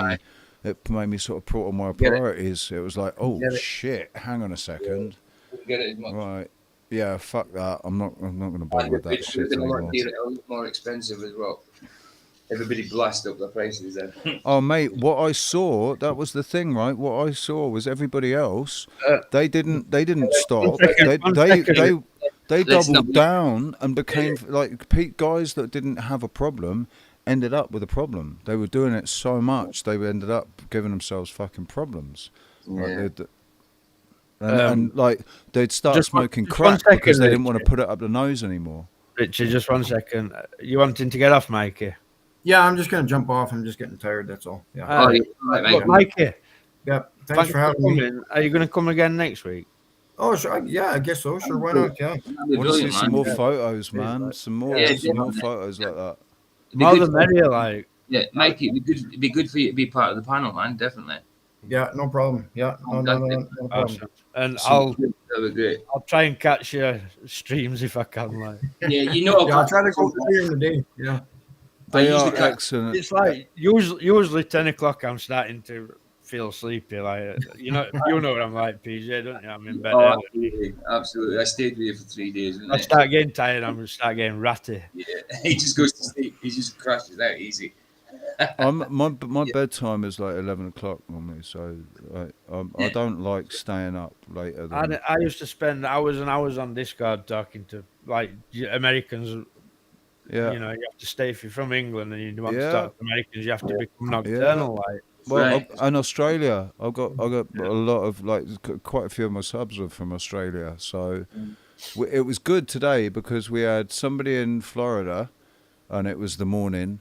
me sort of put on my priorities. It was like, oh shit, hang on a second, right? Yeah, fuck that. I'm not going to bother with that shit anymore. A lot more expensive as well. Everybody blasted up the prices then. Oh mate, what I saw, that was the thing, right? What I saw was everybody else. They didn't stop. They doubled down and became like guys that didn't have a problem ended up with a problem. They were doing it so much they ended up giving themselves fucking problems. Yeah. And they'd start smoking crack because they didn't want to put it up the nose anymore. Richard, just 1 second. You wanting to get off, Mikey? Yeah, I'm just going to jump off. I'm just getting tired, that's all. Yeah. Look, Mikey. Yeah, thanks for having me. Are you going to come again next week? Oh, sure. Yeah, I guess so. Sure, why not? Yeah. I want to see some more photos, man. Some more photos like that. More than merrier, Yeah, Mikey, it'd be good for you to be part of the panel, man. Definitely. Yeah, no problem. Yeah, no problem. Awesome. And that would be great. I'll try and catch your streams if I can. Yeah, I'll try to go earlier in the day. Yeah. They are excellent. It's like usually 10 o'clock I'm starting to feel sleepy. You know what I'm like, PJ, don't you? I'm in bed early. Absolutely. I stayed with you for 3 days. I start getting tired. I'm going to start getting ratty. Yeah, he just goes to sleep. He just crashes out easy. My bedtime is like 11 o'clock normally, so I don't like staying up later than. I used to spend hours and hours on Discord talking to like Americans. Yeah, You know, you have to stay if you're from England and you want to yeah, talk to Americans, you have to become yeah. nocturnal. Like, Well, Right. and Australia, I got a lot of like quite a few of my subs are from Australia, so it was good today because we had somebody in Florida, and it was the morning.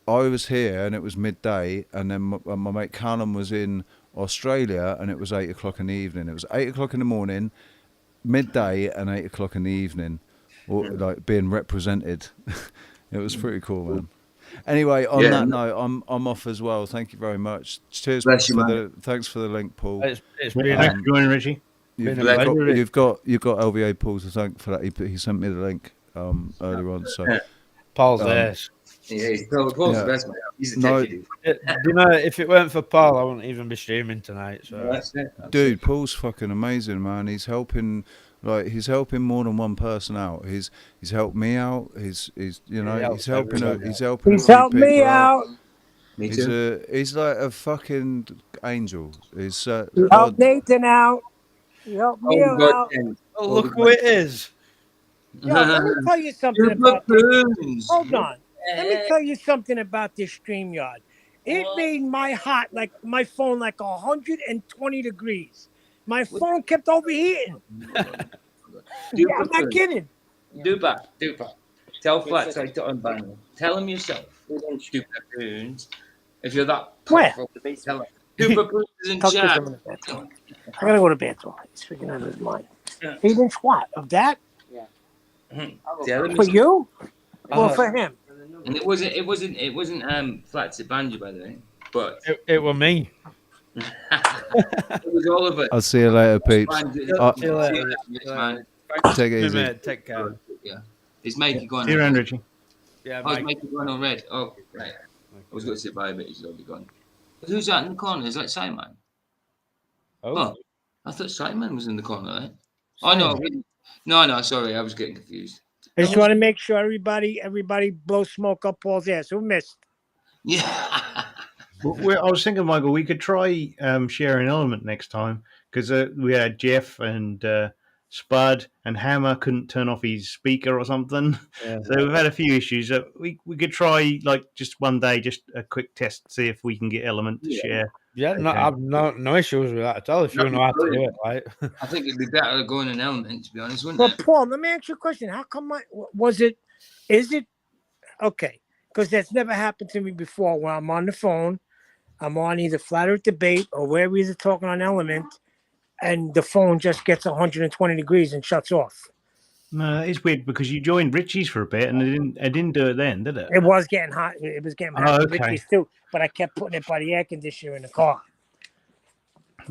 I was here and it was midday, and then my mate Callum was in Australia and it was 8 o'clock in the evening. It was 8 o'clock in the morning, midday, and 8 o'clock in the evening, or like being represented. It was pretty cool, man. Anyway, on that note, I'm off as well. Thank you very much. Cheers Bless you, man. thanks for the link, Paul. it's been Thanks for joining, Richie. You've been a pleasure. got LVA Paul to thank for that. He sent me the link earlier on. So Paul's there. Yeah, Paul's the best man. He's a No, techie dude. You know, if it weren't for Paul, I wouldn't even be streaming tonight. So That's it. dude, Paul's fucking amazing, man. He's helping more than one person out. He's helped me out. He's helps helping everyone he's out. helping. He's a few helped me people out. Me He's too. he's like a fucking angel. He's He God. helped Nathan out. He helped me Oh, God, out. Ken. oh, look who it is. Yo, let me tell you something Super about this. prunes. Hold on. Let me tell you something about this StreamYard. It made my phone like 120 degrees. My phone kept overheating. Yeah, I'm not kidding. Duper. Tell Flats I to unban. Tell him yourself. Duper prunes. If you're that Where? powerful, tell him. Duper prunes is in Talk to chat. him in the bathroom. I gotta go to bed. He's freaking out of his mind. 8-inch what? Of that? Tell him For yourself. you? Or for him? And it wasn't Flats that banned you, by the way. But It was me. it was all of it. I'll see you later, peeps. See you later. Man. Take it Hey, easy. mate, take care. Yeah. Is Mikey gone? See you around, Richie. Yeah, Oh, is Mike. Mikey gone on red? Oh, right. I was going to say bye, but he's already gone. Who's that in the corner? Is that Simon? Oh, I thought Simon was in the corner, right? Oh, no, sorry. I was getting confused. I just want to make sure everybody blow smoke up Paul's ass. Who missed? Yeah. I was thinking, Michael, we could try sharing element next time because we had Jeff and Spud and Hammer couldn't turn off his speaker or something. Yeah. So we've had a few issues. We could try like just one day, just a quick test, see if we can get element to share. Yeah, Okay. I've no issues with that at all. If you know how to do it, right? I think it'd be better going in element, to be honest, wouldn't But Paul, let me ask you a question. How come is it okay? Because that's never happened to me before. When I'm on the phone, I'm on either Flat Earth Debate or wherever he's talking on Element, and the phone just gets 120 degrees and shuts off. No, it's weird because you joined Richie's for a bit and it didn't do it then, did it? It was getting hot. It was getting hot. Oh, for okay. Richie's too, but I kept putting it by the air conditioner in the car.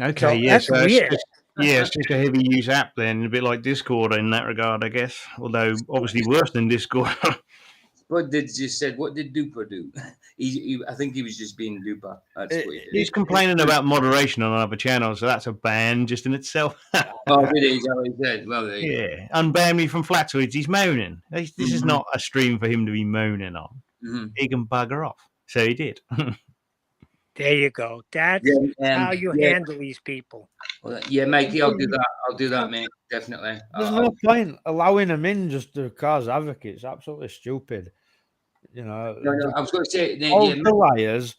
Okay, So yeah, that's so it's weird. just, it's just a heavy use app then, a bit like Discord in that regard, I guess. Although obviously worse than Discord. What did Duper do? I think he was just being Duper. That's what he did. He's complaining about moderation on another channel, so that's a ban just in itself. Oh, did he? Is that what he said? Well, there you go. Yeah, unban me from Flatswoods. He's moaning. This is not a stream for him to be moaning on. He can bugger off. So he did. There you go. That's how you handle these people. Well, yeah, Mikey, I'll do that. I'll do that, mate. Definitely. There's no point allowing them in just to cause havoc. It's absolutely stupid. You know, No, I was going to say, all the liars.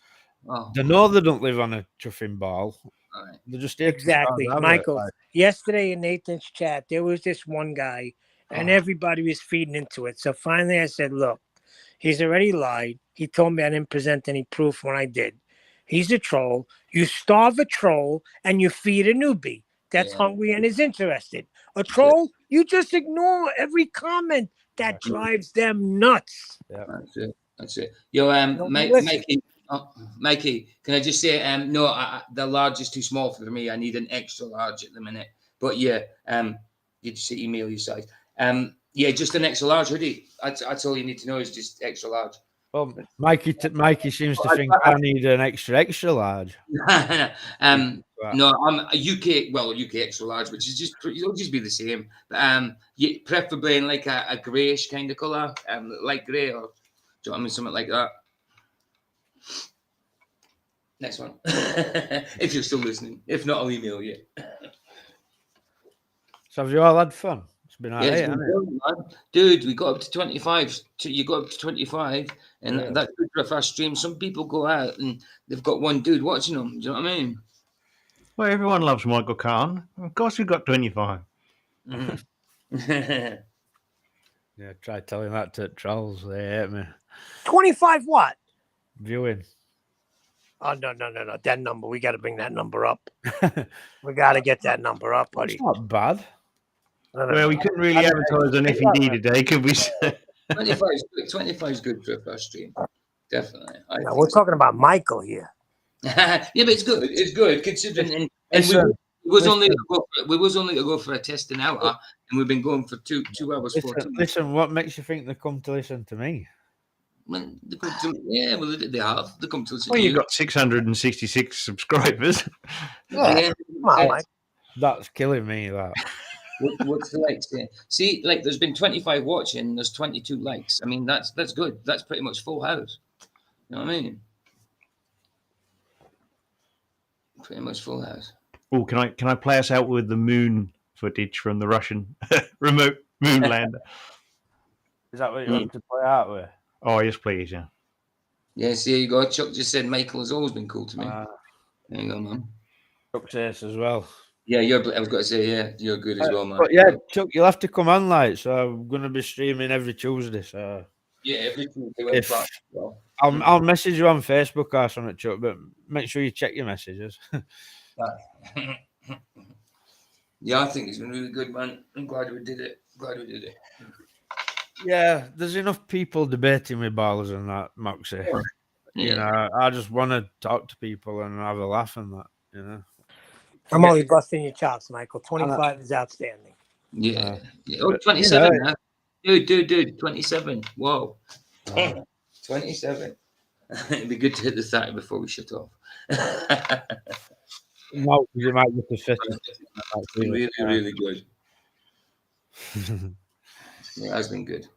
Oh. They know they don't live on a chuffing ball. Right. They're just Exactly, Michael. Yesterday in Nathan's chat, there was this one guy, and everybody was feeding into it. So finally, I said, "Look, he's already lied. He told me I didn't present any proof when I did. He's a troll. You starve a troll, and you feed a newbie that's hungry and is interested. A troll, you just ignore every comment that drives them nuts." Yeah, that's it. Yo, Mikey, can I just say, no, the large is too small for me. I need an extra large at the minute. But yeah, you just email your size. Yeah, just an extra large hoodie. That's all you need to know is just extra large. Well, Mikey seems to think I need an extra large. No, I'm a UK extra large, which is it'll just be the same. But preferably in like a greyish kind of colour, light grey, or do you know what I mean, something like that. Next one. If you're still listening. If not, I'll email you. So have you all had fun? It's been Yeah, it's alright, been hasn't it? brilliant, man. Dude, we got up to 25. You got up to 25, and Yeah. that's good for a fast stream. Some people go out and they've got one dude watching them. Do you know what I mean? Well, everyone loves Michael Kahn. Of course, we've got 25. Mhm. Yeah, try telling that to trolls. They hate me. 25 what? Viewing. Oh, no. That number. We got to bring that number up. We got to get that number up, buddy. It's not bad. Well, we couldn't really advertise on FED today, could we? 25 is good. 25 is good for a fast stream. Definitely. No, we're talking about Michael here. Yeah, but it's good. It's good considering. And Listen, we was only to go for a test an hour, and we've been going for 2 hours 14. Listen, what makes you think they come to listen to me? Well, they come to, yeah, well, they have. They come to listen Well, to you've you. got 666 subscribers. Yeah. Come on, Mike. That's killing me. That. What's the likes? Yeah. See, like there's been 25 watching, there's 22 likes. I mean, that's good. That's pretty much full house. You know what I mean? Pretty much full house. Oh, can I play us out with the moon footage from the Russian remote moon lander? Is that what you want to play out with? Oh, yes, please, yeah. Yes, here you go. Chuck just said Michael has always been cool to me. There you go, man. Chuck's ace as well. Yeah, I was going to say, yeah, you're good as well, man. But yeah, Chuck, you'll have to come on, like, so I'm going to be streaming every Tuesday. So Yeah, every Tuesday. I'll message you on Facebook or something, Chuck, but make sure you check your messages. Yeah, I think it's been really good, man. I'm glad we did it. Yeah, there's enough people debating with balls and that, Moxie. Yeah. You know, I just want to talk to people and have a laugh and that, you know. I'm only busting your chops, Michael. 25 is outstanding. Yeah. Oh, 27 now. Dude, 27. Whoa. 27. It'd be good to hit the 30 before we shut off. No, you might get the fit. Really good. Yeah, that's been good.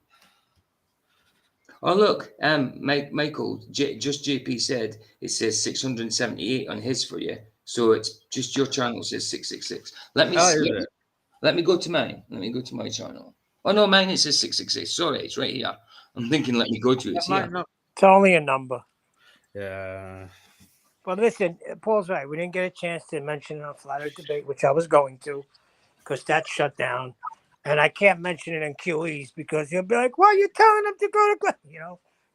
Oh, look, Michael, just JP said it says 678 on his for you. So it's just your channel says 666. Let me go to mine. Let me go to my channel. Oh, no, mine it says 666. Sorry, it's right here. I'm thinking let me go to it. It's here. It's only a number. Yeah. But listen, Paul's right. We didn't get a chance to mention it on Flat Earth Debate, which I was going to, because that's shut down. And I can't mention it in QEs because he'll be like, "Why are you telling him to go to class?"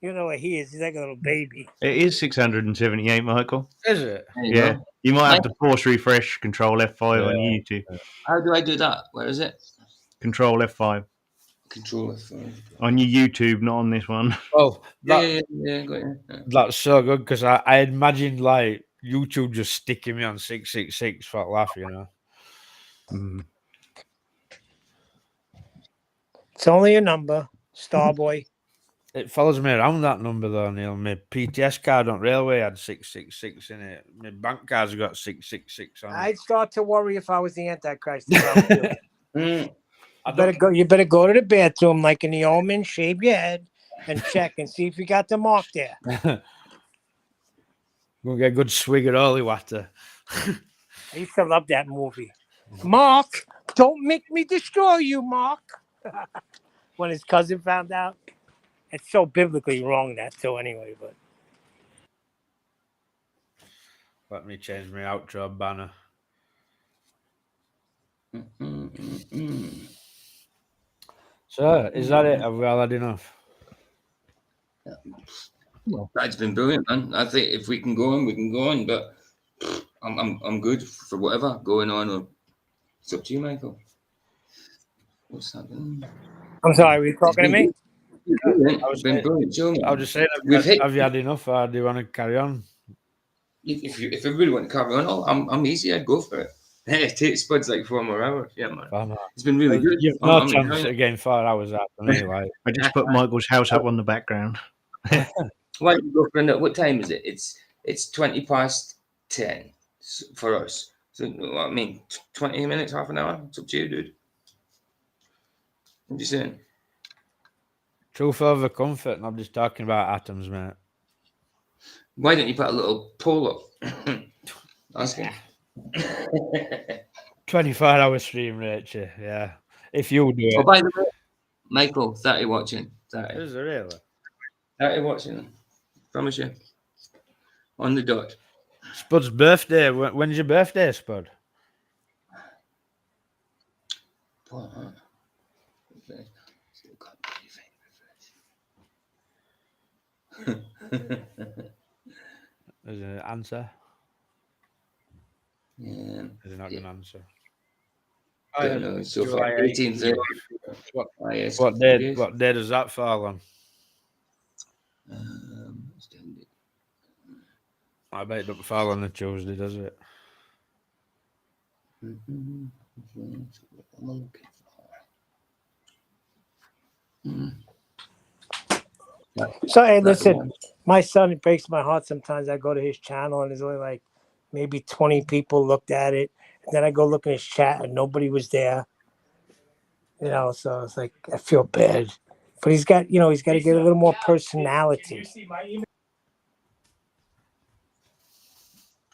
You know what he is. He's like a little baby. It is 678, Michael. Is it? Yeah. You might have to force refresh, Control F5 on YouTube. How do I do that? Where is it? Control F5. Control F5. On your YouTube, not on this one. Oh, Yeah. That's so good because I imagined like YouTube just sticking me on 666 for a laugh, you know. Mm. It's only a number, Starboy. It follows me around, that number though, Neil. My PTS card on railway had 666 in it. My bank card's got 666 on it. I'd start to worry if I was the Antichrist. You better go to the bathroom like in the Omen, shave your head, and check and see if you got the mark there. Gonna get a good swig of holy water. I used to love that movie. Mark, don't make me destroy you, Mark. When his cousin found out. It's so biblically wrong, that too, anyway. But let me change my outro banner. So, is that it? Have we all had enough? That's been brilliant, man. I think if we can go on, we can go on. But I'm good for whatever going on. Or it's up to you, Michael. What's happening? I'm sorry, were you talking to me? It's been brilliant. I was just saying, have you had enough, or do you want to carry on? If everybody want to carry on, I'm easy. I'd go for it. It takes Spud's like 4 more hours. Yeah, man. It's been really good. You've no chance again 4 hours after me. Like I just put Michael's house up on the background. Why don't you go for what time is it? It's 20 past 10 for us. So I mean, 20 minutes, half an hour. It's up to you, dude. What are you saying? Truth over comfort, and I'm just talking about atoms, mate. Why don't you put a little poll up? Asking. 24-hour stream, Rachel. Yeah. If you do Oh, it. by the way, Michael, 30 watching. 30. Is it really? 30 watching. Promise you. On the dot. Spud's birthday. When's your birthday, Spud? Is it an answer? Yeah. Is it not going to answer? I don't know. So far, July 18th. What day does that fall on? I bet it doesn't fall on a Tuesday, does it? So hey, listen, my son, it breaks my heart sometimes. I go to his channel and there's only like maybe 20 people looked at it. And then I go look in his chat and nobody was there. You know, so it's like I feel bad. But he's got to get a little more personality.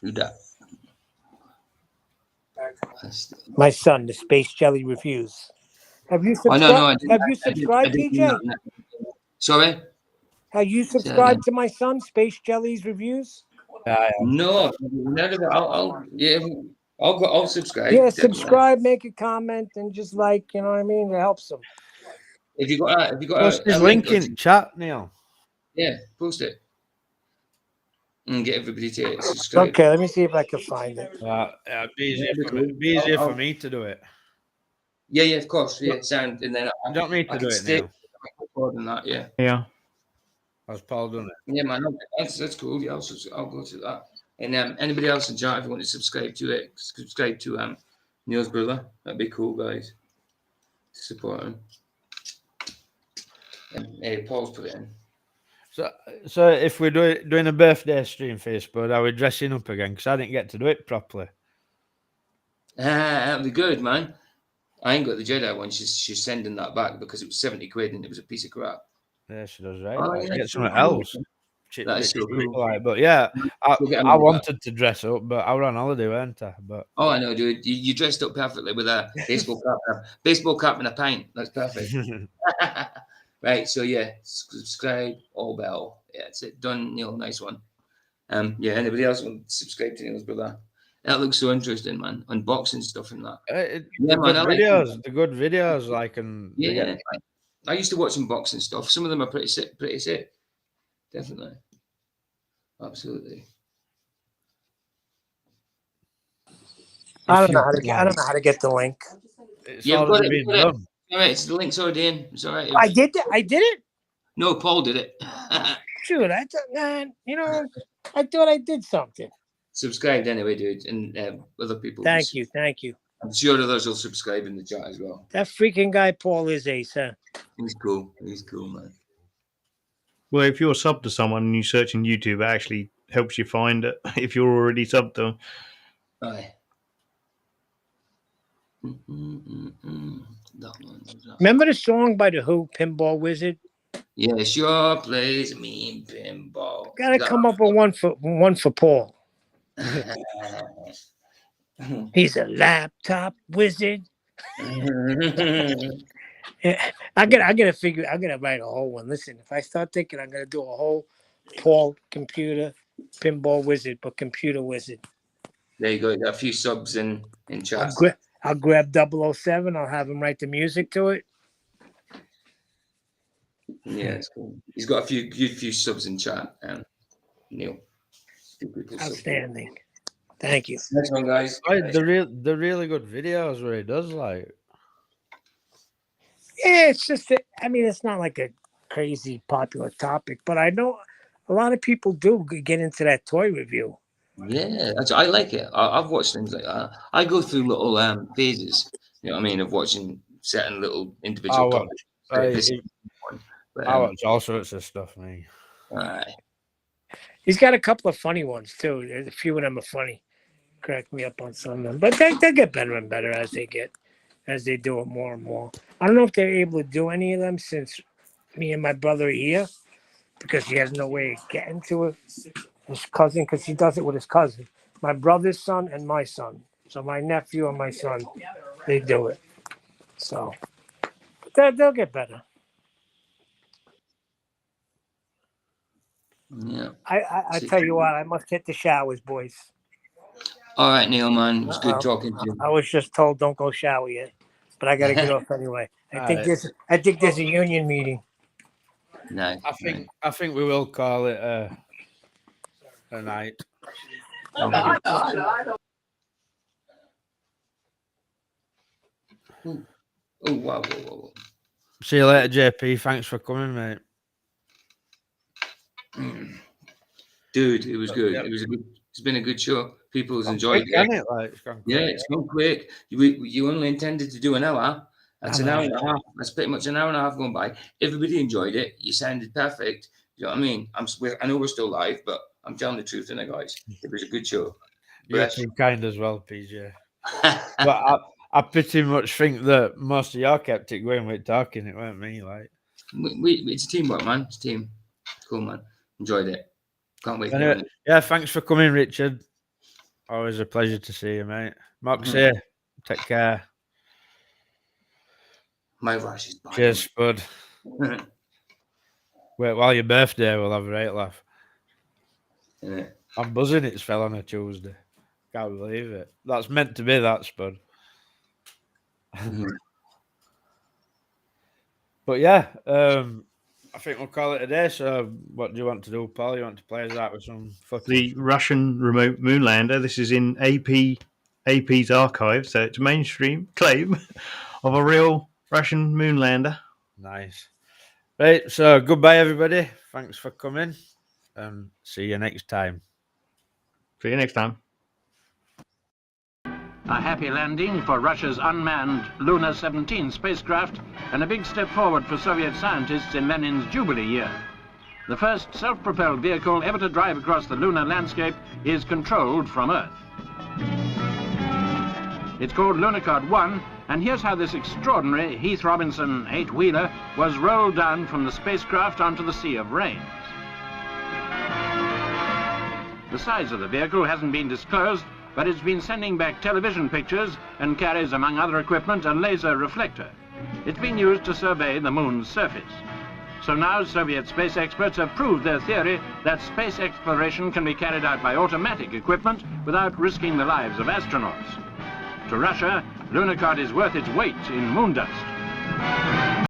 Who that? My son, the Space Jelly Reviews. Have you subscribed? Have you subscribed, PJ? Sorry? Have you subscribed to my son, Space Jelly's Reviews? No, none of it. I'll subscribe. Yeah, definitely. subscribe, make a comment, and just like, you know what I mean? It helps him. If you got Post his link in chat, Neil. Yeah, post it. And get everybody to subscribe. Okay, let me see if I can find it. It'd be easier for me to do it. Yeah, of course. Yeah, sound. And then You don't need to do it now. Than that, yeah. Yeah. Has Paul done it? Yeah, man. That's cool. Yeah, I'll go to that. And anybody else in chat, if you want to subscribe to it, subscribe to Neil's brother. That'd be cool, guys. Support him. And Paul's put it in. So if we're doing a birthday stream for you, Spud, are we dressing up again? Because I didn't get to do it properly. That'd be good, man. I ain't got the Jedi one. She's sending that back because it was 70 quid and it was a piece of crap. Yeah, she does, right? Oh, yeah, get something else. That is so cool. But yeah, I wanted to dress up, but I was on holiday, weren't I? But oh, I know, dude. You dressed up perfectly with a baseball cap and a pint. That's perfect. Right, so yeah, subscribe, all bell. Yeah, that's it. Done, Neil. Nice one. Yeah, anybody else want to subscribe to Neil's brother? That looks so interesting, man. Unboxing stuff and that. The good videos, like, and yeah. I used to watch unboxing stuff. Some of them are pretty sick. Definitely. Absolutely. I don't know how to get the link. It's already been done. All right, the link's already in. It's all right. I did it? No, Paul did it. Shoot, I thought I did something. Subscribed anyway, dude, and other people. Thank you. I'm sure others will subscribe in the chat as well. That freaking guy Paul is ace, huh? He's cool, man. Well, if you're subbed to someone and you search in YouTube, it actually helps you find it if you're already subbed to them. Aye. Remember the song by The Who, Pinball Wizard? Yeah, sure plays mean pinball. Gotta come up with one for Paul. He's a laptop wizard. I gotta write a whole one. Listen, if I start thinking, I'm gonna do a whole Paul computer pinball wizard, but computer wizard. There you go. Got a few subs in chat. I'll grab 007. I'll have him write the music to it. Yeah, it's cool. He's got a few subs in chat. Neil. Outstanding. Thank you. Next one, guys. The really good videos where he does like. Yeah, it's just it's not like a crazy popular topic, but I know a lot of people do get into that toy review. Yeah, I like it. I've watched things like that. I go through little phases, you know what I mean, of watching certain little individual topics. I watch all sorts of stuff, man. Right. He's got a couple of funny ones too. There's a few of them are funny. Crack me up on some of them, but they get better and better as they do it more and more. I don't know if they're able to do any of them since me and my brother are here, because he has no way of getting to it. his cousin, because he does it with his cousin. My brother's son and my son. So my nephew and my son, they do it. So they'll get better. Yeah. I tell you what, I must hit the showers, boys. All right, Neil, man. It was good talking to you. I was just told don't go shower yet, but I got to get off anyway. I think there's a union meeting. Nice. I think we will call it a night. Oh, wow, whoa. See you later, JP. Thanks for coming, mate. Dude, it was good. Yep. It's been a good show. People's enjoyed it. It's gone quick. Yeah, it's gone quick. You only intended to do an hour. That's an hour and a half. That's pretty much an hour and a half going by. Everybody enjoyed it. You sounded perfect. You know what I mean? I know we're still live, but I'm telling the truth, innit, guys? It was a good show. You're too kind as well, PJ. But I pretty much think that most of y'all kept it going with talking. It weren't me, like. It's a teamwork, man. It's a team. Cool, man. Enjoyed it. Can't wait. Anyway, yeah, thanks for coming, Richard. Always a pleasure to see you, mate. Moxie, take care. My voice is bad. Cheers, Spud. Wait, while your birthday, we'll have a great laugh. Yeah. I'm buzzing it's fell on a Tuesday. Can't believe it. That's meant to be that, Spud. But yeah, I think we'll call it a day. So what do you want to do, Paul? You want to play us out with some footage? The Russian remote moonlander. This is in AP's archive, so it's a mainstream claim of a real Russian moonlander. Nice. Right, so goodbye, everybody. Thanks for coming, and see you next time. See you next time. A happy landing for Russia's unmanned Luna 17 spacecraft and a big step forward for Soviet scientists in Lenin's Jubilee year. The first self-propelled vehicle ever to drive across the lunar landscape is controlled from Earth. It's called Lunokhod 1, and here's how this extraordinary Heath Robinson 8-wheeler was rolled down from the spacecraft onto the Sea of Rains. The size of the vehicle hasn't been disclosed, but it's been sending back television pictures and carries, among other equipment, a laser reflector. It's been used to survey the moon's surface. So now Soviet space experts have proved their theory that space exploration can be carried out by automatic equipment without risking the lives of astronauts. To Russia, Lunokhod is worth its weight in moon dust.